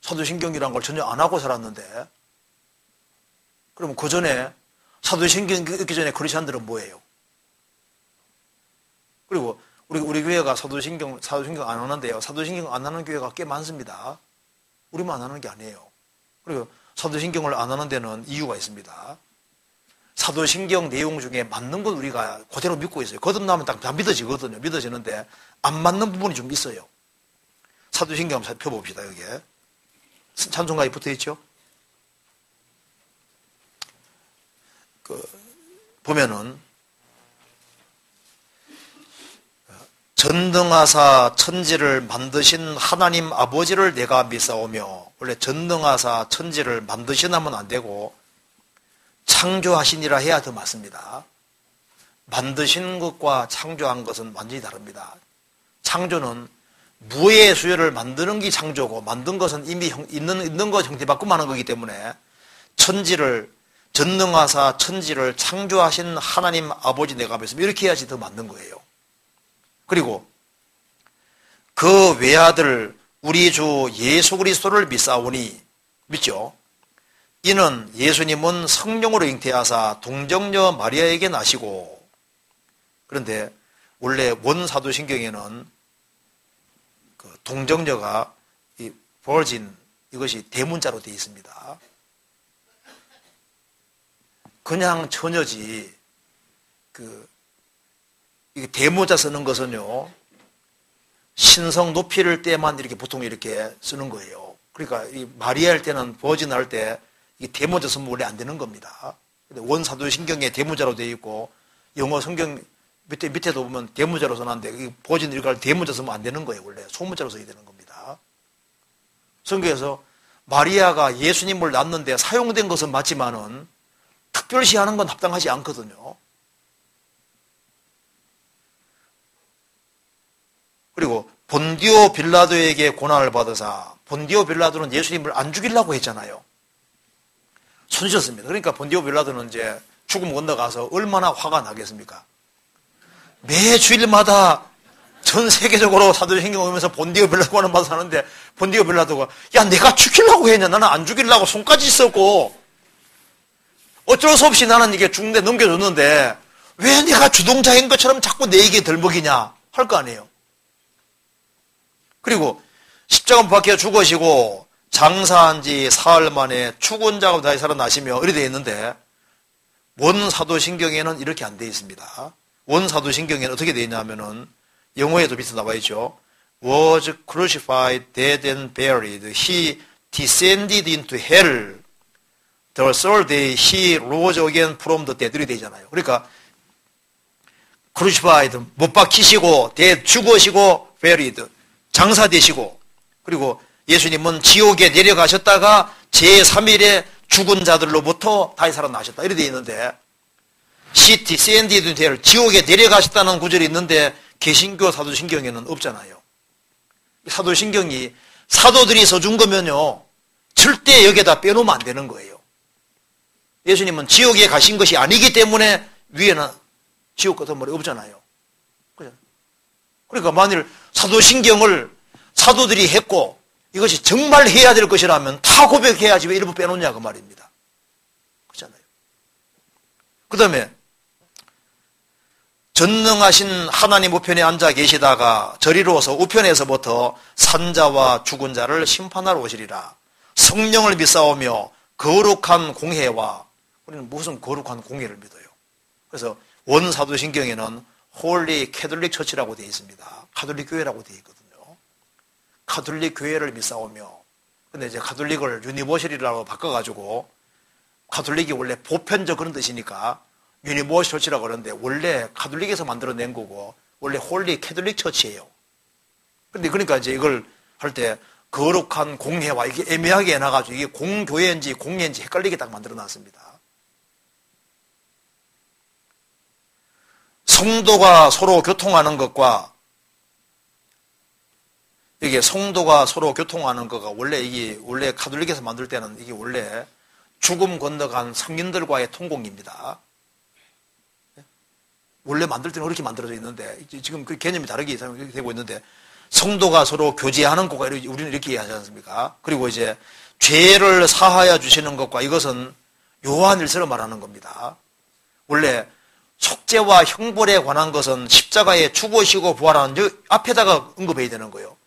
사도신경이라는 걸 전혀 안 하고 살았는데, 그러면 그 전에 사도신경 있기 전에 크리스천들은 뭐예요? 그리고 우리 교회가 사도신경 안 하는데요. 사도신경 안 하는 교회가 꽤 많습니다. 우리만 안 하는 게 아니에요. 그리고 사도신경을 안 하는 데는 이유가 있습니다. 사도신경 내용 중에 맞는 건 우리가 그대로 믿고 있어요. 거듭나면 다 믿어지거든요. 믿어지는데 안 맞는 부분이 좀 있어요. 사도신경 한번 살펴봅시다. 여기에 찬송가에 붙어있죠. 보면은 전능하사 천지를 만드신 하나님 아버지를 내가 믿사오며, 원래 전능하사 천지를 만드시나면 안 되고 창조하시니라 해야 더 맞습니다. 만드신 것과 창조한 것은 완전히 다릅니다. 창조는 무의 수요를 만드는 게 창조고, 만든 것은 이미 있는 것 형태 바꾸면 하는 거기 때문에 전능하사 천지를 창조하신 하나님 아버지 내가 믿으면 이렇게 해야지 더 맞는 거예요. 그리고 그 외아들 우리 주 예수 그리스도를 믿사오니, 믿죠? 이는 예수님은 성령으로 잉태하사 동정녀 마리아에게 나시고, 그런데 원래 원사도신경에는 그 동정녀가 이 virgin, 이것이 대문자로 되어 있습니다. 그냥 처녀지, 이게 대문자 쓰는 것은요, 신성 높이를 때만 이렇게 보통 이렇게 쓰는 거예요. 그러니까 이 마리아 할 때는 버진 할 때 이 대문자 쓰면 원래 안 되는 겁니다. 근데 원사도신경에 대문자로 되어 있고 영어 성경 밑에도 보면 대문자로 써놨는데 버진 이렇게 할 대문자 쓰면 안 되는 거예요. 원래 소문자로 써야 되는 겁니다. 성경에서 마리아가 예수님을 낳는데 사용된 것은 맞지만은 특별시 하는 건 합당하지 않거든요. 그리고 본디오 빌라도에게 고난을 받으사, 본디오 빌라도는 예수님을 안 죽이려고 했잖아요. 손주셨습니다. 그러니까 본디오 빌라도는 이제 죽음 건너가서 얼마나 화가 나겠습니까? 매 주일마다 전 세계적으로 사도신경 오면서 본디오 빌라도 고난 받아서 하는데, 본디오 빌라도가 야 내가 죽이려고 했냐, 나는 안 죽이려고 손까지 썼고 어쩔 수 없이 나는 이게 죽는데 넘겨줬는데 왜 내가 주동자인 것처럼 자꾸 내 얘기에 덜먹이냐 할 거 아니에요. 그리고 십자가 박혀 죽으시고 장사한 지 사흘 만에 죽은 자가 다시 살아나시며 이렇게 되어 있는데, 원사도신경에는 이렇게 안 되어 있습니다. 원사도신경에는 어떻게 되어 있냐면은 영어에도 밑에 나와 있죠. Was crucified, dead and buried. He descended into hell. The third day he rose again from the dead. 이렇게 되어 있잖아요. 그러니까 crucified, 못 박히시고, dead, 죽으시고, buried, 장사되시고, 그리고 예수님은 지옥에 내려가셨다가 제3일에 죽은 자들로부터 다시 살아나셨다. 이렇게 되어 있는데, He descended into hell, 지옥에 내려가셨다는 구절이 있는데 개신교 사도신경에는 없잖아요. 사도신경이 사도들이 써준 거면요, 절대 여기에다 빼놓으면 안 되는 거예요. 예수님은 지옥에 가신 것이 아니기 때문에 위에는 지옥 같은 말이 없잖아요. 그러니까 만일 사도신경을 사도들이 했고 이것이 정말 해야 될 것이라면 다 고백해야지 왜 일부 빼놓냐 그 말입니다. 그렇잖아요. 그 다음에 전능하신 하나님 우편에 앉아 계시다가 저리로서 우편에서부터 산자와 죽은 자를 심판하러 오시리라. 성령을 믿사오며 거룩한 공회와, 우리는 무슨 거룩한 공회를 믿어요. 그래서 원사도신경에는 홀리 캐톨릭 처치라고 되어 있습니다. 가톨릭 교회라고 되어 있거든요. 가톨릭 교회를 믿사오며, 근데 이제 가톨릭을 유니버셜이라고 바꿔가지고, 가톨릭이 원래 보편적 그런 뜻이니까 유니버셜 처치라고 그러는데 원래 가톨릭에서 만들어낸 거고 원래 홀리 캐톨릭 처치예요. 근데 그러니까 이제 이걸 할 때 거룩한 공회와 이게 애매하게 해놔가지고 이게 공교회인지 공회인지 헷갈리게 딱 만들어 놨습니다. 성도가 서로 교통하는 것과 이게 성도가 서로 교통하는 거가 원래 가톨릭에서 만들 때는 이게 원래 죽음 건너간 성인들과의 통공입니다. 원래 만들 때는 그렇게 만들어져 있는데 지금 그 개념이 다르게 되고 있는데 성도가 서로 교제하는 것과 우리는 이렇게 이해하지 않습니까? 그리고 이제 죄를 사하여 주시는 것과 이것은 요한일서로 말하는 겁니다. 원래 속죄와 형벌에 관한 것은 십자가에 죽으시고 부활하는 앞에다가 언급해야 되는 거예요.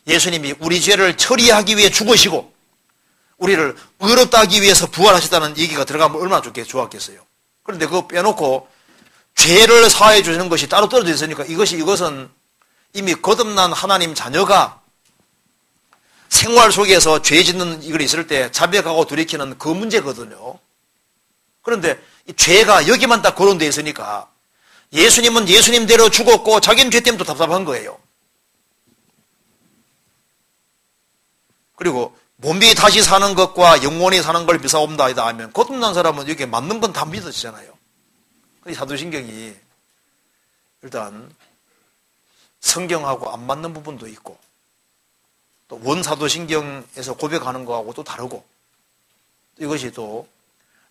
예수님이 우리 죄를 처리하기 위해 죽으시고 우리를 의롭다 하기 위해서 부활하셨다는 얘기가 들어가면 얼마나 좋았겠어요. 그런데 그거 빼놓고 죄를 사해 주시는 것이 따로 떨어져 있으니까 이것은 이미 거듭난 하나님 자녀가 생활 속에서 죄 짓는 이걸 있을 때 자백하고 돌이키는 그 문제거든요. 그런데 이 죄가 여기만 딱 거론되어 있으니까 예수님은 예수님대로 죽었고 자기는 죄 때문에 또 답답한 거예요. 그리고 몸이 다시 사는 것과 영원히 사는 걸 비사옵나이다 하면 거듭난 사람은 여기에 맞는 건 다 믿어지잖아요. 사도신경이 일단 성경하고 안 맞는 부분도 있고 또 원사도신경에서 고백하는 거하고 또 다르고 이것이 또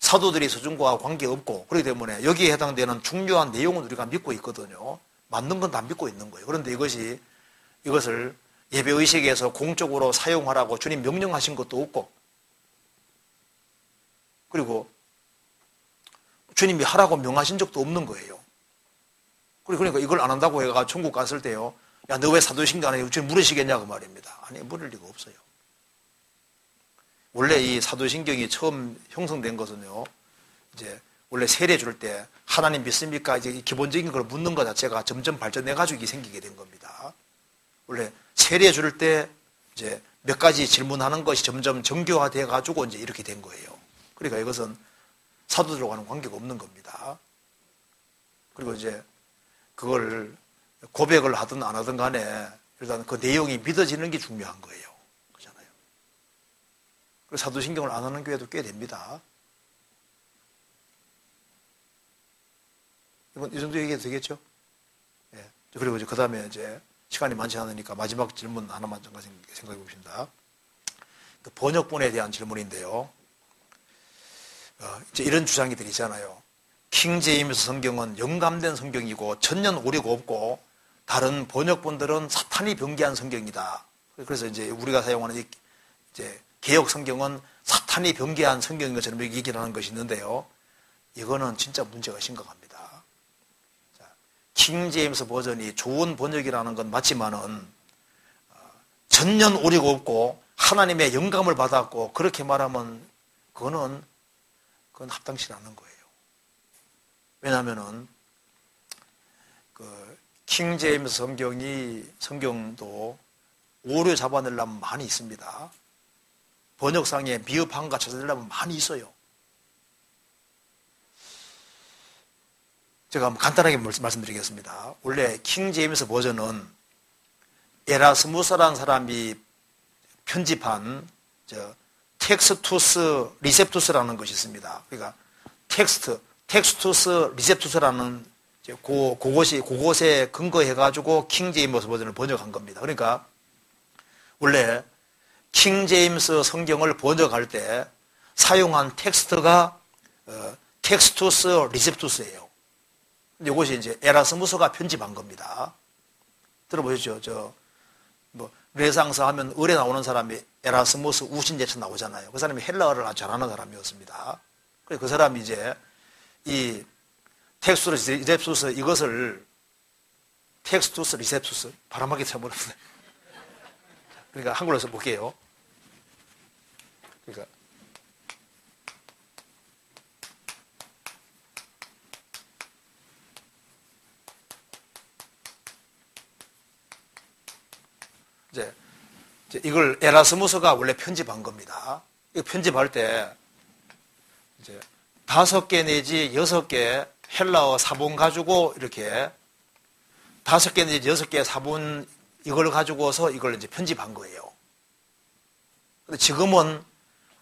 사도들이 서준 거와 관계없고 그렇기 때문에 여기에 해당되는 중요한 내용은 우리가 믿고 있거든요. 맞는 건 다 믿고 있는 거예요. 그런데 이것을 예배의식에서 공적으로 사용하라고 주님 명령하신 것도 없고 그리고 주님이 하라고 명하신 적도 없는 거예요. 그러니까 이걸 안 한다고 해가 천국 갔을 때요. 야, 너 왜 사도신경 안 해? 주님 물으시겠냐고 말입니다. 아니, 물을 리가 없어요. 원래 이 사도신경이 처음 형성된 것은요. 이제 원래 세례 줄 때 하나님 믿습니까? 이제 기본적인 걸 묻는 것 자체가 점점 발전해가지고 생기게 된 겁니다. 원래 세례 줄 때 이제 몇 가지 질문하는 것이 점점 정교화돼 가지고 이제 이렇게 된 거예요. 그러니까 이것은 사도들과는 관계가 없는 겁니다. 그리고 이제 그걸 고백을 하든 안 하든 간에 일단 그 내용이 믿어지는 게 중요한 거예요. 그렇잖아요. 그래서 사도신경을 안 하는 교회도 꽤 됩니다. 이번 이 정도 얘기해도 되겠죠? 예. 그리고 이제 그 다음에 이제 시간이 많지 않으니까 마지막 질문 하나만 생각해 보십니다. 그 번역본에 대한 질문인데요. 이제 이런 주장이 있잖아요. 킹 제임스 성경은 영감된 성경이고 천년 오류가 없고 다른 번역본들은 사탄이 변개한 성경이다. 그래서 이제 우리가 사용하는 이제 개역 성경은 사탄이 변개한 성경인 것처럼 얘기를 하는 것이 있는데요. 이거는 진짜 문제가 심각합니다. 킹 제임스 버전이 좋은 번역이라는 건 맞지만은 천년 오류가 없고 하나님의 영감을 받았고 그렇게 말하면 그건 합당치 않은 거예요. 왜냐하면은 킹 제임스 성경도 오류 잡아내려면 많이 있습니다. 번역상에 미흡한 거 찾아내려면 많이 있어요. 제가 한번 간단하게 말씀드리겠습니다. 원래 킹 제임스 버전은 에라스무스라는 사람이 편집한 텍스투스 리셉투스라는 것이 있습니다. 그러니까 텍스투스 리셉투스라는 그곳에 근거해가지고 킹 제임스 버전을 번역한 겁니다. 그러니까 원래 킹 제임스 성경을 번역할 때 사용한 텍스트가 텍스투스 리셉투스예요. 근데 이것이 이제 에라스무스가 편집한 겁니다. 들어보셨죠? 르네상스 하면 을에 나오는 사람이 에라스무스 우신제처 나오잖아요. 그 사람이 헬라어를 아주 잘하는 사람이었습니다. 그래서 그 사람이 이제 이 텍스투스 리셉투스 이것을 텍스투스 리셉투스 바람하게 쳐버렸어요. 그러니까 한글로 해서 볼게요. 그러니까 이제 이걸 에라스무스가 원래 편집한 겁니다. 이 편집할 때 이제 5개 내지 6개 헬라어 사본 가지고 이렇게 5개 내지 6개 사본 이걸 가지고서 이걸 이제 편집한 거예요. 근데 지금은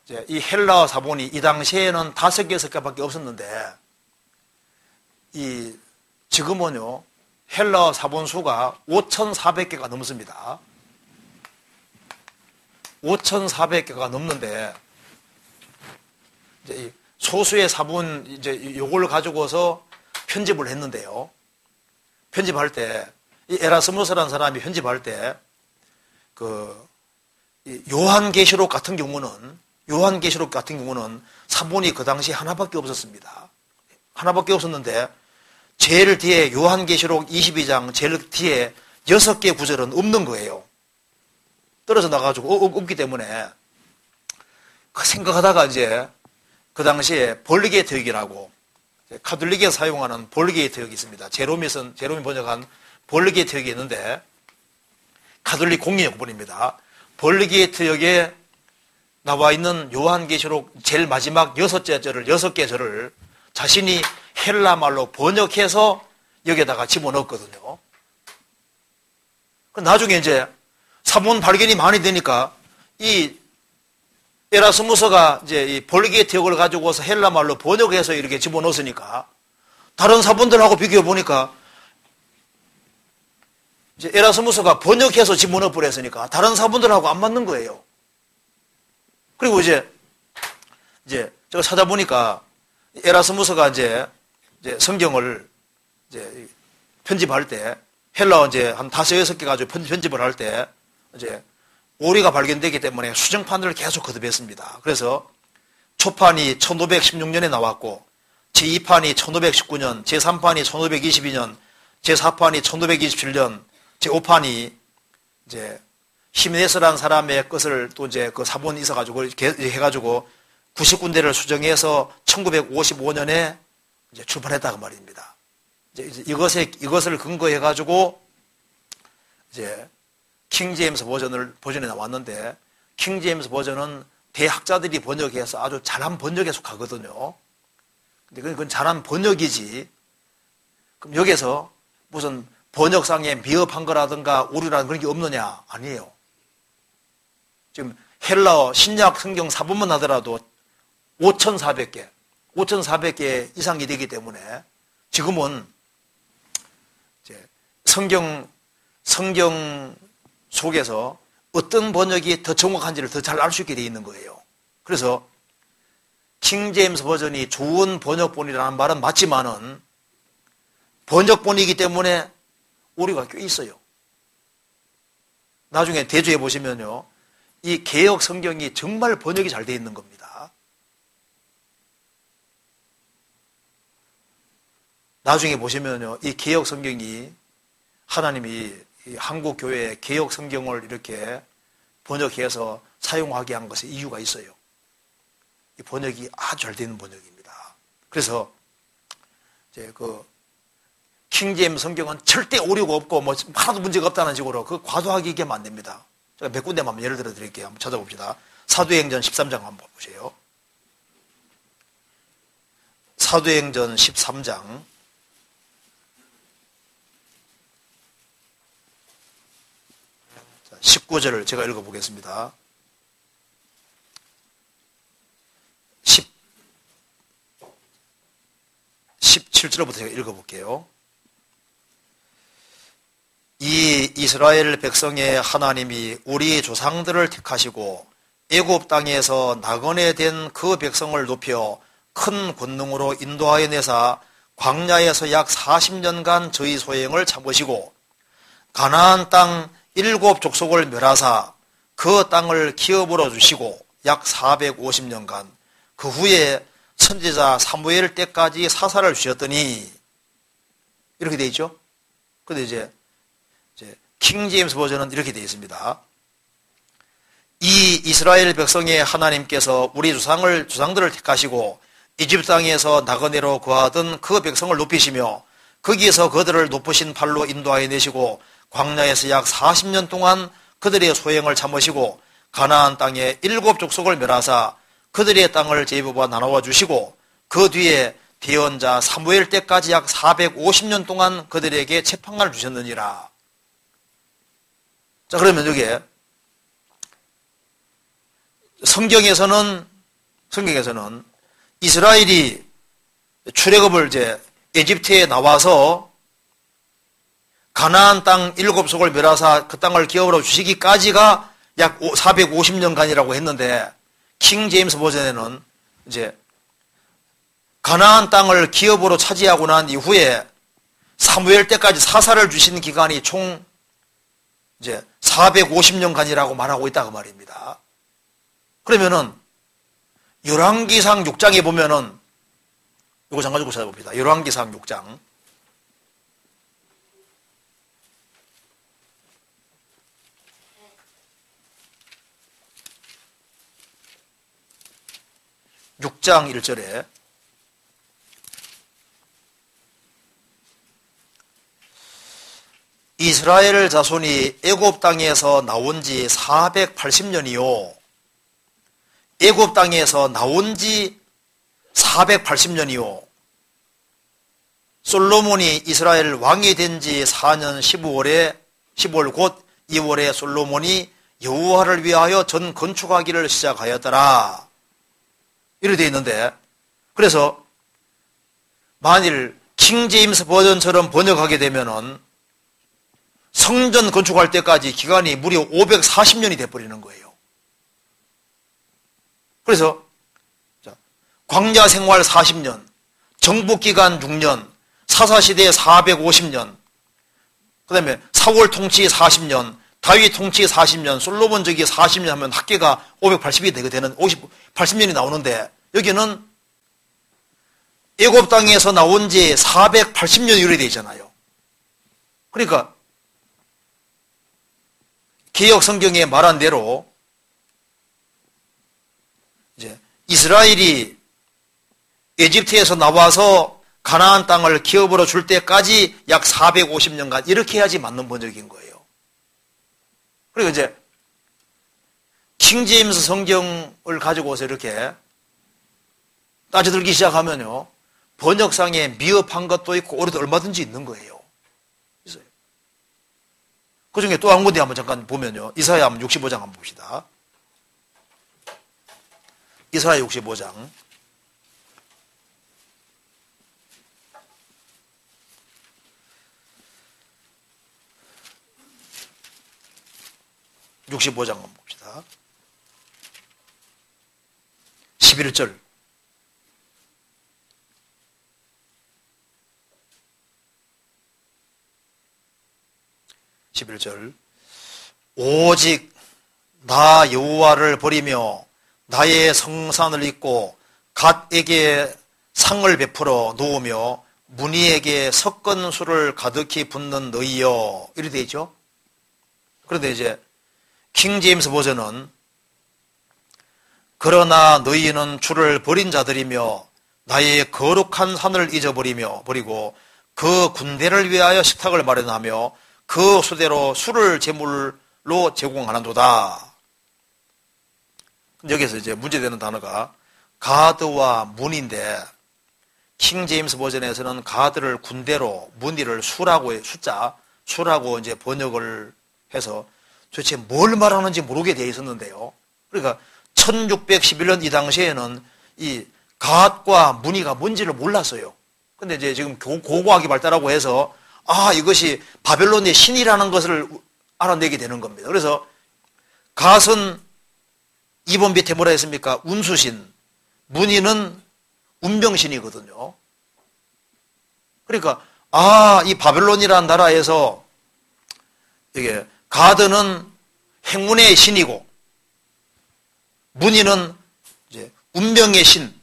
이제 이 헬라어 사본이 이 당시에는 5개, 6개밖에 없었는데, 지금은요, 헬라어 사본 수가 5,400개가 넘습니다. 5,400개가 넘는데, 이제 소수의 사본, 이제 요걸 가지고서 편집을 했는데요. 편집할 때, 이 에라스무스라는 사람이 편집할 때, 요한계시록 같은 경우는 사본이 그 당시 하나밖에 없었습니다. 하나밖에 없었는데, 제일 뒤에 요한계시록 22장 제일 뒤에 6개 구절은 없는 거예요. 떨어져 나가지고 없기 때문에 생각하다가 이제 그 당시에 벌리게이트역이라고 카톨릭에 사용하는 벌리게이트역이 있습니다. 제롬이 번역한 벌리게이트역이 있는데 카톨릭 공인역본입니다. 벌리게이트역에 나와 있는 요한계시록 제일 마지막 6개 절을 자신이 헬라말로 번역해서 여기에다가 집어넣었거든요. 나중에 이제 사본 발견이 많이 되니까 이 에라스무스가 이제 이 벌리게이트역을 가지고서 헬라말로 번역해서 이렇게 집어넣었으니까 다른 사본들하고 비교해 보니까 이제 에라스무스가 번역해서 집어넣어 버렸으니까 다른 사본들하고 안 맞는 거예요. 그리고 이제 제가 찾아보니까 에라스무스가 이제 성경을 이제 편집할 때 헬라어 이제 한 5, 6개 가지고 편집을 할 때 이제 오류가 발견되기 때문에 수정판들을 계속 거듭했습니다. 그래서 초판이 1516년에 나왔고 제2판이 1519년, 제3판이 1522년, 제4판이 1527년, 제5판이 이제 히메네스라는 사람의 것을 또 이제 그 사본이 있어가지고 해가지고 90군데를 수정해서 1955년에 이제 출판했다고 말입니다. 이제 이것을 근거해가지고 이제 킹제임스 버전에 나왔는데 킹제임스 버전은 대학자들이 번역해서 아주 잘한 번역에 속하거든요. 근데 그건 잘한 번역이지. 그럼 여기서 무슨 번역상에 미흡한 거라든가 오류라는 그런 게 없느냐? 아니에요. 지금 헬라어 신약 성경 사본만 하더라도 5,400개 이상이 되기 때문에 지금은 이제 성경 속에서 어떤 번역이 더 정확한지를 더 잘 알 수 있게 되어 있는 거예요. 그래서 킹제임스 버전이 좋은 번역본이라는 말은 맞지만은 번역본이기 때문에 오류가 꽤 있어요. 나중에 대조해 보시면요. 이 개역 성경이 정말 번역이 잘 되어 있는 겁니다. 나중에 보시면요. 이 개역 성경이 하나님이 이 한국 교회의 개역 성경을 이렇게 번역해서 사용하게 한 것에 이유가 있어요. 이 번역이 아주 잘 되는 번역입니다. 그래서 이제 킹제임스 성경은 절대 오류가 없고 뭐 하나도 문제가 없다는 식으로 과도하게 얘기하면 안 됩니다. 제가 몇 군데만 한번 예를 들어 드릴게요. 한번 찾아봅시다. 사도행전 13장 한번 보세요. 사도행전 13장 19절을 제가 읽어보겠습니다. 17절부터 제가 읽어볼게요. 이 이스라엘 백성의 하나님이 우리 조상들을 택하시고 애굽 땅에서 나그네 된 그 백성을 높여 큰 권능으로 인도하여 내사 광야에서 약 40년간 저희 소행을 참으시고 가나안 땅 7 족속을 멸하사 그 땅을 기업으로 주시고 약 450년간 그 후에 선지자 사무엘 때까지 사사를 주셨더니 이렇게 되어 있죠. 근데 이제 킹제임스 버전은 이렇게 되어 있습니다. 이 이스라엘 백성의 하나님께서 우리 조상들을 택하시고 이집트 땅에서 나그네로 거하던 그 백성을 높이시며 거기에서 그들을 높으신 팔로 인도하여 내시고 광야에서 약 40년 동안 그들의 소행을 참으시고 가나안 땅에 7 족속을 멸하사 그들의 땅을 제비와 나누어 주시고 그 뒤에 대언자 사무엘 때까지 약 450년 동안 그들에게 채판을 주셨느니라. 자, 그러면 여기에 성경에서는 이스라엘이 출애굽을 이제 에집트에 나와서 가나안 땅 7속을 멸하사 그 땅을 기업으로 주시기까지가 약 450년간이라고 했는데, 킹 제임스 버전에는 이제 가나안 땅을 기업으로 차지하고 난 이후에 사무엘 때까지 사사를 주신 기간이 총 이제 450년간이라고 말하고 있다고 말입니다. 그러면은 열왕기상 6장에 보면은 이거 잠깐 가지고 찾아봅니다. 열왕기상 6장. (6장) 1절에 이스라엘 자손이 애굽 땅에서 나온 지 480년이요. 애굽 땅에서 나온 지 480년이요. 솔로몬이 이스라엘 왕이 된 지 4년 10월 곧 2월에 솔로몬이 여호와를 위하여 전 건축하기를 시작하였더라. 이렇게 되어 있는데, 그래서 만일 킹 제임스 버전처럼 번역하게 되면은 성전 건축할 때까지 기간이 무려 540년이 돼버리는 거예요. 그래서 광야 생활 40년, 정복기간 6년, 사사시대 450년, 그 다음에 사울 통치 40년, 다윗 통치 40년, 솔로몬 저기 40년 하면 합계가 580이 되는 80년이 나오는데, 여기는 애굽 땅에서 나온 지 480년이 이래 되어 있잖아요. 그러니까 개역 성경에 말한 대로 이제 이스라엘이 에집트에서 나와서 가나안 땅을 기업으로 줄 때까지 약 450년간 이렇게 해야지 맞는 번역인 거예요. 그리고 이제 킹 제임스 성경을 가지고서 이렇게 따져들기 시작하면요, 번역상에 미흡한 것도 있고 오류도 얼마든지 있는 거예요. 있어요. 그 중에 또 한 군데 한번 잠깐 보면요, 이사야 65장 한번 봅시다. 이사야 65장. (65장) 한번 봅시다. 11절. 오직 나 여호와를 버리며 나의 성산을 잊고 갓에게 상을 베풀어 놓으며 문희에게 섞은 술을 가득히 붓는 너희여. 이렇게 되어 있죠. 그런데 이제 킹 제임스 버전은 그러나 너희는 주를 버린 자들이며 나의 거룩한 산을 버리고 그 군대를 위하여 식탁을 마련하며 그 수대로 술을 제물로 제공하는도다. 여기서 이제 문제되는 단어가 가드와 문인데, 킹 제임스 버전에서는 가드를 군대로, 문의를 수라고 이제 번역을 해서 도대체 뭘 말하는지 모르게 되어 있었는데요. 그러니까 1611년 이 당시에는 이 갓과 문의가 뭔지를 몰랐어요. 근데 이제 지금 고고학이 발달하고 해서 이것이 바벨론의 신이라는 것을 알아내게 되는 겁니다. 그래서 갓은 2번 밑에 뭐라 했습니까? 운수신, 문의는 운명신이거든요. 그러니까 이 바벨론이라는 나라에서 이게 가드는 행운의 신이고 문의는 이제 운명의 신.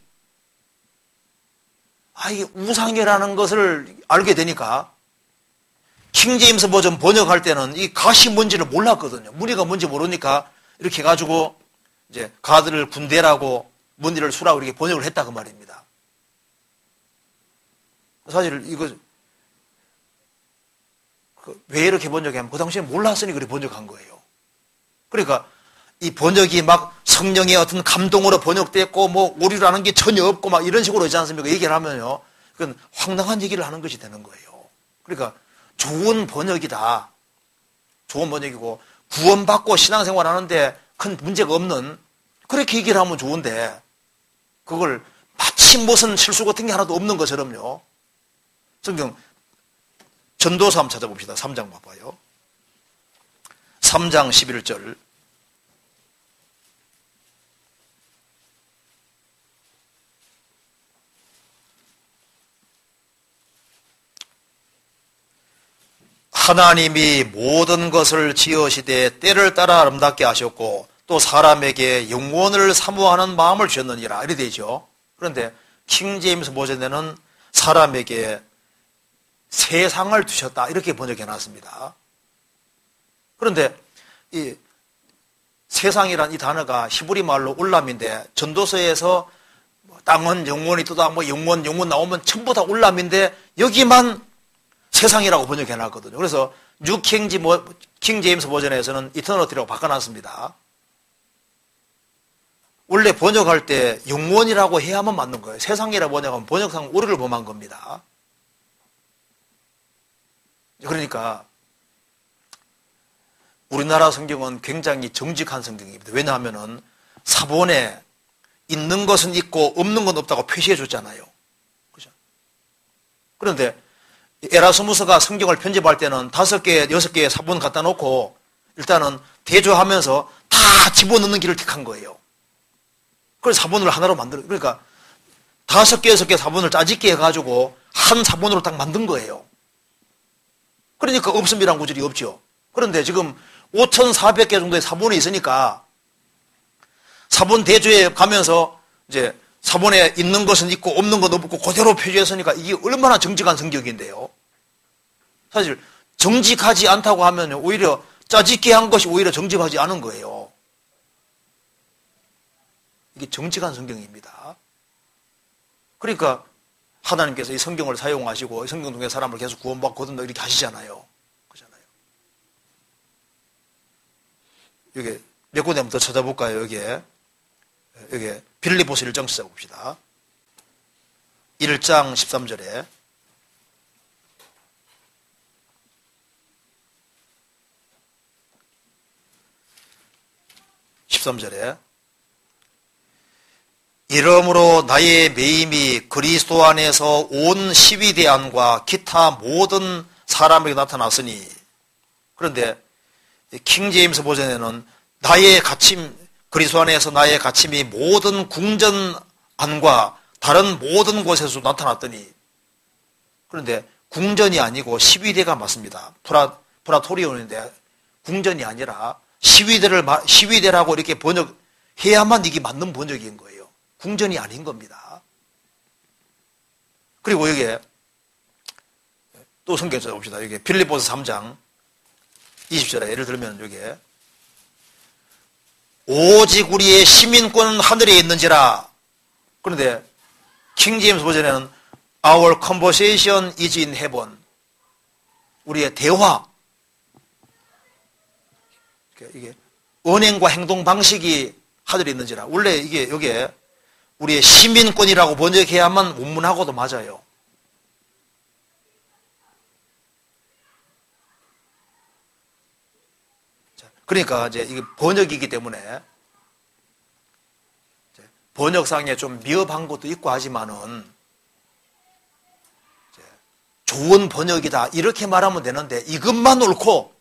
이게 우상이라는 것을 알게 되니까 킹 제임스 버전 번역할 때는 이 갓이 뭔지를 몰랐거든요. 문의가 뭔지 모르니까 이렇게 해가지고 이제 가드를 군대라고 문의를 수라고 이렇게 번역을 했다 그 말입니다. 사실 이거 왜 이렇게 번역하면 그 당시에 몰랐으니 그렇게 번역한 거예요. 그러니까 이 번역이 막 성령의 어떤 감동으로 번역됐고 뭐 오류라는 게 전혀 없고 막 이런 식으로 있지 않습니까? 얘기를 하면요, 그건 황당한 얘기를 하는 것이 되는 거예요. 그러니까 좋은 번역이다. 좋은 번역이고 구원받고 신앙생활 하는데 큰 문제가 없는, 그렇게 얘기를 하면 좋은데 그걸 마치 무슨 실수 같은 게 하나도 없는 것처럼요. 성경 전도서 한번 찾아봅시다. 3장 봐봐요. 3장 11절. 하나님이 모든 것을 지으시되 때를 따라 아름답게 하셨고 또 사람에게 영원을 사모하는 마음을 주셨느니라. 이래 되죠. 그런데 킹제임스 버전에는 사람에게 세상을 두셨다. 이렇게 번역해 놨습니다. 그런데 이 세상이란 이 단어가 히브리 말로 울람인데 전도서에서 땅은 영원히 뜨다 뭐 영원 나오면 전부 다 울람인데 여기만 세상이라고 번역해 놨거든요. 그래서 뉴 킹제임스 버전에서는 이터널리티라고 바꿔놨습니다. 원래 번역할 때 영원이라고 해야만 맞는 거예요. 세상이라고 번역하면 번역상 오류를 범한 겁니다. 그러니까 우리나라 성경은 굉장히 정직한 성경입니다. 왜냐하면 사본에 있는 것은 있고 없는 건 없다고 표시해 줬잖아요. 그죠? 그런데 에라스무스가 성경을 편집할 때는 5개, 6개의 사본 갖다 놓고 일단은 대조하면서 다 집어넣는 길을 택한 거예요. 그래서 사본을 하나로 그러니까 5개, 6개 사본을 짜집게 해가지고 한 사본으로 딱 만든 거예요. 그러니까 없음이란 구절이 없죠. 그런데 지금 5,400개 정도의 사본이 있으니까 사본 대조에 가면서 이제 사본에 있는 것은 있고 없는 건 없고 그대로 표시했으니까 이게 얼마나 정직한 성격인데요. 사실 정직하지 않다고 하면 오히려 짜집게 한 것이 오히려 정직하지 않은 거예요. 이게 정직한 성경입니다. 그러니까 하나님께서 이 성경을 사용하시고 이 성경 통해 사람을 계속 구원받고 거듭나 이렇게 하시잖아요. 그렇잖아요. 여기 몇 군데부터 찾아볼까요? 여기 빌립보서 1장 찾아봅시다. 1장 13절에 13절에 이러므로 나의 매임이 그리스도 안에서 온 시위대 안과 기타 모든 사람에게 나타났으니. 그런데 킹제임스 버전에는 나의 갇힘, 그리스도 안에서 나의 갇힘이 모든 궁전 안과 다른 모든 곳에서 나타났더니. 그런데 궁전이 아니고 시위대가 맞습니다. 프라토리온인데 궁전이 아니라 시위대라고 이렇게 번역해야만 이게 맞는 번역인 거예요. 궁전이 아닌 겁니다. 그리고 여기에 또 성경 찾아봅시다. 여기 빌립보서 3장 20절에 예를 들면 여기에 오직 우리의 시민권은 하늘에 있는지라. 그런데 킹제임스 버전에는 Our conversation is in heaven. 우리의 대화, 이게 언행과 행동 방식이 하늘에 있는지라. 원래 이게 여기에 우리의 시민권이라고 번역해야만 원문하고도 맞아요. 그러니까 이제 이게 번역이기 때문에 번역상에 좀 미흡한 것도 있고 하지만은 좋은 번역이다 이렇게 말하면 되는데 이것만 옳고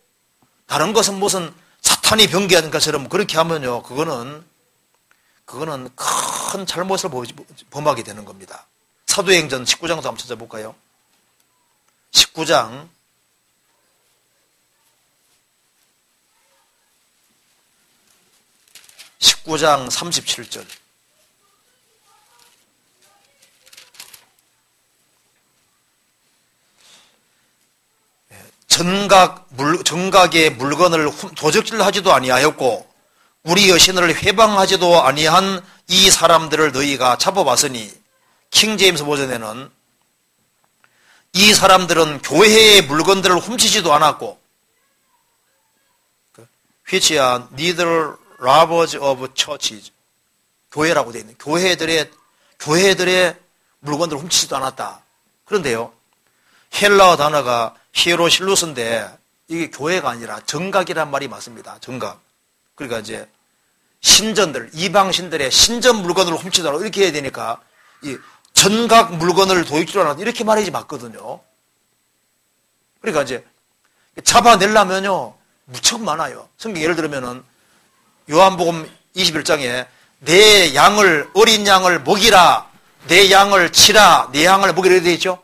다른 것은 무슨 사탄이 변개하는 것처럼 그렇게 하면요 그거는 큰 잘못을 범하게 되는 겁니다. 사도행전 19장도 한번 찾아볼까요? 19장 37절. 정각의 물건을 도적질하지도 아니하였고 우리 여신을 회방하지도 아니한 이 사람들을 너희가 잡아봤으니 킹제임스 버전에는 이 사람들은 교회의 물건들을 훔치지도 않았고 which are neither robbers of churches 교회라고 되어 있는 교회들의 물건들을 훔치지도 않았다. 그런데요 헬라어 단어가 히에로실루스인데 이게 교회가 아니라 정각이란 말이 맞습니다. 정각. 그러니까 이제 신전들, 이방신들의 신전 물건을 훔치더라도 이렇게 해야 되니까 이 전각 물건을 도둑질 하나 이렇게 말해야지 맞거든요. 그러니까 이제 잡아내려면요 무척 많아요. 성경 예를 들면은 요한복음 21장에 내 양을 어린 양을 먹이라, 내 양을 치라, 내 양을 먹이라 이렇게 되어 있죠.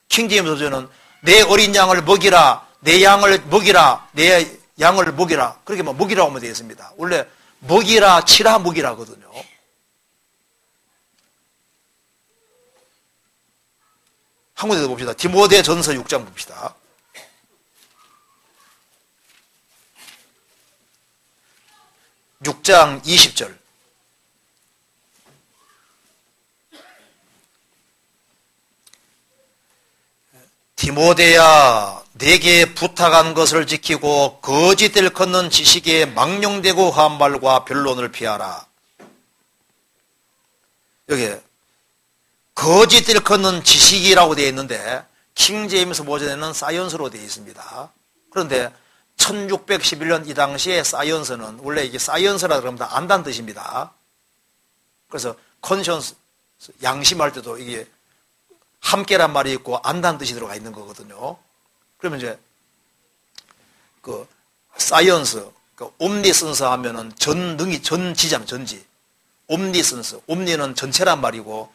킹제임스 버전은 내 어린 양을 먹이라, 내 양을 먹이라, 내 양을 먹이라. 그렇게 뭐 먹이라고 하면 되어 있습니다. 원래 먹이라, 치라, 먹이라거든요. 한 군데 더 봅시다. 디모데전서 6장 봅시다. 육 장 20절. 디모데야, 내게 부탁한 것을 지키고 거짓 일컫는 지식에 망령되고 한 말과 변론을 피하라. 여기 거짓 일컫는 지식이라고 되어 있는데 킹제임스 버전에는 사이언스로 되어 있습니다. 그런데 1611년 이 당시에 사이언스는 원래 이게 사이언스라 그러면 다 안다는 뜻입니다. 그래서 컨션스, 양심할 때도 이게 함께란 말이 있고 안다는 뜻이 들어가 있는 거거든요. 그러면 이제 그 사이언스, 그 옴니센스 하면은 전능이 전지잖아, 전지. 옴니센스, 옴니는 전체란 말이고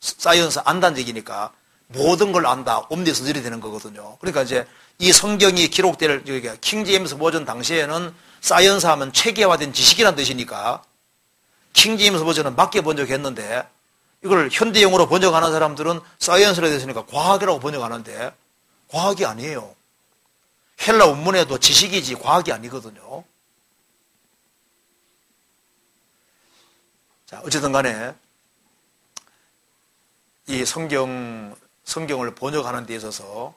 사이언스 안다는 얘기니까 모든 걸 안다, 옴니센스 이렇게 되는 거거든요. 그러니까 이제 이 성경이 기록될 킹제임스 버전 당시에는 사이언스 하면 체계화된 지식이라는 뜻이니까 킹제임스 버전은 맞게 번역했는데 이걸 현대용어로 번역하는 사람들은 사이언스라 됐으니까 과학이라고 번역하는데 과학이 아니에요. 헬라 원문에도 지식이지 과학이 아니거든요. 자, 어쨌든 간에 이 성경을 번역하는 데 있어서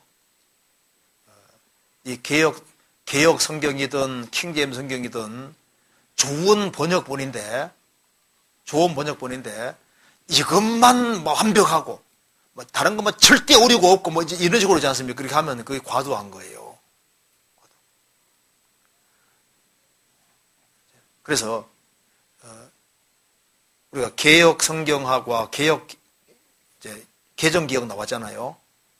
이 개역 성경이든 킹제임스 성경이든 좋은 번역본인데 이것만 뭐 완벽하고 뭐 다른 거 뭐 절대 오류가 없고 뭐 이런 식으로 하지 않습니까? 그렇게 하면 그게 과도한 거예요. 그래서 우리가 개역 성경하고 개정 개혁 나왔잖아요.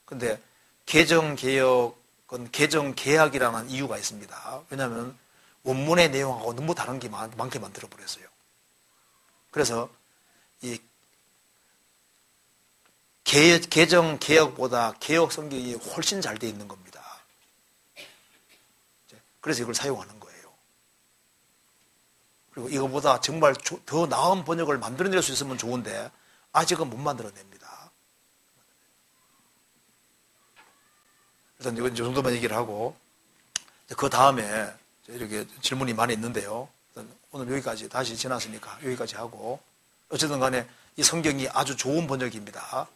근데 개정 개혁은 개정 개혁이라는 이유가 있습니다. 왜냐하면 원문의 내용하고 너무 다른 게 많게 만들어 버렸어요. 그래서 이 개정 개혁보다 개혁 성경이 훨씬 잘 되어 있는 겁니다. 그래서 이걸 사용하는 거예요. 그리고 이거보다 정말 더 나은 번역을 만들어낼 수 있으면 좋은데 아직은 못 만들어냅니다. 일단 이건 이 정도만 얘기를 하고 그 다음에 이렇게 질문이 많이 있는데요. 오늘 여기까지 다시 지났으니까 여기까지 하고 어쨌든 간에 이 성경이 아주 좋은 번역입니다.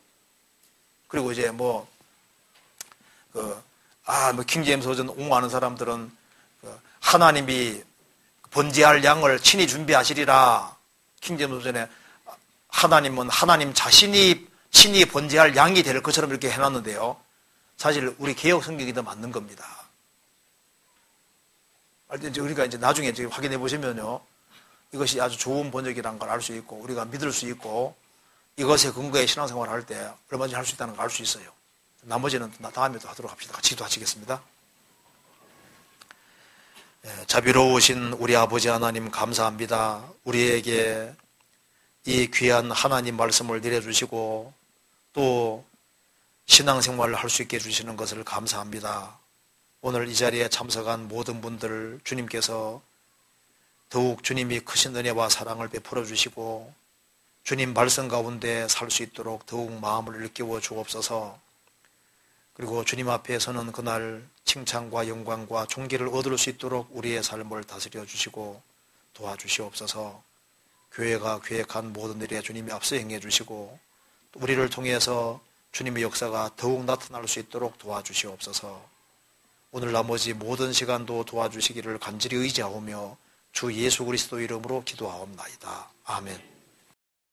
그리고 이제 킹제임스 버전 옹호하는 사람들은 하나님이 번제할 양을 친히 준비하시리라. 킹제임스 버전에 하나님은 하나님 자신이 친히 번제할 양이 될 것처럼 이렇게 해놨는데요. 사실 우리 개역 성경이 더 맞는 겁니다. 우리가 이제 나중에 확인해 보시면요. 이것이 아주 좋은 번역이라는 걸 알 수 있고 우리가 믿을 수 있고 이것에 근거해 신앙생활을 할 때 얼마든지 할 수 있다는 걸 알 수 있어요. 나머지는 다음에 또 하도록 합시다. 같이 기도하시겠습니다. 자비로우신 우리 아버지 하나님 감사합니다. 우리에게 이 귀한 하나님 말씀을 내려주시고 또 신앙생활을 할 수 있게 해주시는 것을 감사합니다. 오늘 이 자리에 참석한 모든 분들 주님께서 더욱 주님이 크신 은혜와 사랑을 베풀어 주시고 주님 말씀 가운데 살 수 있도록 더욱 마음을 일깨워 주옵소서. 그리고 주님 앞에 서는 그날 칭찬과 영광과 존귀를 얻을 수 있도록 우리의 삶을 다스려 주시고 도와주시옵소서. 교회가 계획한 모든 일에 주님이 앞서 행해 주시고 우리를 통해서 주님의 역사가 더욱 나타날 수 있도록 도와주시옵소서. 오늘 나머지 모든 시간도 도와주시기를 간절히 의지하오며 주 예수 그리스도 이름으로 기도하옵나이다. 아멘.